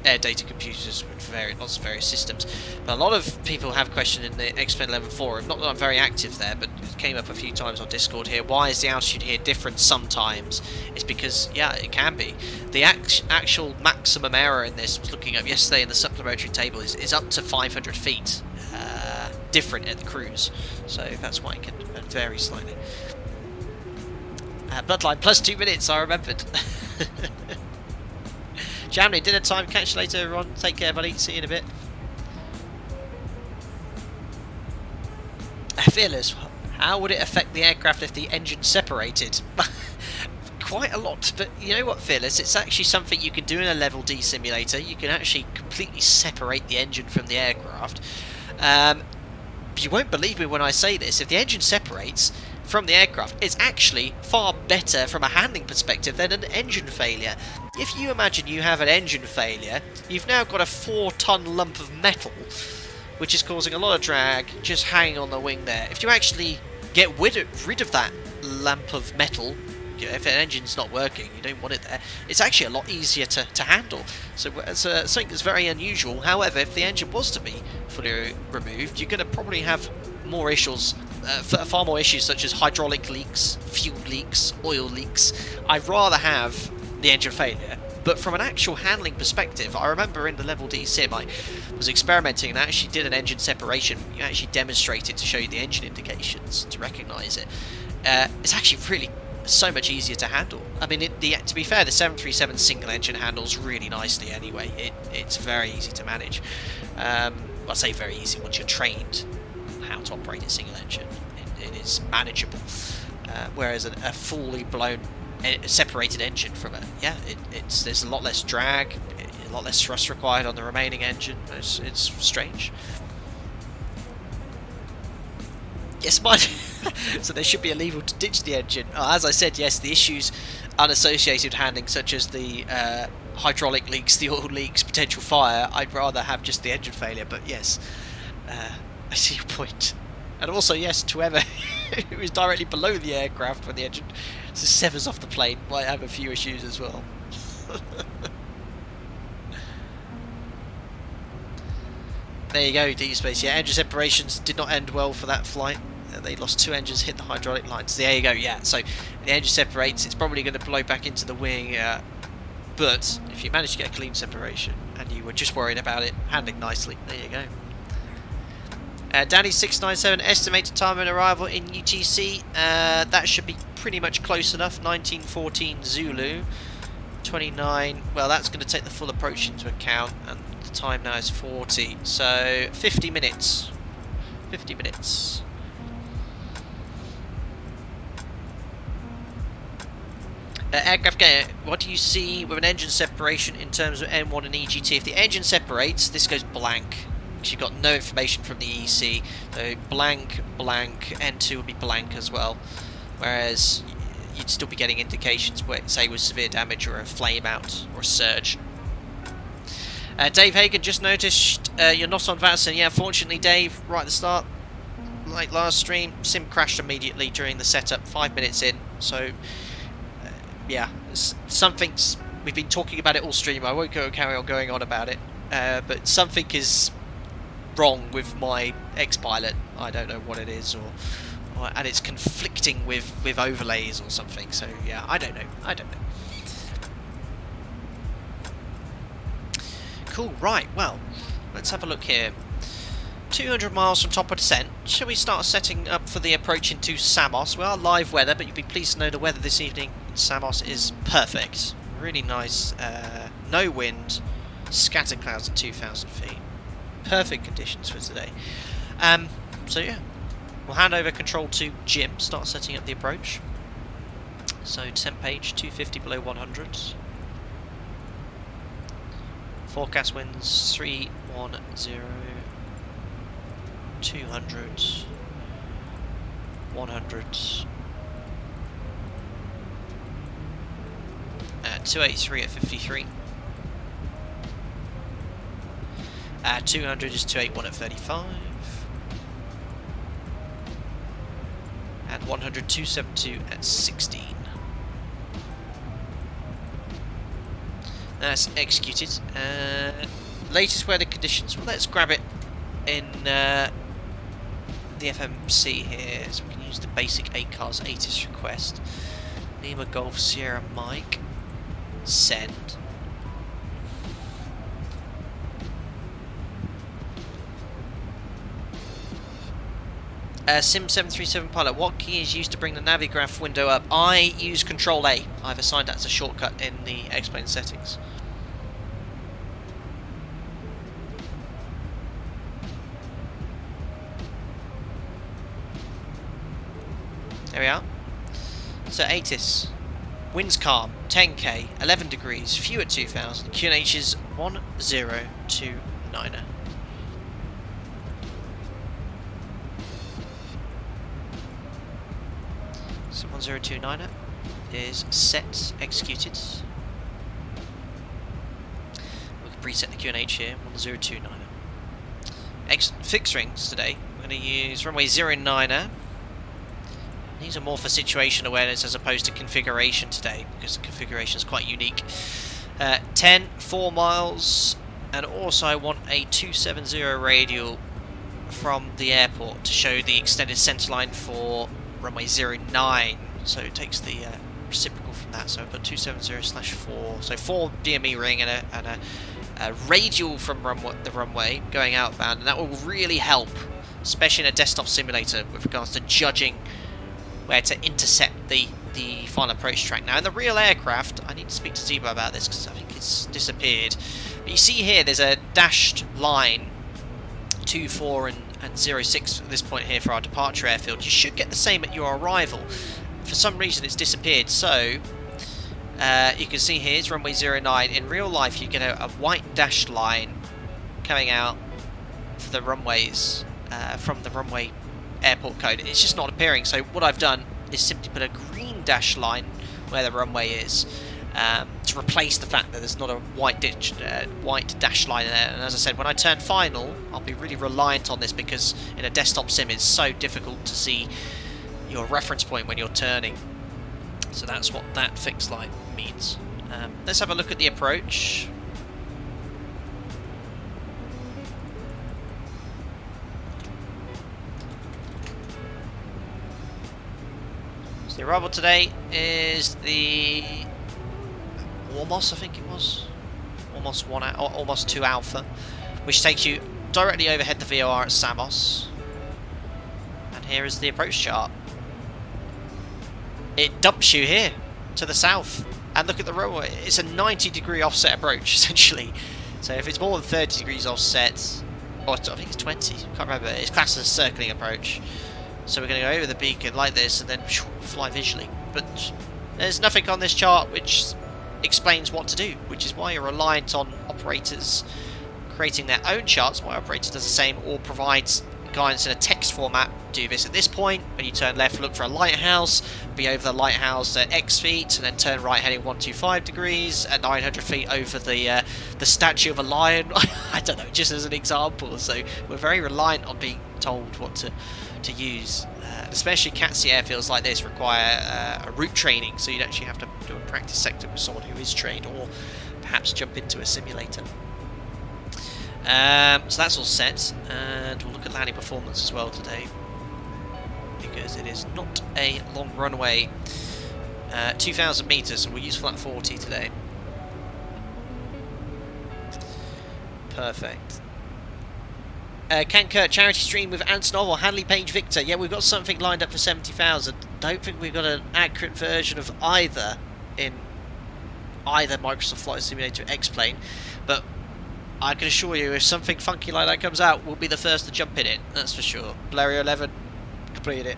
S1: air data computers with lots of various systems. But a lot of people have questioned in the X-Plane 11 forum, not that I'm very active there, but it came up a few times on Discord here, why is the altitude here different sometimes? It's because, yeah, it can be. The actual maximum error in this, was looking up yesterday in the supplementary table, is up to 500 feet different at the cruise. So that's why it can vary slightly. Bloodline, plus 2 minutes, I remembered. Jamley, dinner time. Catch you later, everyone. Take care, buddy. See you in a bit. Fearless. How would it affect the aircraft if the engine separated? Quite a lot, but you know what, Fearless? It's actually something you can do in a level D simulator. You can actually completely separate the engine from the aircraft. You won't believe me when I say this. If the engine separates from the aircraft, it's actually far better from a handling perspective than an engine failure. If you imagine you have an engine failure, you've now got a 4-ton lump of metal which is causing a lot of drag just hanging on the wing there. If you actually get rid of that lump of metal, if an engine's not working, you don't want it there, it's actually a lot easier to handle. So it's something that's very unusual. However, if the engine was to be fully removed, you're going to probably have more issues, far more issues such as hydraulic leaks, fuel leaks, oil leaks. I'd rather have the engine failure. But from an actual handling perspective, I remember in the Level D sim I was experimenting and I actually did an engine separation. You actually demonstrated to show you the engine indications to recognise it. It's actually really so much easier to handle. I mean, to be fair, the 737 single engine handles really nicely anyway. It's very easy to manage. I say very easy once you're trained how to operate a single engine. It is manageable. Whereas a fully blown separated engine from it, there's a lot less drag, a lot less thrust required on the remaining engine. It's strange. Yes, mine. So there should be a lever to ditch the engine. As I said, yes, the issues unassociated handling, such as the hydraulic leaks, the oil leaks, potential fire. I'd rather have just the engine failure. But yes, I see your point. And also, yes, to whoever who is directly below the aircraft when the engine severs off the plane might have a few issues as well. There you go, Deep Space. Yeah, engine separations did not end well for that flight. They lost 2 engines, hit the hydraulic lines. There you go, yeah. So the engine separates, it's probably going to blow back into the wing. But if you manage to get a clean separation and you were just worried about it handling nicely, there you go. Danny697, estimated time of arrival in UTC. That should be pretty much close enough. 1914 Zulu. 29. Well, that's going to take the full approach into account, and the time now is 40. So 50 minutes. 50 minutes. Aircraft gear, what do you see with an engine separation in terms of M1 and EGT? If the engine separates, this goes blank. Because you've got no information from the EC. So blank, blank, N2 would be blank as well. Whereas you'd still be getting indications, where, say, with severe damage or a flame out or a surge. Dave Hagen, just noticed you're not on Vatson. Yeah, unfortunately, Dave, right at the start, like last stream, sim crashed immediately during the setup, 5 minutes in. So, yeah, something's... We've been talking about it all stream. I won't carry on going on about it. But something is wrong with my X-Pilot. I don't know what it is, and it's conflicting with overlays or something. So yeah, I don't know. Cool. Right. Well, let's have a look here. 200 miles from top of descent. Shall we start setting up for the approach into Samos? Well, live weather, but you'd be pleased to know the weather this evening in Samos is perfect. Really nice. No wind. Scattered clouds at 2,000 feet. Perfect conditions for today. So yeah, we'll hand over control to Jim, start setting up the approach. So descent page 250 below 100. Forecast winds 310, 200, 100, 283 at 53. 200 is 281 at 35. And 100, 272 at 16. That's executed. Latest weather conditions. Well, let's grab it in the FMC here, so we can use the basic ACARS ATIS request. Lima Golf Sierra Mike. Send. Sim 737 pilot, what key is used to bring the Navigraph window up? I use Control A. I've assigned that as a shortcut in the X-Plane settings. There we are. So ATIS, winds calm, 10k, 11 degrees, few at 2000, QNH is 1029er. So 1029er is set, executed. We can preset the QNH here, 1029er. fixed rings today. We're going to use runway 09er. These are more for situation awareness as opposed to configuration today, because the configuration is quite unique. 10, 4 miles, and also I want a 270 radial from the airport to show the extended centerline for runway 09. So it takes the reciprocal from that. So I've got 270/4. So 4 DME ring and a radial from the runway going outbound, and that will really help, especially in a desktop simulator, with regards to judging where to intercept the final approach track. Now in the real aircraft, I need to speak to ZIBO about this because I think it's disappeared. But you see here there's a dashed line 24 and 06 at this point here for our departure airfield. You should get the same at your arrival. For some reason it's disappeared, so you can see here it's runway 09. In real life you get a white dashed line coming out for the runways from the runway airport code. It's just not appearing, so what I've done is simply put a green dash line where the runway is to replace the fact that there's not a white dash line there. And as I said, when I turn final, I'll be really reliant on this, because in a desktop sim it's so difficult to see your reference point when you're turning. So that's what that fixed line means. Let's have a look at the approach. The arrival today is the Almost, I think it was Almost 2 Alpha, which takes you directly overhead the VOR at Samos. And here is the approach chart. It dumps you here to the south, and look at the runway. It's a 90-degree offset approach essentially. So if it's more than 30 degrees offset, or I think it's 20, I can't remember. It's classed as a circling approach. So we're going to go over the beacon like this and then fly visually. But there's nothing on this chart which explains what to do, which is why you're reliant on operators creating their own charts. My operator does the same or provides guidance in a text format. Do this at this point. When you turn left, look for a lighthouse. Be over the lighthouse at X feet, and then turn right heading 125 degrees at 900 feet over the statue of a lion. I don't know, just as an example. So we're very reliant on being told what to use, especially CATSI airfields like this require a route training, so you'd actually have to do a practice sector with someone who is trained, or perhaps jump into a simulator. So that's all set, and we'll look at landing performance as well today, because it is not a long runway. 2,000 meters, so we'll use flat 40 today. Perfect. Ken Kurt, charity stream with Antonov or Hadley Page Victor. Yeah, we've got something lined up for 70,000. Don't think we've got an accurate version of either in either Microsoft Flight Simulator or X-Plane, but I can assure you, if something funky like that comes out, we'll be the first to jump in it. That's for sure. Blairio 11 completed it.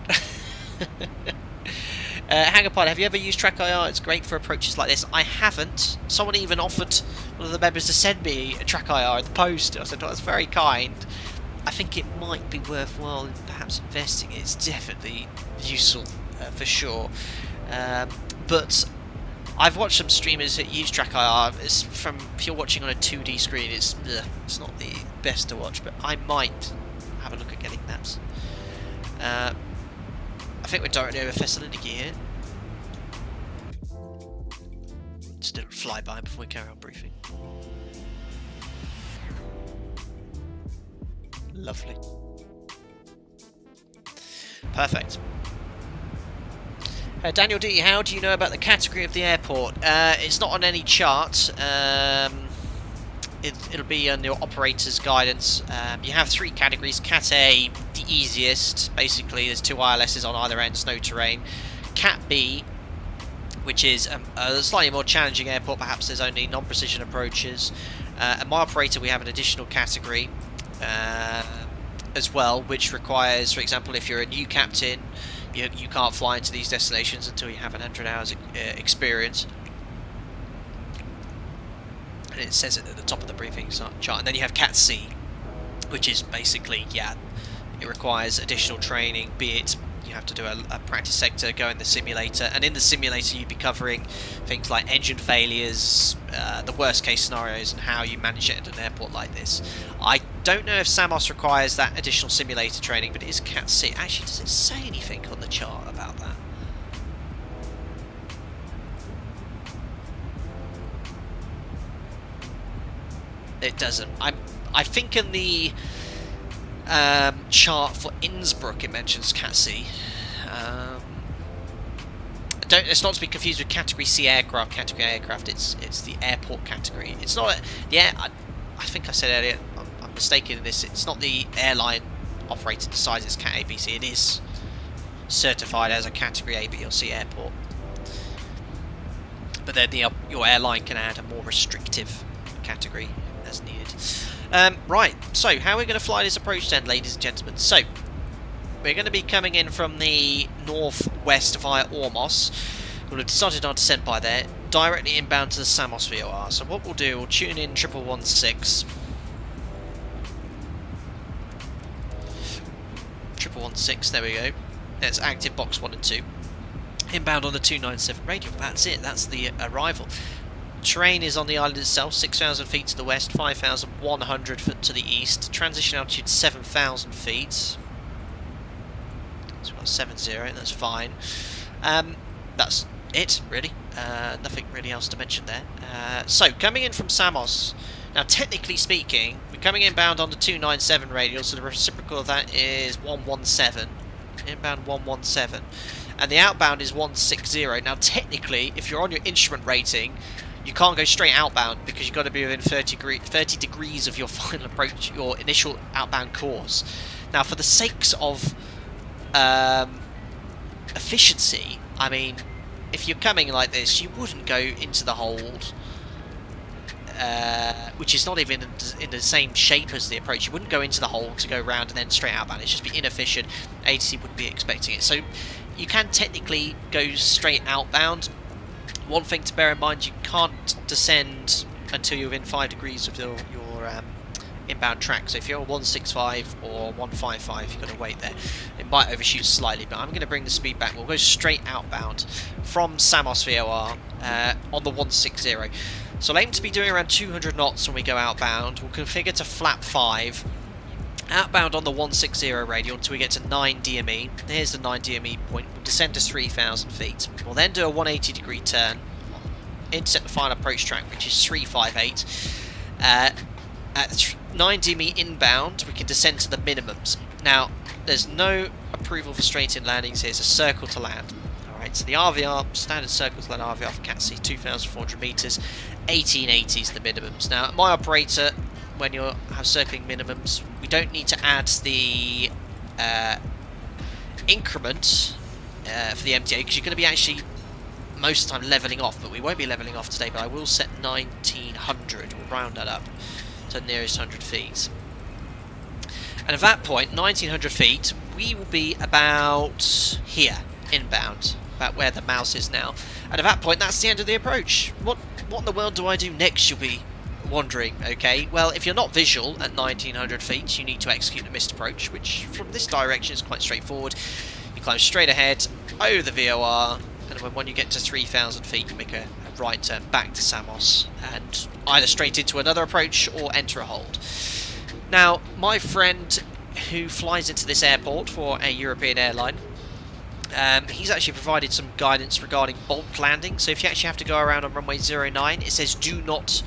S1: Hangar Pilot, have you ever used Track IR? It's great for approaches like this. I haven't. Someone even offered one of the members to send me a Track IR in the post. I said, oh, that's very kind. I think it might be worthwhile in perhaps investing. It's definitely useful for sure. But I've watched some streamers that use Track IR. If you're watching on a 2D screen, it's not the best to watch. But I might have a look at getting that. I think we're directly over Thessaloniki here. Just a flyby before we carry on briefing. Lovely. Perfect. Daniel D, how do you know about the category of the airport? It's not on any chart. It'll be on your operator's guidance. You have 3 categories. Cat A, the easiest. Basically, there's 2 ILSs on either end, snow terrain. Cat B, which is a slightly more challenging airport. Perhaps there's only non-precision approaches. And my operator, we have an additional category as well, which requires, for example, if you're a new captain, you can't fly into these destinations until you have 100 hours experience. And it says it at the top of the briefing chart. And then you have Cat C, which is basically, yeah, it requires additional training, be it you have to do a practice sector, go in the simulator, and in the simulator you'd be covering things like engine failures, the worst case scenarios, and how you manage it at an airport like this. I don't know if Samos requires that additional simulator training, but it is Cat C. Actually, does it say anything on the chart about that? It doesn't. I think in the chart for Innsbruck it mentions Cat C. It's not to be confused with Category C aircraft. Category A aircraft, it's the airport category. It's not. I think I said earlier. I'm mistaken in this. It's not the airline operator decides it's Cat A, B, C. It is certified as a Category A, B, or C airport. But then your airline can add a more restrictive category as needed. Right. So how are we going to fly this approach then, ladies and gentlemen? So we're going to be coming in from the northwest via Ormos. We'll have started our descent by there, directly inbound to the Samos VOR. So what we'll do, we'll tune in 1116. 1116, there we go. That's active box 1 and 2. Inbound on the 297 radio. That's it, that's the arrival. Terrain is on the island itself, 6,000 feet to the west, 5,100 foot to the east. Transition altitude 7,000 feet. So we've got 70, that's fine. That's it, really. Nothing really else to mention there. So, coming in from Samos. Now, technically speaking, we're coming inbound on the 297 radial, so the reciprocal of that is 117. Inbound 117. And the outbound is 160. Now, technically, if you're on your instrument rating, you can't go straight outbound because you've got to be within 30 degrees of your final approach, your initial outbound course. Now, for the sakes of efficiency, I mean, if you're coming like this, you wouldn't go into the hold, which is not even in the same shape as the approach. You wouldn't go into the hold to go round and then straight outbound. It's just be inefficient. ATC wouldn't be expecting it. So you can technically go straight outbound. One thing to bear in mind, you can't descend until you're within 5 degrees of your inbound track. So if you're 165 or 155, you've got to wait there. It might overshoot slightly, but I'm going to bring the speed back. We'll go straight outbound from Samos VOR on the 160. So I'll aim to be doing around 200 knots when we go outbound. We'll configure to flap 5. Outbound on the 160 radial until we get to 9 DME. Here's the 9 DME point. We'll descend to 3,000 feet. We'll then do a 180 degree turn. Intercept the final approach track, which is 358. At 9 DME inbound, we can descend to the minimums. Now, there's no approval for straight-in landings here. It's a circle to land. Alright, so the RVR, standard circle to land RVR for Cat C, 2,400 metres, 1880 is the minimums. Now, my operator, when you have circling minimums, we don't need to add the increment for the MTA, because you're going to be actually most of the time levelling off, but we won't be levelling off today. But I will set 1900, we'll round that up to the nearest 100 feet. And at that point, 1900 feet, we will be about here, inbound, about where the mouse is now. And at that point, that's the end of the approach. What in the world do I do next, you'll be wondering, okay? Well, if you're not visual at 1900 feet, you need to execute a missed approach, which from this direction is quite straightforward. You climb straight ahead, over the VOR, and when you get to 3,000 feet, you make a right turn back to Samos, and either straight into another approach or enter a hold. Now, my friend who flies into this airport for a European airline, he's actually provided some guidance regarding bulk landing. So if you actually have to go around on runway 09, it says do not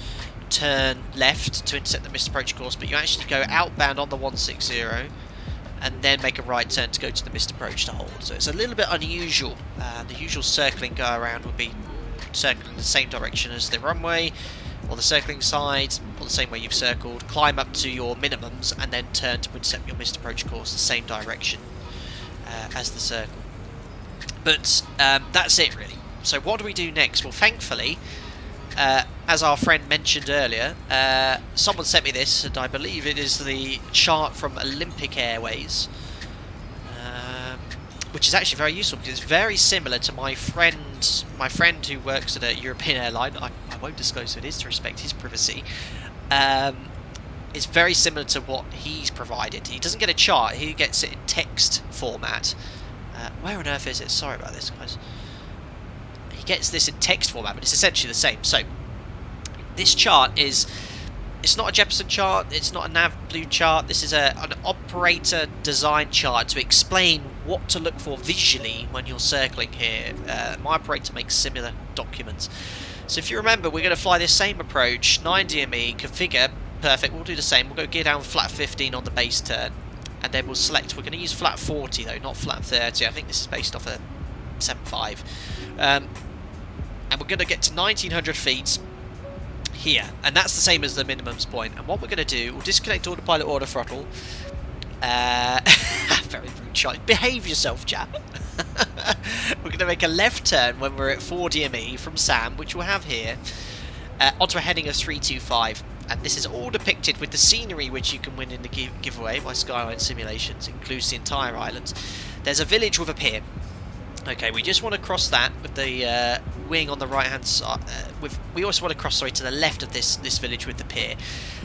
S1: turn left to intercept the missed approach course, but you actually go outbound on the 160 and then make a right turn to go to the missed approach to hold. So it's a little bit unusual. The usual circling go around would be circling the same direction as the runway, or the circling side, or the same way you've circled, climb up to your minimums and then turn to intercept your missed approach course the same direction as the circle. But that's it really. So what do we do next? Well, thankfully, as our friend mentioned earlier, someone sent me this, and I believe it is the chart from Olympic Airways, which is actually very useful because it's very similar to my friend who works at a European airline. I won't disclose who it is to respect his privacy. It's very similar to what he's provided. He doesn't get a chart, he gets it in text format. Where on earth is it? Sorry about this, guys. He gets this in text format, but it's essentially the same. So this chart is It's not a Jefferson chart, it's not a NavBlue chart, this is an operator design chart to explain what to look for visually when you're circling here. My operator makes similar documents. So if you remember, we're going to fly this same approach, 9 DME, configure, perfect, we'll do the same, we'll go gear down flat 15 on the base turn, and then we'll select, we're going to use flat 40 though, not flat 30, I think this is based off a 7.5. And we're going to get to 1900 feet, here, and that's the same as the minimums point. And what we're going to do, we'll disconnect autopilot auto throttle. Very rude child. Behave yourself, chap. We're going to make a left turn when we're at 4 DME from SAM, which we'll have here, onto a heading of 325. And this is all depicted with the scenery which you can win in the giveaway by Skyline Simulations, includes the entire island. There's a village with a pier. Okay, we just want to cross that with the wing on the right hand side. We also want to cross, sorry, to the left of this village with the pier,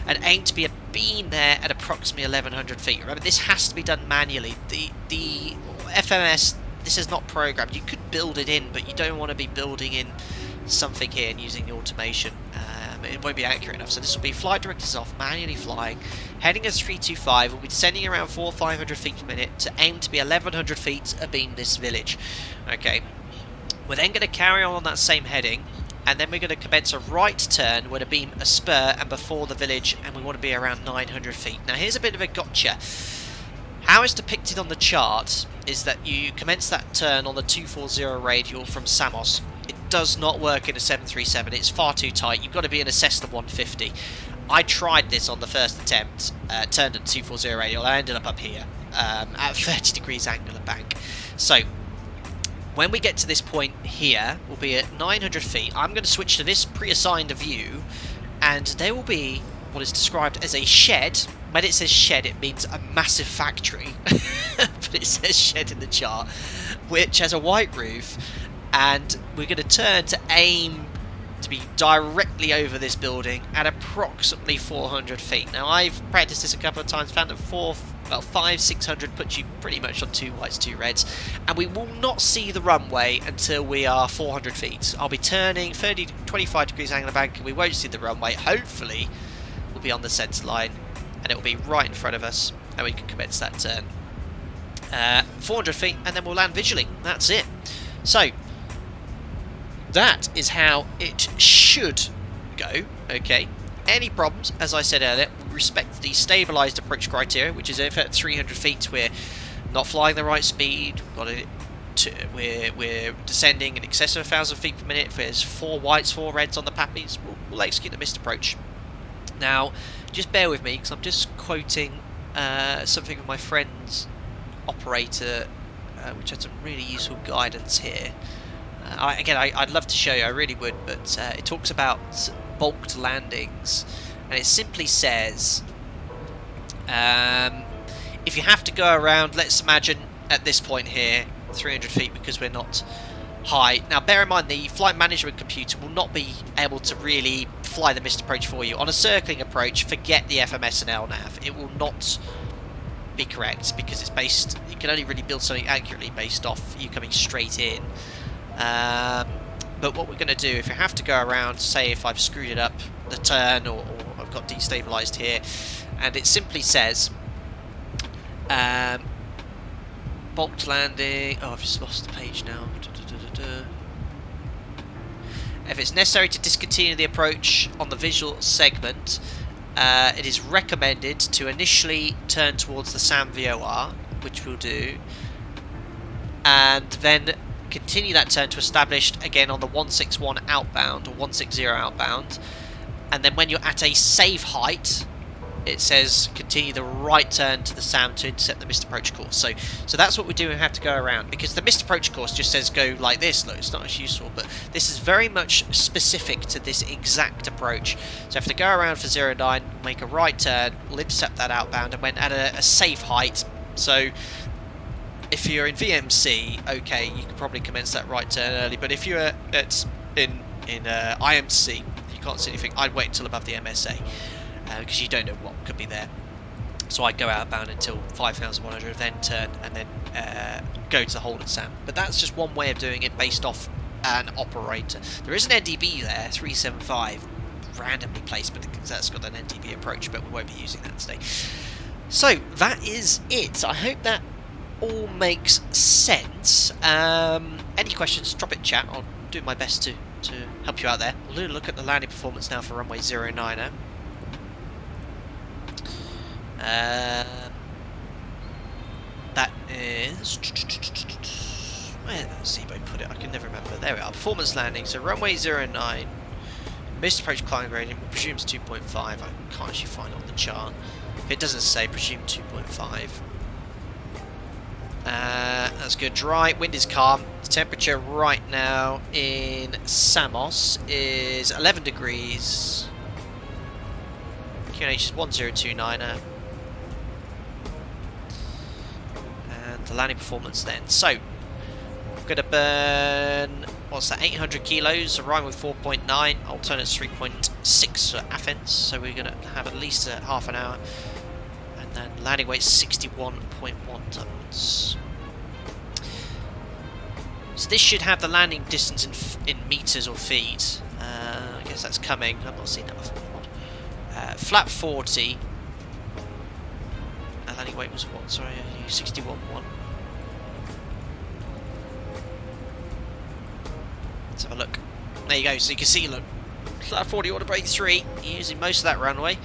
S1: and aim to be a beam there at approximately 1100 feet. Remember, this has to be done manually. The FMS, this is not programmed. You could build it in, but you don't want to be building in something here and using the automation. It won't be accurate enough. So this will be flight directors off, manually flying, heading as 325. We'll be descending around 400-500 feet per minute to aim to be 1100 feet abeam this village. Okay, we're then going to carry on that same heading, and then we're going to commence a right turn with a beam a spur and before the village, and we want to be around 900 feet. Now here's a bit of a gotcha. How it's depicted on the chart is that you commence that turn on the 240 radial from Samos. It does not work in a 737, it's far too tight. You've got to be in a Cessna 150. I tried this on the first attempt, turned at 240 radial, I ended up here at 30 degrees angle of bank. So when we get to this point here, we'll be at 900 feet. I'm going to switch to this pre-assigned view, and there will be what is described as a shed. When it says shed, it means a massive factory, but it says shed in the chart, which has a white roof, and we're going to turn to aim to be directly over this building at approximately 400 feet. Now, I've practiced this a couple of times, found that 500-600 puts you pretty much on 2 whites, 2 reds, and we will not see the runway until we are 400 feet. I'll be turning 25 degrees angle of bank, and we won't see the runway. Hopefully, we'll be on the centre line, and it will be right in front of us, and we can commence that turn. 400 feet, and then we'll land visually. That's it. So that is how it should go. Okay. Any problems, as I said earlier, we respect the stabilised approach criteria, which is if at 300 feet we're not flying the right speed, we're descending in excess of 1,000 feet per minute. If there's 4 whites, 4 reds on the pappies, we'll execute the missed approach. Now, just bear with me, because I'm just quoting something of my friend's operator, which had some really useful guidance here. I'd love to show you, I really would, but it talks about bulked landings, and it simply says, if you have to go around, let's imagine at this point here, 300 feet, because we're not high. Now, bear in mind, the flight management computer will not be able to really fly the missed approach for you. On a circling approach, forget the FMS and LNAV. It will not be correct, because it's based, you can only really build something accurately based off you coming straight in. But what we're going to do, if you have to go around, say if I've screwed it up, the turn, or I've got destabilised here, and it simply says, bulked landing, oh, I've just lost the page now. If it's necessary to discontinue the approach on the visual segment, it is recommended to initially turn towards the SAM VOR, which we'll do, and then continue that turn to establish again on the 161 outbound, or 160 outbound, and then when you're at a safe height, it says continue the right turn to the SAM to intercept the missed approach course. So that's what we do. We have to go around, because the missed approach course just says go like this. Look, it's not as useful, but this is very much specific to this exact approach. So I have to go around for 09, make a right turn, we'll intercept that outbound, and when at a safe height. So if you're in VMC, okay, you can probably commence that right turn early, but if you're in IMC, you can't see anything, I'd wait until above the MSA, because you don't know what could be there. So I'd go outbound until 5,100, then turn, and then go to the hold at SAM. But that's just one way of doing it based off an operator. There is an NDB there, 375, randomly placed, but that's got an NDB approach, but we won't be using that today. So that is it. I hope that all makes sense. Any questions, drop it in chat. I'll do my best to help you out there. We'll do a look at the landing performance now for runway 09er. That is... where did ZIBO put it? I can never remember. There we are. Performance landing. So runway 09. Missed approach climb gradient. We presume it's 2.5. I can't actually find it on the chart. If it doesn't say, presume 2.5. That's good. Dry. Wind is calm. The temperature right now in Samos is 11 degrees. QNH is 1029er. And the landing performance then. So, we're going to burn, what's that, 800 kilos, arriving with 4.9, alternates 3.6 for Athens. So we're going to have at least a half an hour. And then landing weight 61.1 tons. So this should have the landing distance in meters or feet. I guess that's coming. I've not seen that before. Flap 40. Landing weight was what? Sorry, 61.1. Let's have a look. There you go. So you can see, look, flap 40 order brake 3, using most of that runway.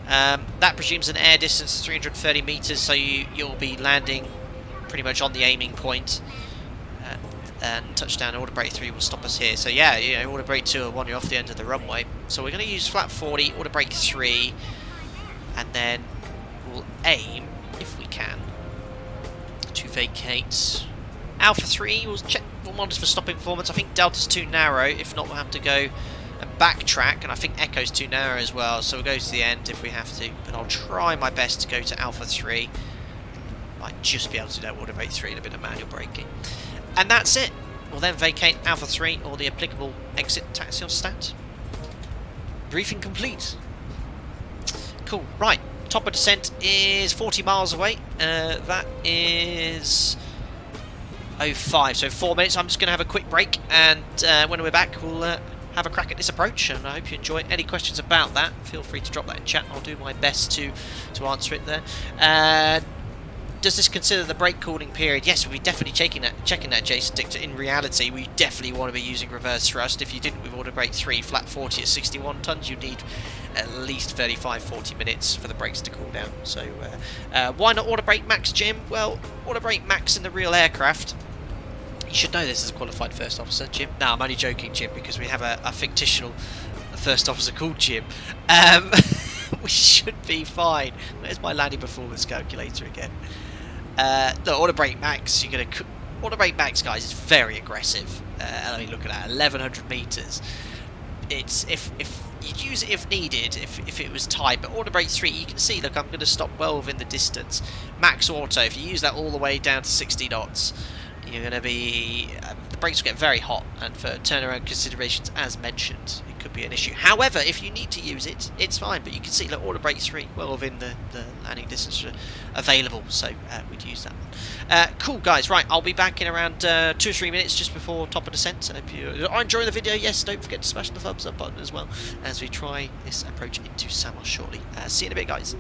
S1: That presumes an air distance of 330 meters, so you'll be landing pretty much on the aiming point. And touchdown order brake 3 will stop us here. So yeah, you know, order brake 2 will wander off the end of the runway. So we're going to use flap 40, order brake 3, and then we'll aim, if we can, to vacate. Alpha 3, we'll check, we'll monitor for stopping performance. I think Delta's too narrow. If not, we'll have to go and backtrack, and I think Echo's too narrow as well. So we'll go to the end if we have to. But I'll try my best to go to Alpha 3. Might just be able to do that order brake 3 and a bit of manual braking. And that's it. We'll then vacate Alpha 3 or the applicable exit taxi or stat. Briefing complete. Cool. Right. Top of descent is 40 miles away. That is 05. So 4 minutes. I'm just going to have a quick break. And when we're back, we'll have a crack at this approach. And I hope you enjoy it. Any questions about that, feel free to drop that in chat. I'll do my best to answer it there. Does this consider the brake cooling period? Yes, we'll be definitely checking that, Jason Dictor. In reality, we definitely want to be using reverse thrust. If you didn't with order brake 3, flat 40 at 61 tons, you need at least 35-40 minutes for the brakes to cool down. So why not order brake max, Jim? Well, order brake max in the real aircraft. You should know this as a qualified first officer, Jim. No, I'm only joking, Jim, because we have a fictional first officer called Jim. We should be fine. Where's my landing performance calculator again? The order brake max, you're gonna order brake max, guys, is very aggressive. Let me look at that, 1100 meters. It's if you'd use it if needed, if it was tight. But order brake 3, you can see. Look, I'm going to stop well within the distance. Max auto, if you use that all the way down to 60 knots, you're going to be the brakes will get very hot, and for turnaround considerations, as mentioned, it could be an issue. However, if you need to use it, it's fine. But you can see, look, order brake 3 well within the landing distance available, so we'd use that one. Cool, guys. Right, I'll be back in around 2 or 3 minutes just before top of descent. If you are enjoying the video, yes, don't forget to smash the thumbs up button as well as we try this approach into Samos shortly. See you in a bit, guys.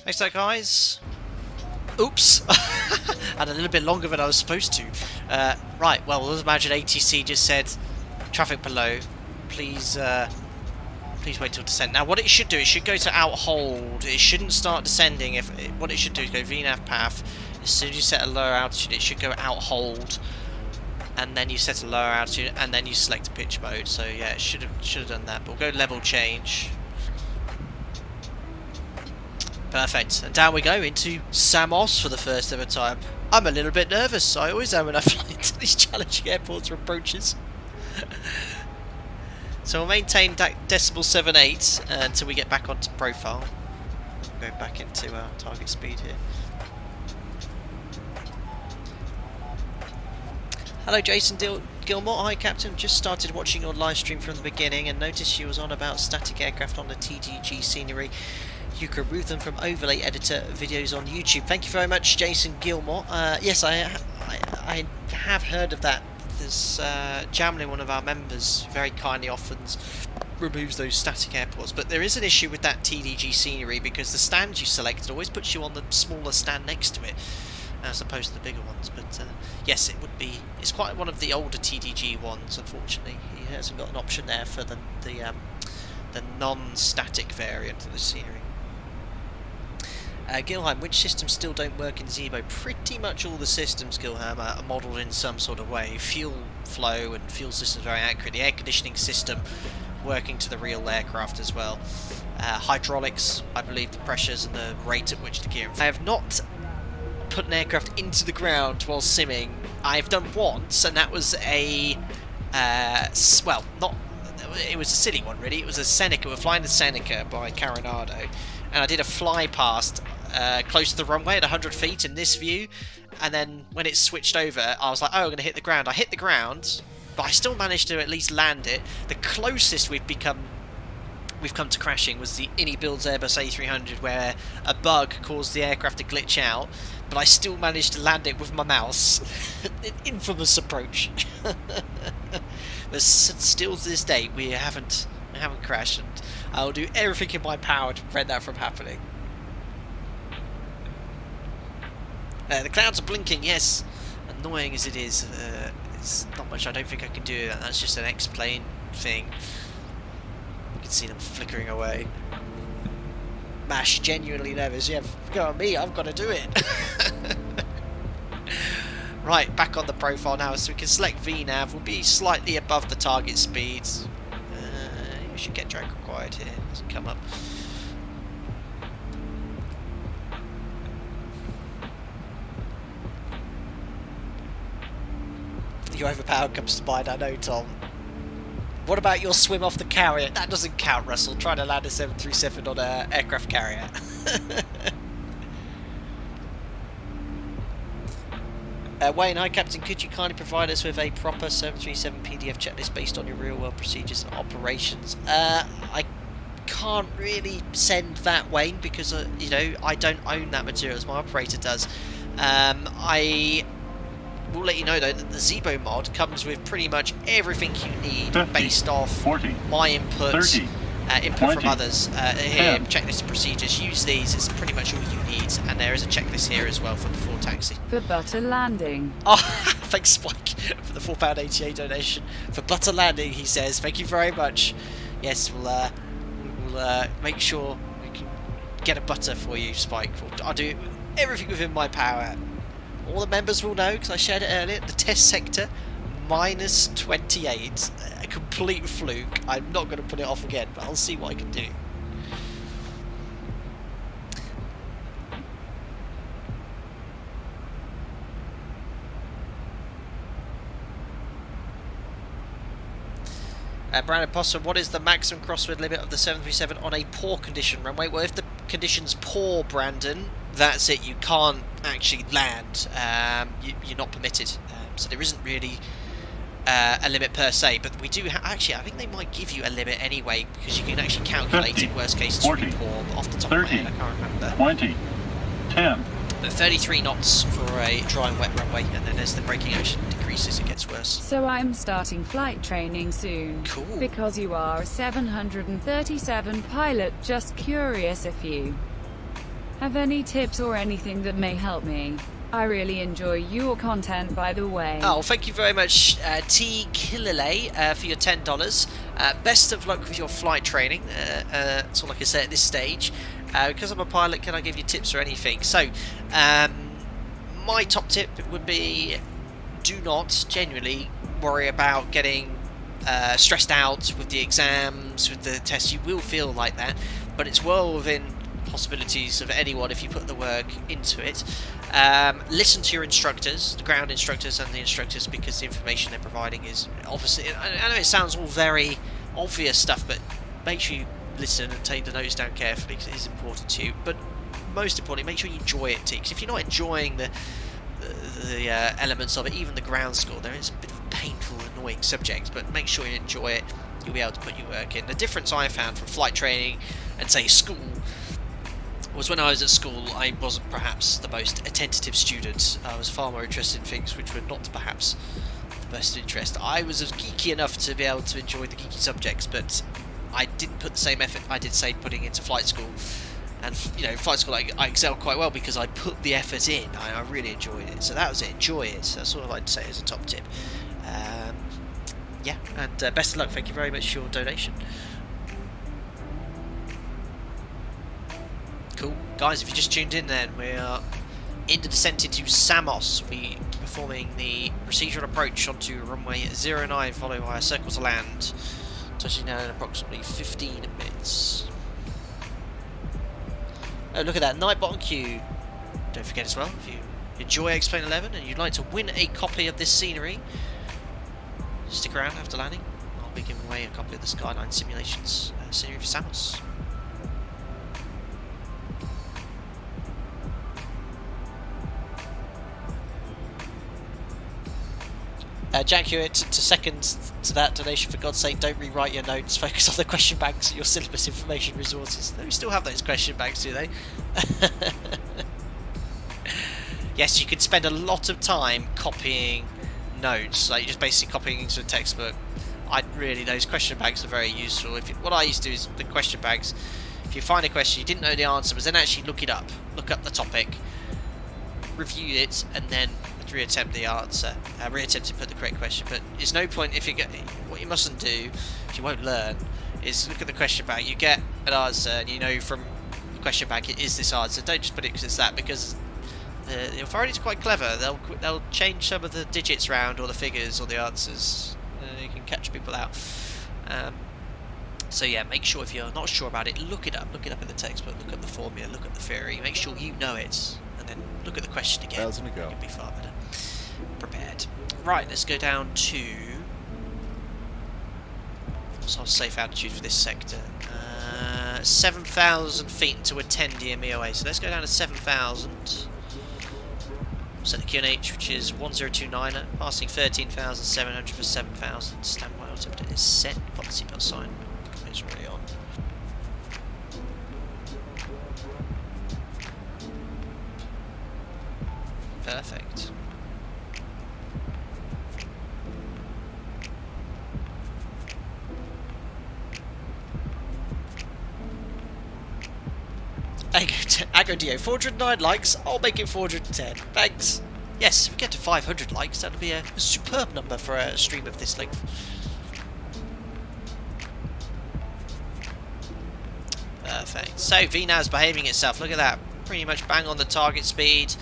S1: Thanks for that, guys. Oops. Had a little bit longer than I was supposed to. Right, well, let's imagine ATC just said, traffic below, please please wait till descent. Now what it should do, it should go to out hold. It shouldn't start descending. What it should do is go VNAV path. As soon as you set a lower altitude, it should go out hold. And then you set a lower altitude, and then you select pitch mode. So yeah, it should have done that. But we'll go level change. Perfect. And down we go into Samos for the first ever time. I'm a little bit nervous. I always am when I fly into these challenging airports or approaches. So we'll maintain decimal 78 until we get back onto profile. Go back into our target speed here. Hello Jason Gilmore, hi Captain, just started watching your live stream from the beginning and noticed you was on about static aircraft on the TDG scenery. You can remove them from overlay editor videos on YouTube. Thank you very much Jason Gilmore. Yes, I have heard of that. There's Jamlin, one of our members, very kindly often removes those static airports, but there is an issue with that TDG scenery because the stand you selected always puts you on the smaller stand next to it as opposed to the bigger ones. But yes, it would be. It's quite one of the older TDG ones. Unfortunately, he hasn't got an option there for the non-static variant of the scenery. Gilheim, which systems still don't work in ZIBO? Pretty much all the systems, Gilheim, are modelled in some sort of way. Fuel flow and fuel systems are very accurate. The air conditioning system working to the real aircraft as well. Hydraulics, I believe the pressures and the rate at which the gear. I have not put an aircraft into the ground while simming. I've done once, and that was a well, not. It was a silly one really. It was a Seneca. We're flying the Seneca by Caronado, and I did a fly past close to the runway at 100 feet in this view, and then when it switched over, I was like, oh, I'm going to hit the ground. I hit the ground, but I still managed to at least land it. The closest we've come to crashing was the Innie Builds Airbus A300, where a bug caused the aircraft to glitch out, but I still managed to land it with my mouse. An infamous approach. But still to this day, we haven't crashed, and I'll do everything in my power to prevent that from happening. The clouds are blinking, yes. Annoying as it is, it's not much I don't think I can do. That's just an X-plane thing. You can see them flickering away. Mash, genuinely nervous. Yeah, go on me, I've got to do it. Right, back on the profile now, so we can select VNAV. We'll be slightly above the target speeds. We should get drag required here. Doesn't come up. Your overpowered comes to mind, I know, Tom. What about your swim off the carrier? That doesn't count, Russell. Trying to land a 737 on an aircraft carrier. Wayne, hi Captain, could you kindly provide us with a proper 737 PDF checklist based on your real-world procedures and operations? I can't really send that, Wayne, because you know, I don't own that material, as my operator does. I will let you know though that the ZIBO mod comes with pretty much everything you need
S4: 50,
S1: based off
S4: 40,
S1: my input,
S4: 30,
S1: input
S4: 20,
S1: from others. Here,
S4: 10.
S1: checklist and procedures. Use these. It's pretty much all you need, and there is a checklist here as well for before taxi.
S5: For butter landing.
S1: Oh, thanks Spike for the £4.88 donation for butter landing. He says, thank you very much. Yes, we'll make sure we can get a butter for you, Spike. I'll do everything within my power. All the members will know, because I shared it earlier, the test sector, minus 28. A complete fluke. I'm not going to put it off again, but I'll see what I can do. Brandon Possum, what is the maximum crosswind limit of the 737 on a poor condition runway? Well, if the condition's poor, Brandon, that's it. You can't actually land. You're not permitted. So there isn't really a limit per se. But we do actually, I think they might give you a limit anyway, because you can actually calculate
S4: 50,
S1: in worst case
S4: 40,
S1: it's poor. But off the top
S4: 30,
S1: of my head, I can't remember.
S4: 20, 10.
S1: But 33 knots for a dry and wet runway, and then as the braking action decreases, it gets worse.
S5: So I'm starting flight training soon.
S1: Cool.
S5: Because you are a 737 pilot, just curious if you... Have any tips or anything that may help me? I really enjoy your content, by the way.
S1: Oh, thank you very much, T. Killalay, for your $10. Best of luck with your flight training. That's all I can say at this stage. Because I'm a pilot, can I give you tips or anything? So, my top tip would be, do not genuinely worry about getting stressed out with the exams, with the tests. You will feel like that, but it's well within possibilities of anyone if you put the work into it. Listen to your instructors, the ground instructors and the instructors, because the information they're providing is obviously, I know it sounds all very obvious stuff, but make sure you listen and take the notes down carefully because it is important to you. But most importantly, make sure you enjoy it too, because if you're not enjoying the elements of it, even the ground school, there is a bit of a painful, annoying subject, but make sure you enjoy it. You'll be able to put your work in. The difference I found from flight training and say school was when I was at school, I wasn't perhaps the most attentive student. I was far more interested in things which were not perhaps the best interest. I was geeky enough to be able to enjoy the geeky subjects, but I didn't put the same effort I did, say, putting into flight school. And, you know, flight school I excelled quite well because I put the effort in. I really enjoyed it. So that was it. Enjoy it. That's all I'd say as a top tip. Yeah, and best of luck. Thank you very much for your donation. Cool. Guys, if you just tuned in then, we are in the descent into Samos. We'll be performing the procedural approach onto runway 09, followed by a circle to land, touching down in approximately 15 minutes. Oh, look at that, night bottom queue. Don't forget as well, if you enjoy X-Plane 11 and you'd like to win a copy of this scenery, stick around after landing. I'll be giving away a copy of the Skyline Simulations scenery for Samos. Jack Hewitt, to second to that donation, for God's sake, don't rewrite your notes, focus on the question banks and your syllabus information resources. They still have those question banks, do they? Yes, you can spend a lot of time copying notes, like you're just basically copying into a textbook. Those question banks are very useful. What I used to do is the question banks, if you find a question you didn't know the answer, but then actually look it up, look up the topic, review it, and then reattempt the answer, reattempt to put the correct question. But there's no point if you get, what you mustn't do, if you won't learn, is look at the question bank, you get an answer and you know from the question bank it is this answer. Don't just put it because it's that, because the authority's quite clever. They'll change some of the digits around or the figures or the answers. You can catch people out. So yeah, make sure if you're not sure about it, look it up in the textbook, look at the formula, look at the theory, make sure you know it, and then look at the question again.
S7: How's it go?
S1: You'll be far better prepared. Right, let's go down to what's our safe altitude for this sector? 7,000 feet until we're 10 DMEOA. So let's go down to 7,000. Set the QNH, which is 1029, passing 13,700 for 7,000. Standby altimeter is set. Pop the seatbelt sign. It's already on. Perfect. AgroDO, 409 likes, I'll make it 410. Thanks. Yes, if we get to 500 likes, that'll be a superb number for a stream of this length. Perfect. So, VNAV's behaving itself, look at that. Pretty much bang on the target speed.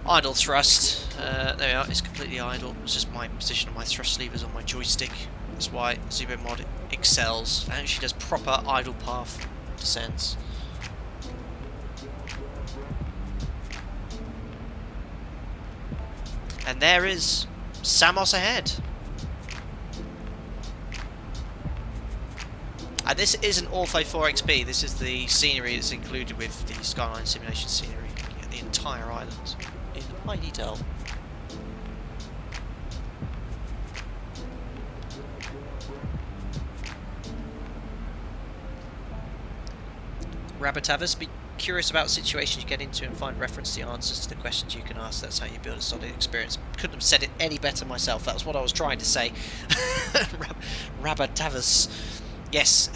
S1: Idle thrust. There we are, it's completely idle. It's just my position of my thrust levers on my joystick. That's why ZIBO mod excels. It actually does proper idle path descents. And there is Samos ahead. And this isn't Ortho 4XB, this is the scenery that's included with the Skyline Simulation scenery. You get the entire island in high detail. Rabbitavus, be curious about situations you get into and find reference to the answers to the questions you can ask. That's how you build a solid experience. Couldn't have said it any better myself. That's what I was trying to say. Rabbitavus. Yes,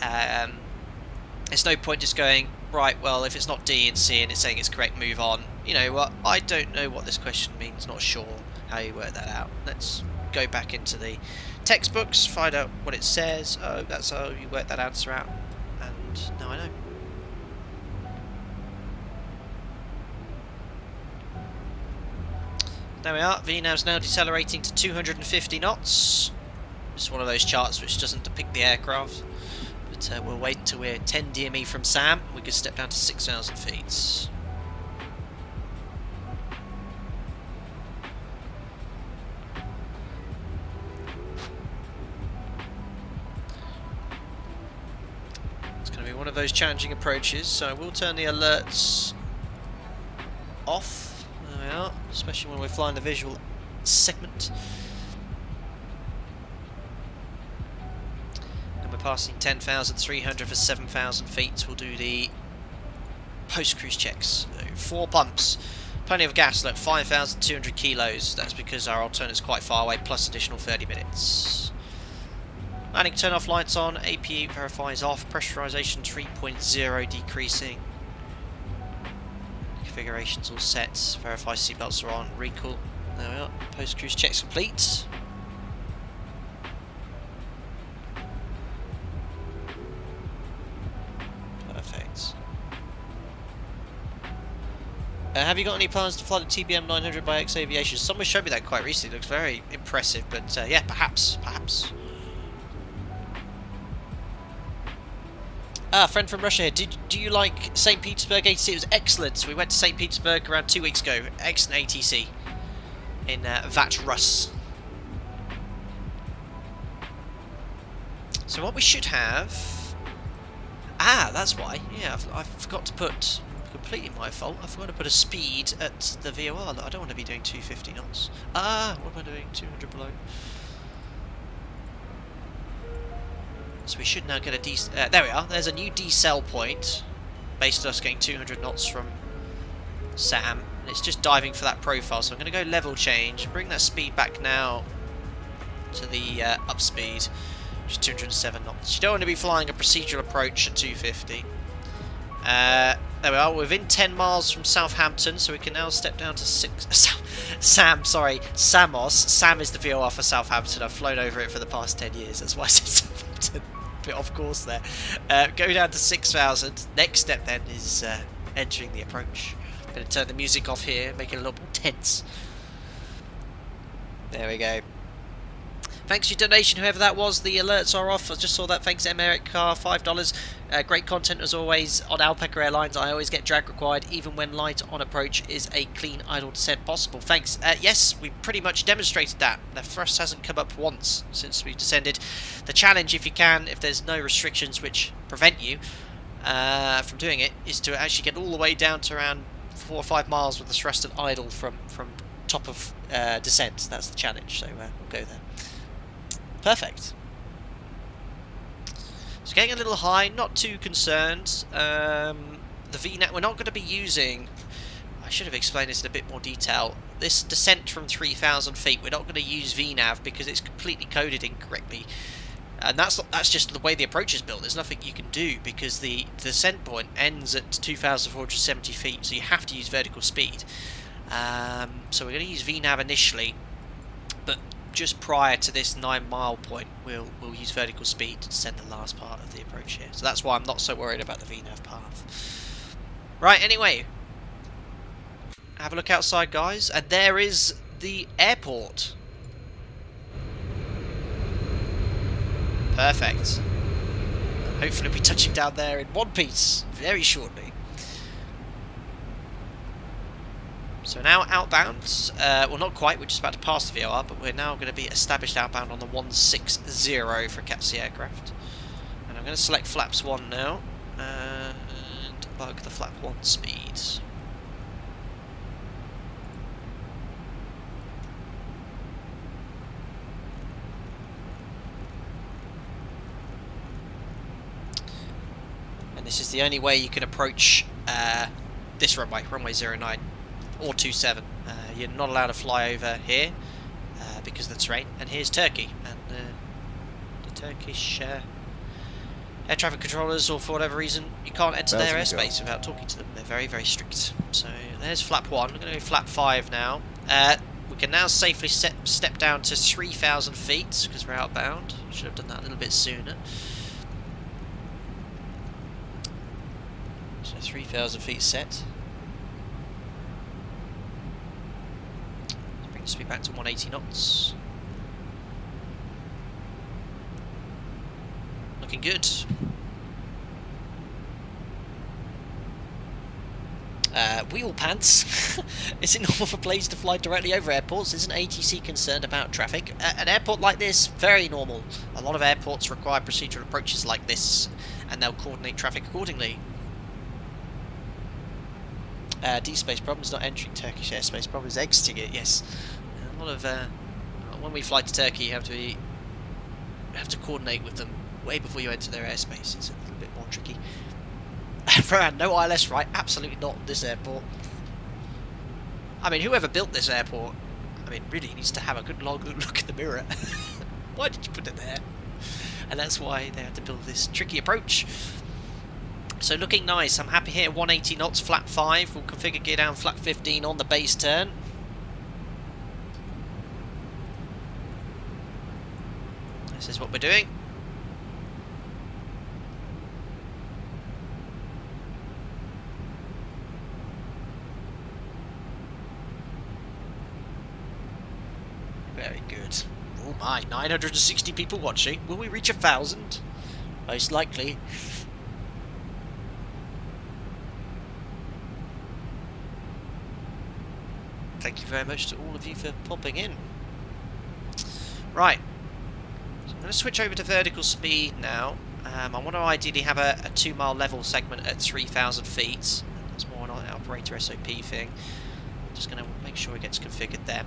S1: there's no point just going, right, well, if it's not D and C and it's saying it's correct, move on. You know what, I don't know what this question means, not sure how you work that out. Let's go back into the textbooks, find out what it says. Oh, that's how you work that answer out. And now I know. There we are, VNAV's now decelerating to 250 knots. It's one of those charts which doesn't depict the aircraft. But we'll wait until we're 10 DME from SAM. We can step down to 6,000 feet. It's going to be one of those challenging approaches, so we'll turn the alerts off. There we are, especially when we're flying the visual segment. And we're passing 10,300 for 7,000 feet. We'll do the post-cruise checks. So 4 pumps, plenty of gas, look, 5,200 kilos. That's because our alternate's quite far away, plus additional 30 minutes. Landing turn off, lights on, APE verifies off, pressurization 3.0 decreasing. Configurations all set, verify seatbelts are on, recall, there we are, post-cruise checks complete. Perfect. Have you got any plans to fly the TBM 900 by X Aviation? Someone showed me that quite recently, it looks very impressive, but yeah, perhaps. Ah, friend from Russia here. Do you like St. Petersburg ATC? It was excellent. We went to St. Petersburg around 2 weeks ago. Excellent ATC in Vat Rus. So what we should have... Ah, that's why. Yeah, I forgot to put... Completely my fault. I forgot to put a speed at the VOR. I don't want to be doing 250 knots. Ah, what am I doing? 200 below. So we should now get a there we are. There's a new decel point, based on us getting 200 knots from SAM, and it's just diving for that profile. So I'm going to go level change, bring that speed back now to the up speed, which is 207 knots. You don't want to be flying a procedural approach at 250. There we are. We're within 10 miles from Southampton, so we can now step down to Samos. Sam is the VOR for Southampton. I've flown over it for the past 10 years. That's why I said Southampton. Bit off course there. Go down to 6,000. Next step then is entering the approach. I'm going to turn the music off here, make it a little more tense. There we go. Thanks for your donation, whoever that was. The alerts are off. I just saw that. Thanks, Emeric Carr, $5. Great content as always on Alpaca Airlines. I always get drag required, even when light on approach is a clean idle descent possible. Thanks. Yes, we pretty much demonstrated that. The thrust hasn't come up once since we've descended. The challenge, if you can, if there's no restrictions which prevent you from doing it, is to actually get all the way down to around 4 or 5 miles with the thrust at idle from top of descent. That's the challenge. So we'll go there. Perfect. So getting a little high, not too concerned. The VNAV, we're not going to be using, I should have explained this in a bit more detail, this descent from 3,000 feet, we're not going to use VNAV because it's completely coded incorrectly. And that's just the way the approach is built. There's nothing you can do because the descent point ends at 2,470 feet, so you have to use vertical speed. So we're going to use VNAV initially, but just prior to this 9-mile point, we'll use vertical speed to descend the last part of the approach here. So that's why I'm not so worried about the VNAV path. Right, anyway, have a look outside, guys, and there is the airport. Perfect. Hopefully we'll be touching down there in one piece very shortly. So now outbound, well not quite, we're just about to pass the VOR, but we're now going to be established outbound on the 160 for CATC aircraft. And I'm going to select flaps 1 now, and bug the flap 1 speed. And this is the only way you can approach this runway, runway 09. Or 27. You're not allowed to fly over here because of the terrain. And here's Turkey, and the Turkish air traffic controllers, or for whatever reason, you can't enter their
S7: Thousand to go.
S1: airspace without talking to them. They're very, very strict. So there's flap 1. We're going to go flap 5 now. We can now safely step down to 3,000 feet because we're outbound. Should have done that a little bit sooner. So 3,000 feet set. Bring the speed back to 180 knots. Looking good. Wheel pants. Is it normal for planes to fly directly over airports? Isn't ATC concerned about traffic? An airport like this, very normal. A lot of airports require procedural approaches like this, and they'll coordinate traffic accordingly. D-space problem is not entering Turkish airspace, problem is exiting it, yes. A lot of, when we fly to Turkey, you have to coordinate with them way before you enter their airspace. It's a little bit more tricky. No ILS, right? Absolutely not this airport. I mean, whoever built this airport, I mean, really needs to have a good long look in the mirror. Why did you put it there? And that's why they had to build this tricky approach. So looking nice. I'm happy here. 180 knots, flap 5. We'll configure gear down, flap 15 on the base turn. This is what we're doing. Very good. Oh my, 960 people watching. Will we reach 1,000? Most likely. Thank you very much to all of you for popping in. Right. So I'm going to switch over to vertical speed now. I want to ideally have a 2-mile level segment at 3,000 feet. That's more an operator SOP thing. Just going to make sure it gets configured there.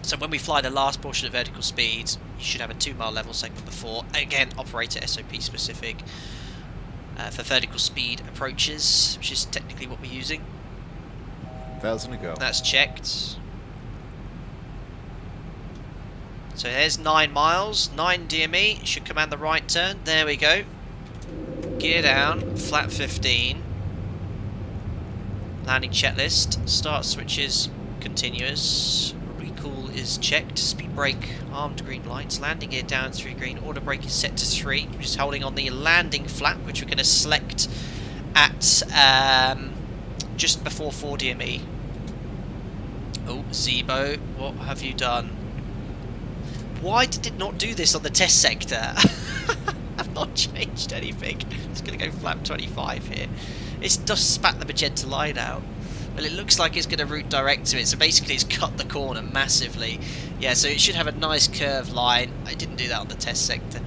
S1: So when we fly the last portion of vertical speed, you should have a 2-mile level segment before. Again, operator SOP specific for vertical speed approaches, which is technically what we're using.
S7: 1,000 to go.
S1: That's checked. So there's 9 miles, 9 DME, should command the right turn. There we go. Gear down, flap 15. Landing checklist, start switches continuous. Recall is checked, speed brake, armed green lights, landing gear down 3 green, order brake is set to 3. We're just holding on the landing flap, which we're going to select at just before 4 DME. Oh, ZIBO, what have you done? Why did it not do this on the test sector? I've not changed anything. It's going to go flap 25 here. It's just spat the magenta line out. Well, it looks like it's going to route direct to it, so basically it's cut the corner massively. Yeah, so it should have a nice curved line. I didn't do that on the test sector.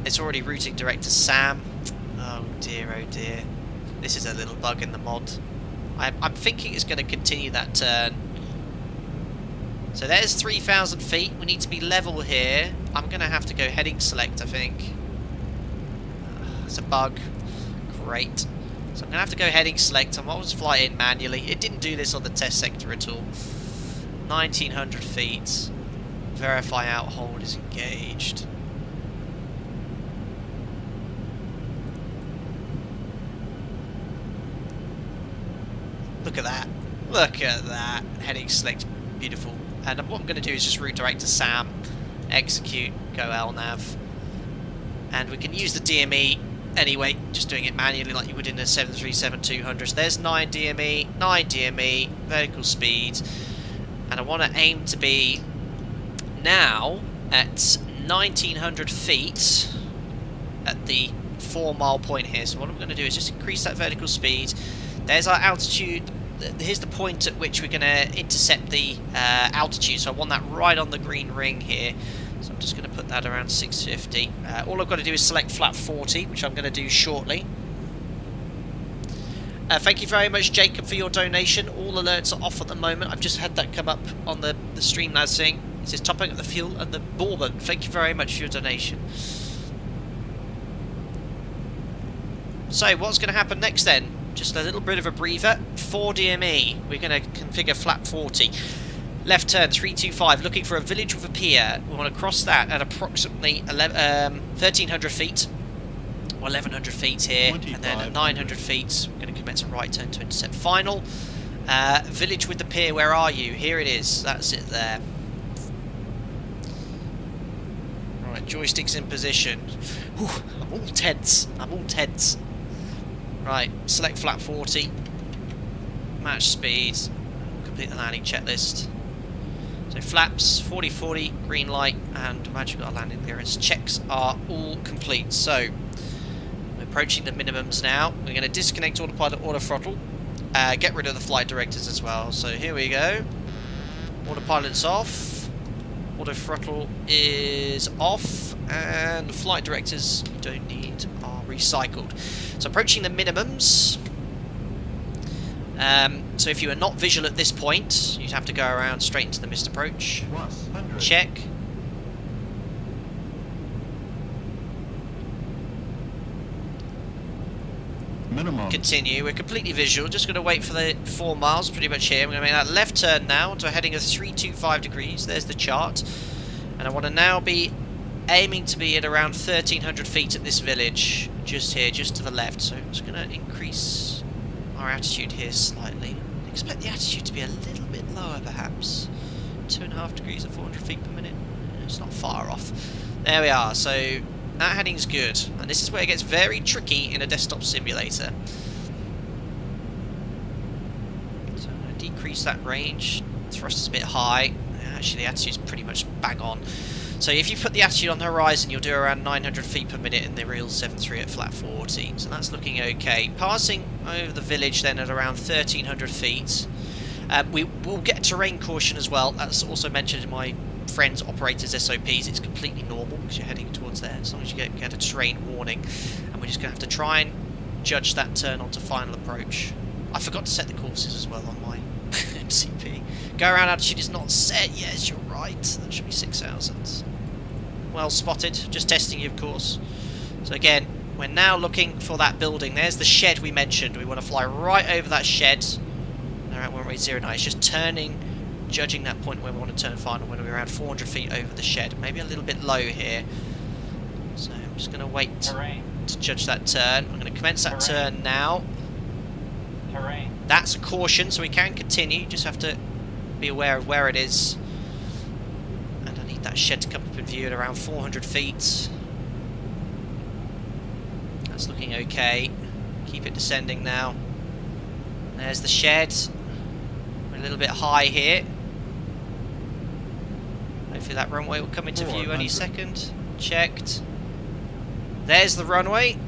S1: It's already routing direct to Sam. Oh dear, this is a little bug in the mod. I'm thinking it's going to continue that turn. So there's 3,000 feet. We need to be level here. I'm going to have to go heading select, I think. It's a bug. Great. So I'm going to have to go heading select. I was fly in manually. It didn't do this on the test sector at all. 1,900 feet. Verify out hold is engaged. Look at that. Look at that. Heading select. Beautiful. And what I'm going to do is just route direct to Sam. Execute. Go LNAV. And we can use the DME anyway. Just doing it manually like you would in a 737-200. So there's 9 DME. 9 DME. Vertical speed. And I want to aim to be now at 1,900 feet at the 4-mile point here. So what I'm going to do is just increase that vertical speed. There's our altitude. Here's the point at which we're going to intercept the altitude. So I want that right on the green ring here. So I'm just going to put that around 650. All I've got to do is select flap 40, which I'm going to do shortly. Thank you very much, Jacob, for your donation. All alerts are off at the moment. I've just had that come up on the Streamlabs thing. It says topping up the fuel and the bourbon. Thank you very much for your donation. So what's going to happen next then? Just a little bit of a breather. 4 DME. We're going to configure flap 40. Left turn 325, looking for a village with a pier. We want to cross that at approximately 1,300 feet. 1100 feet here, and then at 900 feet we're going to commence a right turn to intercept final. Village with the pier, where are you? Here it is, that's it there. Right, joysticks in position. Whew, I'm all tense, Right, select flat 40, match speed, complete the landing checklist. So flaps, 40-40, green light, and imagine we've got a landing clearance. Checks are all complete. So we're approaching the minimums now. We're going to disconnect autopilot, auto throttle, get rid of the flight directors as well. So here we go. Autopilot's off, auto throttle is off, and flight directors we don't need are recycled. So approaching the minimums. So if you are not visual at this point, you'd have to go around straight into the missed approach. Check.
S4: Minimum.
S1: Continue. We're completely visual. Just going to wait for the 4 miles pretty much here. We're going to make that left turn now to a heading of 325 degrees. There's the chart. And I want to now be aiming to be at around 1,300 feet at this village. Just here, just to the left. So I'm just going to increase our altitude here slightly. I expect the altitude to be a little bit lower perhaps. 2.5 degrees at 400 feet per minute. It's not far off. There we are. So that heading's good. And this is where it gets very tricky in a desktop simulator. So I'm going to decrease that range. Thrust is a bit high. Actually the altitude's pretty much bang on. So if you put the attitude on the horizon, you'll do around 900 feet per minute in the real 7.3 at flat 40. So that's looking okay. Passing over the village then at around 1,300 feet. We will get terrain caution as well. That's also mentioned in my friend's operator's SOPs. It's completely normal because you're heading towards there, as long as you get a terrain warning. And we're just going to have to try and judge that turn onto final approach. I forgot to set the courses as well on my MCP. Go around altitude is not set. Yes, you're right. That should be 6,000. Well spotted. Just testing you, of course. So again, we're now looking for that building. There's the shed we mentioned. We want to fly right over that shed. Around runway 09. It's just turning, judging that point where we want to turn final. When we're around 400 feet over the shed. Maybe a little bit low here. So I'm just going to wait to judge that turn. I'm going to commence that turn now. That's a caution, so we can continue. Just have to be aware of where it is. And I need that shed to come up in view at around 400 feet. That's looking okay. Keep it descending now. There's the shed. We're a little bit high here. Hopefully that runway will come into view any second. Checked. There's the runway.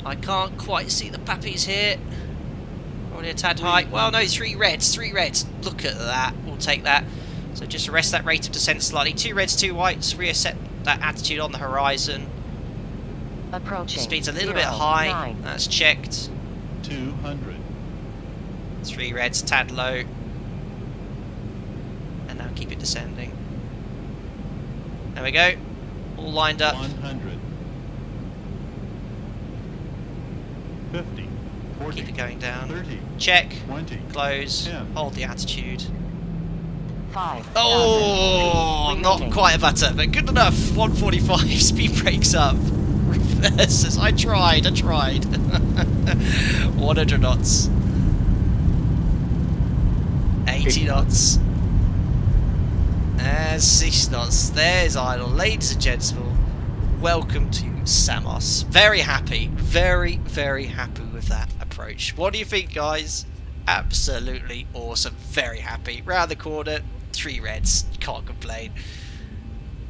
S1: I can't quite see the pappies here. Probably a tad high. Well, no, 3 reds. Look at that. We'll take that. So just arrest that rate of descent slightly. 2 reds, 2 whites. Reset that attitude on the horizon.
S6: Approaching.
S1: Speed's a little bit high.
S6: 9.
S1: That's checked.
S4: 200.
S1: 3 reds, tad low. And now keep it descending. There we go. All lined up.
S4: 100. 50. 40.
S1: Keep it going down.
S4: 30.
S1: Check.
S4: 20.
S1: Close.
S4: 10.
S1: Hold the attitude.
S6: 5.
S1: Oh, not quite a butter, but good enough. 145. Speed brakes up. Reverses. I tried. 100 knots. 80 knots. And 6 knots. There's idle. Ladies and gentlemen, welcome to Samos. Very happy. Very, very happy with that approach. What do you think, guys? Absolutely awesome. Very happy. Round the corner, 3 reds. Can't complain.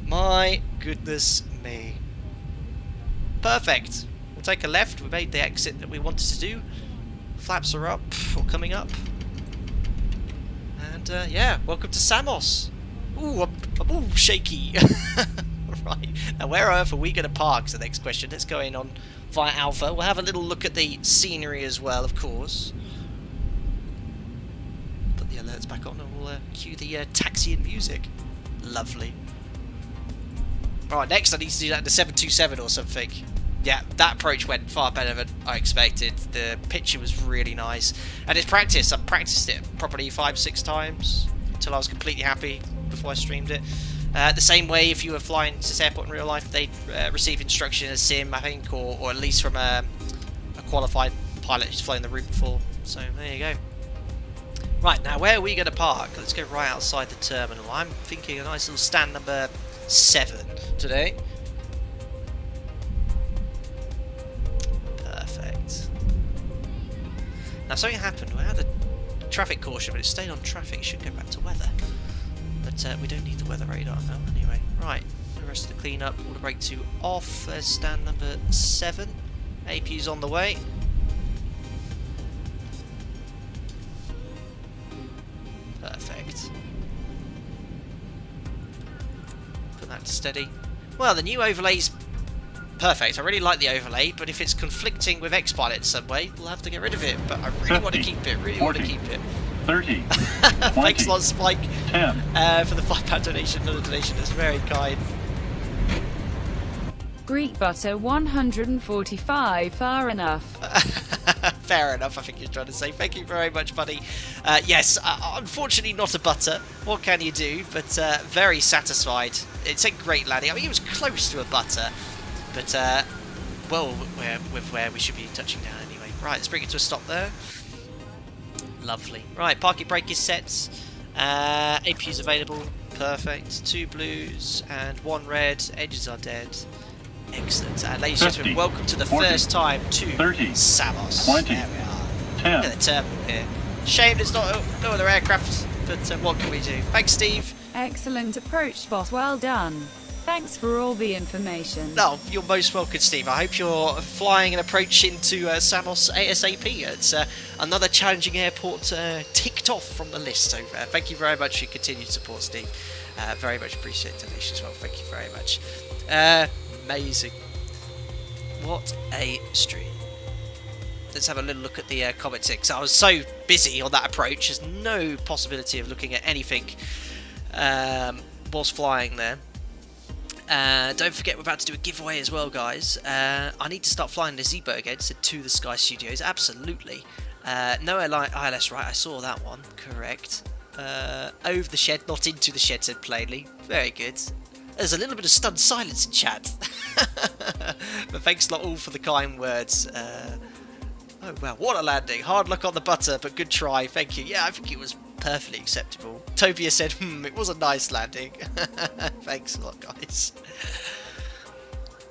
S1: My goodness me. Perfect. We'll take a left. We made the exit that we wanted to do. Flaps are up, or coming up. And yeah, welcome to Samos. Ooh, I'm all shaky. Right, now where on earth are we going to park is the next question. Let's go in on via Alpha. We'll have a little look at the scenery as well, of course. Put the alerts back on and we'll cue the taxi and music. Lovely. Right, next I need to do that in the 727 or something. Yeah, that approach went far better than I expected. The picture was really nice. And it's practice. I've practiced it properly 5-6 times. until I was completely happy before I streamed it. The same way, if you were flying to this airport in real life, they'd receive instruction in a sim, I think, or at least from a qualified pilot who's flown the route before. So there you go. Right, now where are we going to park? Let's go right outside the terminal. I'm thinking a nice little stand number 7 today. Perfect. Now something happened. We had a traffic caution, but it stayed on traffic. It should go back to weather. But we don't need the weather radar now anyway. Right, the rest of the cleanup, all the brake 2 off. There's stand number 7. APU's on the way. Perfect. Put that to steady. Well, the new overlay's perfect. I really like the overlay, but if it's conflicting with X-Pilot in some way, we'll have to get rid of it. But I really want to keep it. Really
S4: 40,
S1: want to keep it.
S4: 30.
S1: Thanks a lot, Spike,
S4: 10.
S1: for the £5 donation. Another donation is very kind.
S5: Greek butter 145, far enough.
S1: Fair enough, I think you're trying to say. Thank you very much, buddy. Yes, unfortunately not a butter. What can you do? But very satisfied. It's a great landing. I mean, it was close to a butter, but well, with where we should be touching down anyway. Right, let's bring it to a stop there. Lovely. Right, parking brake is set. APU's available. Perfect. 2 blues and 1 red. Edges are dead. Excellent. Ladies and gentlemen, welcome to the
S4: 40,
S1: first time to
S4: 30,
S1: Samos.
S4: 20,
S1: there we are.
S4: 10.
S1: Look at the terminal here. Shame there's not no other aircraft, but what can we do? Thanks, Steve.
S5: Excellent approach, boss. Well done. Thanks for all the information.
S1: No, you're most welcome, Steve. I hope you're flying an approach into Samos ASAP. It's another challenging airport ticked off from the list. So thank you very much for your continued support, Steve. Very much appreciate the donation as well. Thank you very much. Amazing. What a stream. Let's have a little look at the Comet 6. I was so busy on that approach, there's no possibility of looking at anything whilst flying there. Don't forget, we're about to do a giveaway as well, guys. I need to start flying the ZIBO again, so to the Sky Studios, absolutely. No ILS, right, I saw that one, correct. Over the shed, not into the shed, said plainly. Very good. There's a little bit of stunned silence in chat. But thanks a lot all for the kind words. Oh wow, what a landing. Hard luck on the butter, but good try. Thank you. Yeah, I think it was perfectly acceptable. Tobia said, it was a nice landing. Thanks a lot, guys.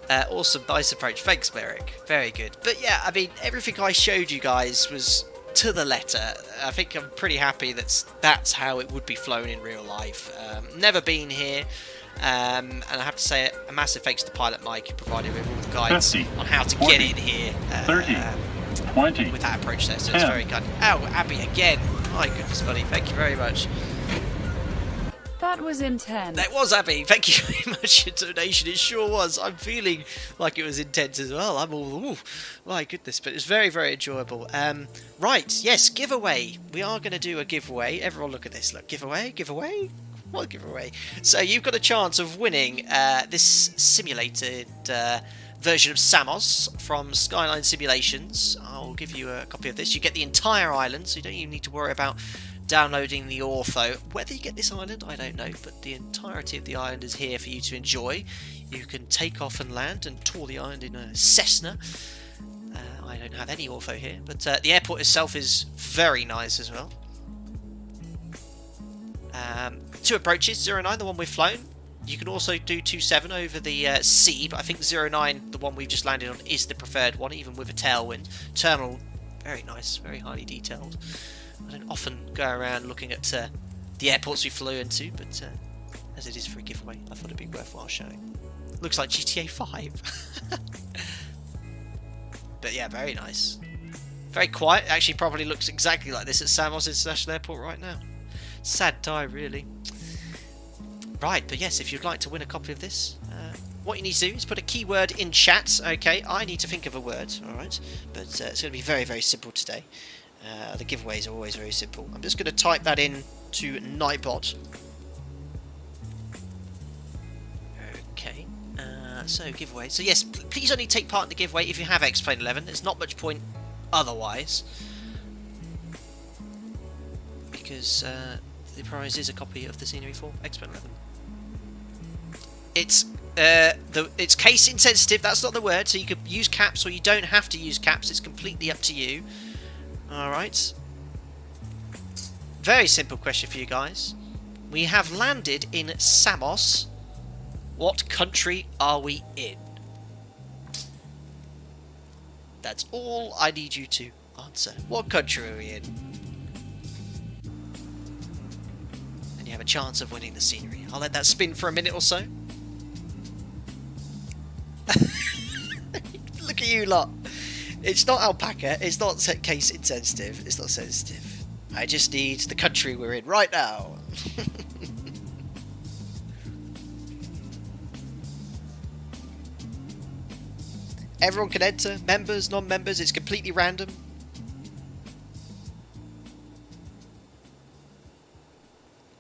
S1: Awesome, nice approach. Thanks, Merrick. Very good. But yeah, I mean, everything I showed you guys was to the letter. I think I'm pretty happy that's how it would be flown in real life. Never been here. And I have to say a massive thanks to Pilot Mike, who provided me with all the guides
S4: 50,
S1: on how to
S4: 40,
S1: get in here
S4: 30, 20,
S1: with that approach there, so
S4: 10.
S1: it's very good. Oh, Abby again. My goodness, buddy. Thank you very much.
S5: That was intense.
S1: That was Abby. Thank you very much for your donation. It sure was. I'm feeling like it was intense as well. I'm all, ooh, my goodness. But it's very, very enjoyable. Right, yes, giveaway. We are going to do a giveaway. Everyone look at this. Look, giveaway, giveaway. What giveaway? So you've got a chance of winning this simulated version of Samos from Skyline Simulations. I'll give you a copy of this. You get the entire island, so you don't even need to worry about downloading the ortho. Whether you get this island, I don't know, but the entirety of the island is here for you to enjoy. You can take off and land and tour the island in a Cessna. I don't have any ortho here, but the airport itself is very nice as well. 2 approaches, 09, the one we've flown. You can also do 27 over the sea, but I think 09, the one we've just landed on, is the preferred one, even with a tailwind. Terminal, very nice, very highly detailed. I don't often go around looking at the airports we flew into, but as it is for a giveaway, I thought it'd be worthwhile showing. Looks like GTA 5. But yeah, very nice. Very quiet. Actually, probably looks exactly like this at Samos International Airport right now. Sad tie, really. Right, but yes, if you'd like to win a copy of this, what you need to do is put a keyword in chat. Okay, I need to think of a word, alright? But it's going to be very, very simple today. The giveaways are always very simple. I'm just going to type that in to Nightbot. Okay, so giveaway. So yes, please only take part in the giveaway if you have X-Plane 11. There's not much point otherwise. Because the prize is a copy of the scenery for Expert 11. It's case insensitive. That's not the word. So you could use caps or you don't have to use caps. It's completely up to you. All right. Very simple question for you guys. We have landed in Samos. What country are we in? That's all I need you to answer. What country are we in? And you have a chance of winning the scenery. I'll let that spin for a minute or so. Look at you lot. It's not alpaca. It's not case insensitive. It's not sensitive. I just need the country we're in right now. Everyone can enter. Members, non-members. It's completely random.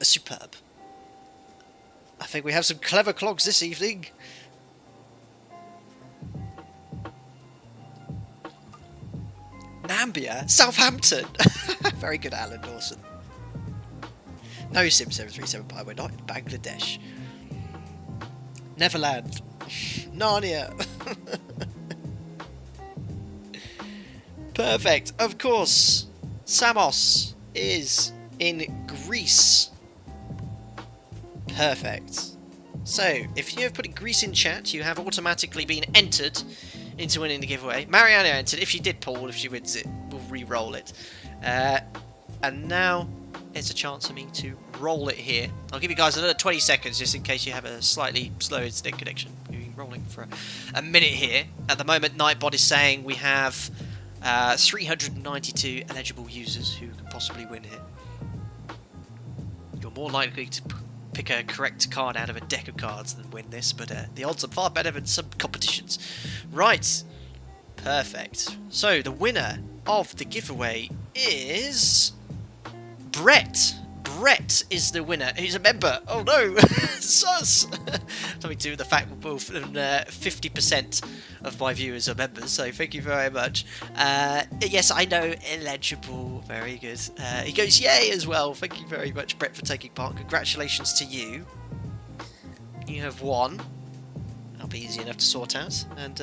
S1: Superb. I think we have some clever clogs this evening. Nambia? Southampton! Very good, Alan Dawson. No Sim 737 Pi, we're not in Bangladesh. Neverland. Narnia. Perfect. Of course, Samos is in Greece. Perfect. So, if you have put Greece in chat, you have automatically been entered into winning the giveaway. Mariana entered. If she did, Paul, if she wins it, we'll re-roll it. And now it's a chance for me to roll it here. I'll give you guys another 20 seconds just in case you have a slightly slow internet connection. We've been rolling for a minute here. At the moment, Nightbot is saying we have 392 eligible users who could possibly win here. You're more likely to pick a correct card out of a deck of cards than win this, but the odds are far better than some competitions. Right. Perfect. So, the winner of the giveaway is Brett. Brett is the winner. He's a member. Oh no! Sus! Something to do with the fact that 50% of my viewers are members, so thank you very much. Yes, I know, illegible. Very good. He goes, yay, as well. Thank you very much, Brett, for taking part. Congratulations to you. You have won. That'll be easy enough to sort out. And,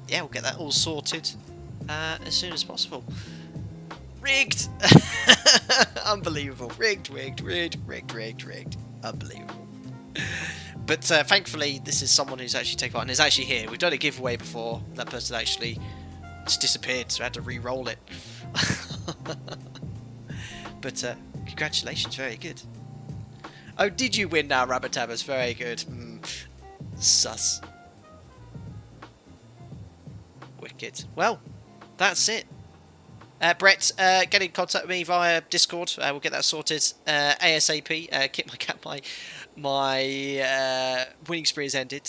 S1: yeah, we'll get that all sorted as soon as possible. Rigged! Unbelievable. Rigged. Unbelievable. But thankfully, this is someone who's actually taken part and is actually here. We've done a giveaway before. That person actually just disappeared, so I had to re-roll it. But congratulations, very good. Oh, did you win now, Rabbitabbers? Very good. Sus. Wicked. Well, that's it. Brett, get in contact with me via Discord. We'll get that sorted ASAP. My winning spree has ended.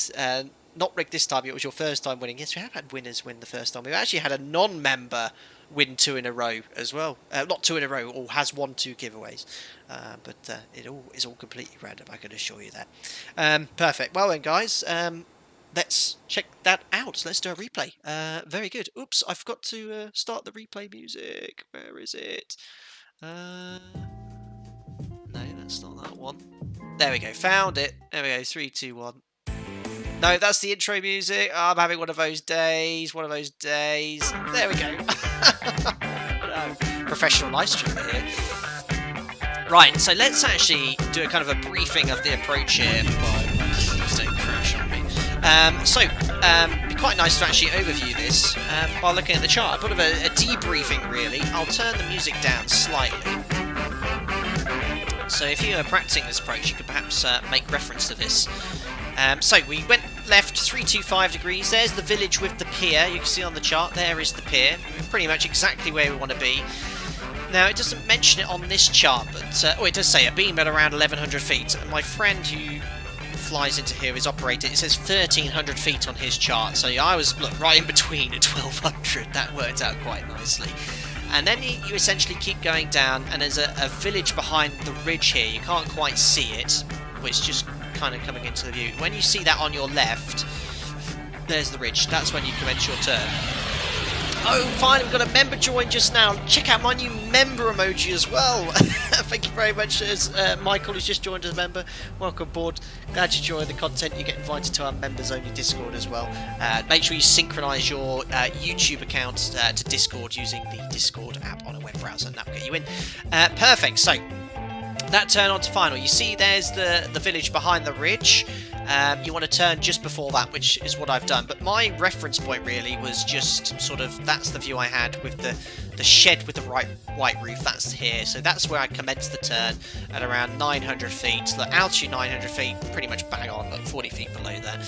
S1: Not rigged this time. It was your first time winning. Yes, we have had winners win the first time. We've actually had a non-member win 2 in a row as well. Not 2 in a row, or has won 2 giveaways. But it all is all completely random, I can assure you that. Perfect. Well then, guys, let's check that out. Let's do a replay. Very good. Oops, I forgot to start the replay music. Where is it? No, that's not that one. There we go. Found it. There we go. 3, 2, 1. No, that's the intro music. Oh, I'm having one of those days. There we go. No, professional live streamer here. Right, so let's actually do a kind of a briefing of the approach here. Please don't crash on me. It'd be quite nice to actually overview this by looking at the chart. A bit of a debriefing, really. I'll turn the music down slightly. So if you are practicing this approach, you could perhaps make reference to this. So we went left 325 degrees. There's the village with the pier. You can see on the chart, there is the pier. We're pretty much exactly where we want to be. Now, it doesn't mention it on this chart, but it does say a beam at around 1,100 feet. And my friend who flies into here is operated. It says 1,300 feet on his chart. So I was right in between at 1,200. That worked out quite nicely. And then you essentially keep going down, and there's a village behind the ridge here. You can't quite see it, but it's just kind of coming into the view. When you see that on your left, there's the ridge. That's when you commence your turn. Oh, fine, we've got a member join just now. Check out my new member emoji as well. Thank you very much, as Michael, who's just joined as a member. Welcome aboard. Glad you enjoy the content. You get invited to our members-only Discord as well. Make sure you synchronise your YouTube account to Discord using the Discord app on a web browser, and that will get you in. Perfect. So that turn on to final. You see, there's the village behind the ridge. You want to turn just before that, which is what I've done. But my reference point really was just sort of, that's the view I had with the shed with the white roof. That's here. So that's where I commenced the turn at around 900 feet. So the altitude 900 feet, pretty much bang on, like 40 feet below there.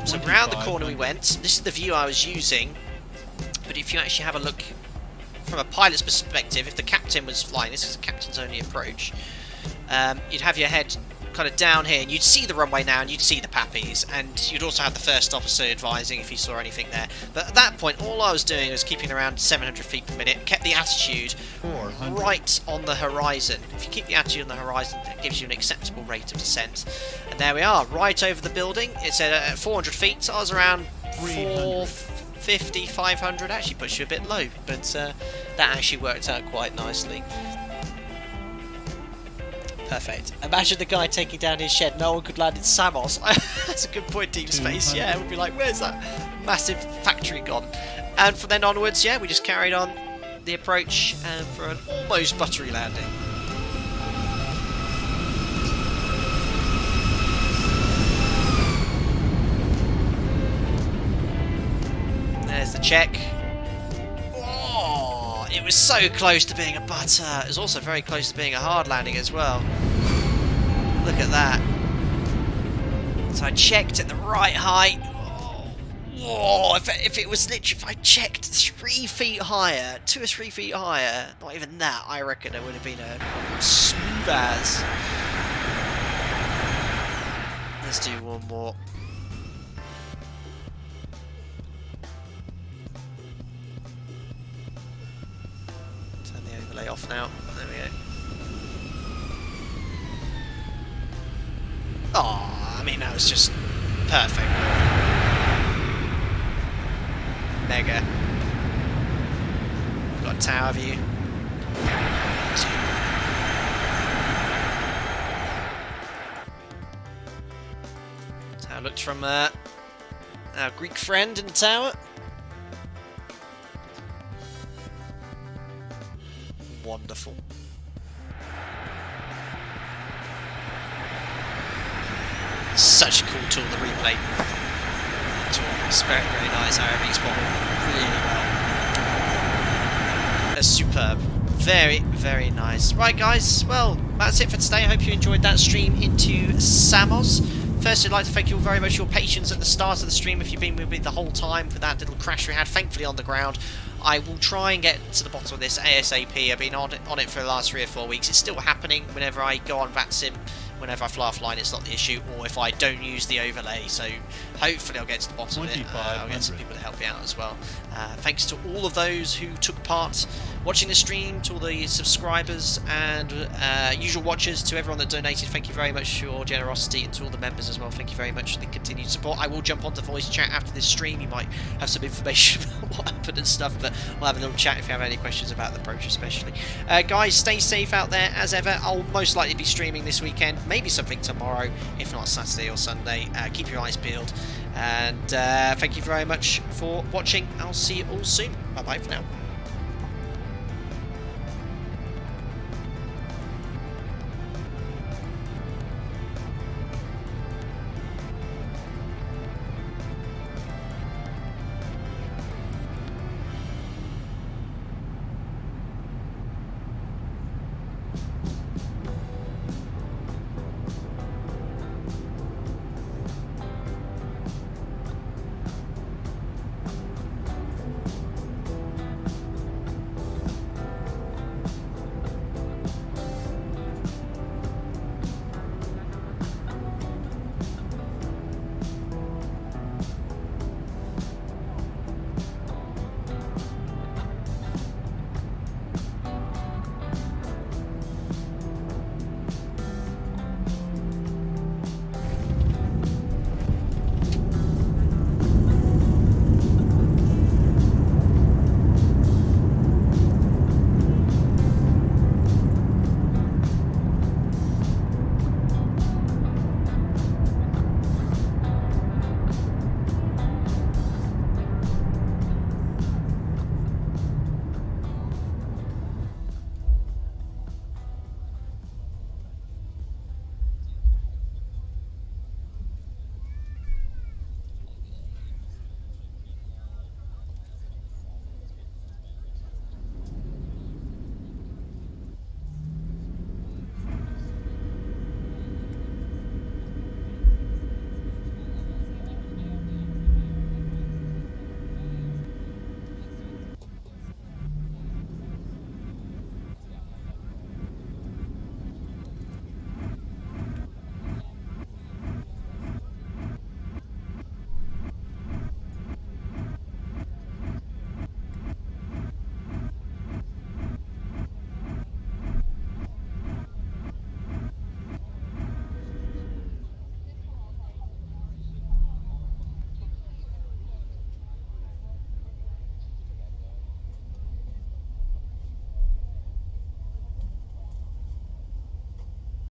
S1: So round the corner we went. This is the view I was using. But if you actually have a look from a pilot's perspective, if the captain was flying, this is a captain's only approach, you'd have your head kind of down here, and you'd see the runway now, and you'd see the pappies, and you'd also have the first officer advising if he saw anything there. But at that point, all I was doing was keeping around 700 feet per minute, kept the attitude right on the horizon. If you keep the attitude on the horizon, that gives you an acceptable rate of descent. And there we are, right over the building. It's at 400 feet, so I was around 450, 500, actually puts you a bit low, but that actually worked out quite nicely. Perfect. Imagine the guy taking down his shed. No one could land in Samos. That's a good point, Deep Space. Yeah, it would be like, where's that massive factory gone? And from then onwards, yeah, we just carried on the approach for an almost buttery landing. There's the check. It was so close to being a butter. It was also very close to being a hard landing as well. Look at that. So I checked at the right height. Whoa, if it was literally, if I checked 3 feet higher, 2 or 3 feet higher, not even that, I reckon it would have been a smooth as. Let's do one more. Lay off now. There we go. Oh, I mean, that was just perfect. Mega. Got a tower view. That's how it looked from our Greek friend in the tower. Wonderful. Such a cool tool, the replay tool. It's very, very nice how everything's modeled really well. That's superb. Very, very nice. Right, guys, well, that's it for today. I hope you enjoyed that stream into Samos. Firstly, I'd like to thank you all very much for your patience at the start of the stream. If you've been with me the whole time for that little crash we had, thankfully on the ground. I will try and get to the bottom of this ASAP. I've been on it for the last 3 or 4 weeks. It's still happening whenever I go on VATSIM. Whenever I fly offline, it's not the issue, or if I don't use the overlay. So hopefully I'll get to the bottom of it. I'll get some people to help me out as well. Thanks to all of those who took part watching the stream, to all the subscribers and usual watchers, to everyone that donated. Thank you very much for your generosity, and to all the members as well. Thank you very much for the continued support. I will jump onto voice chat after this stream. You might have some information about what happened and stuff, but we'll have a little chat if you have any questions about the approach especially. Guys, stay safe out there as ever. I'll most likely be streaming this weekend. Maybe something tomorrow, if not Saturday or Sunday. Keep your eyes peeled, and thank you very much for watching. I'll see you all soon. Bye bye for now.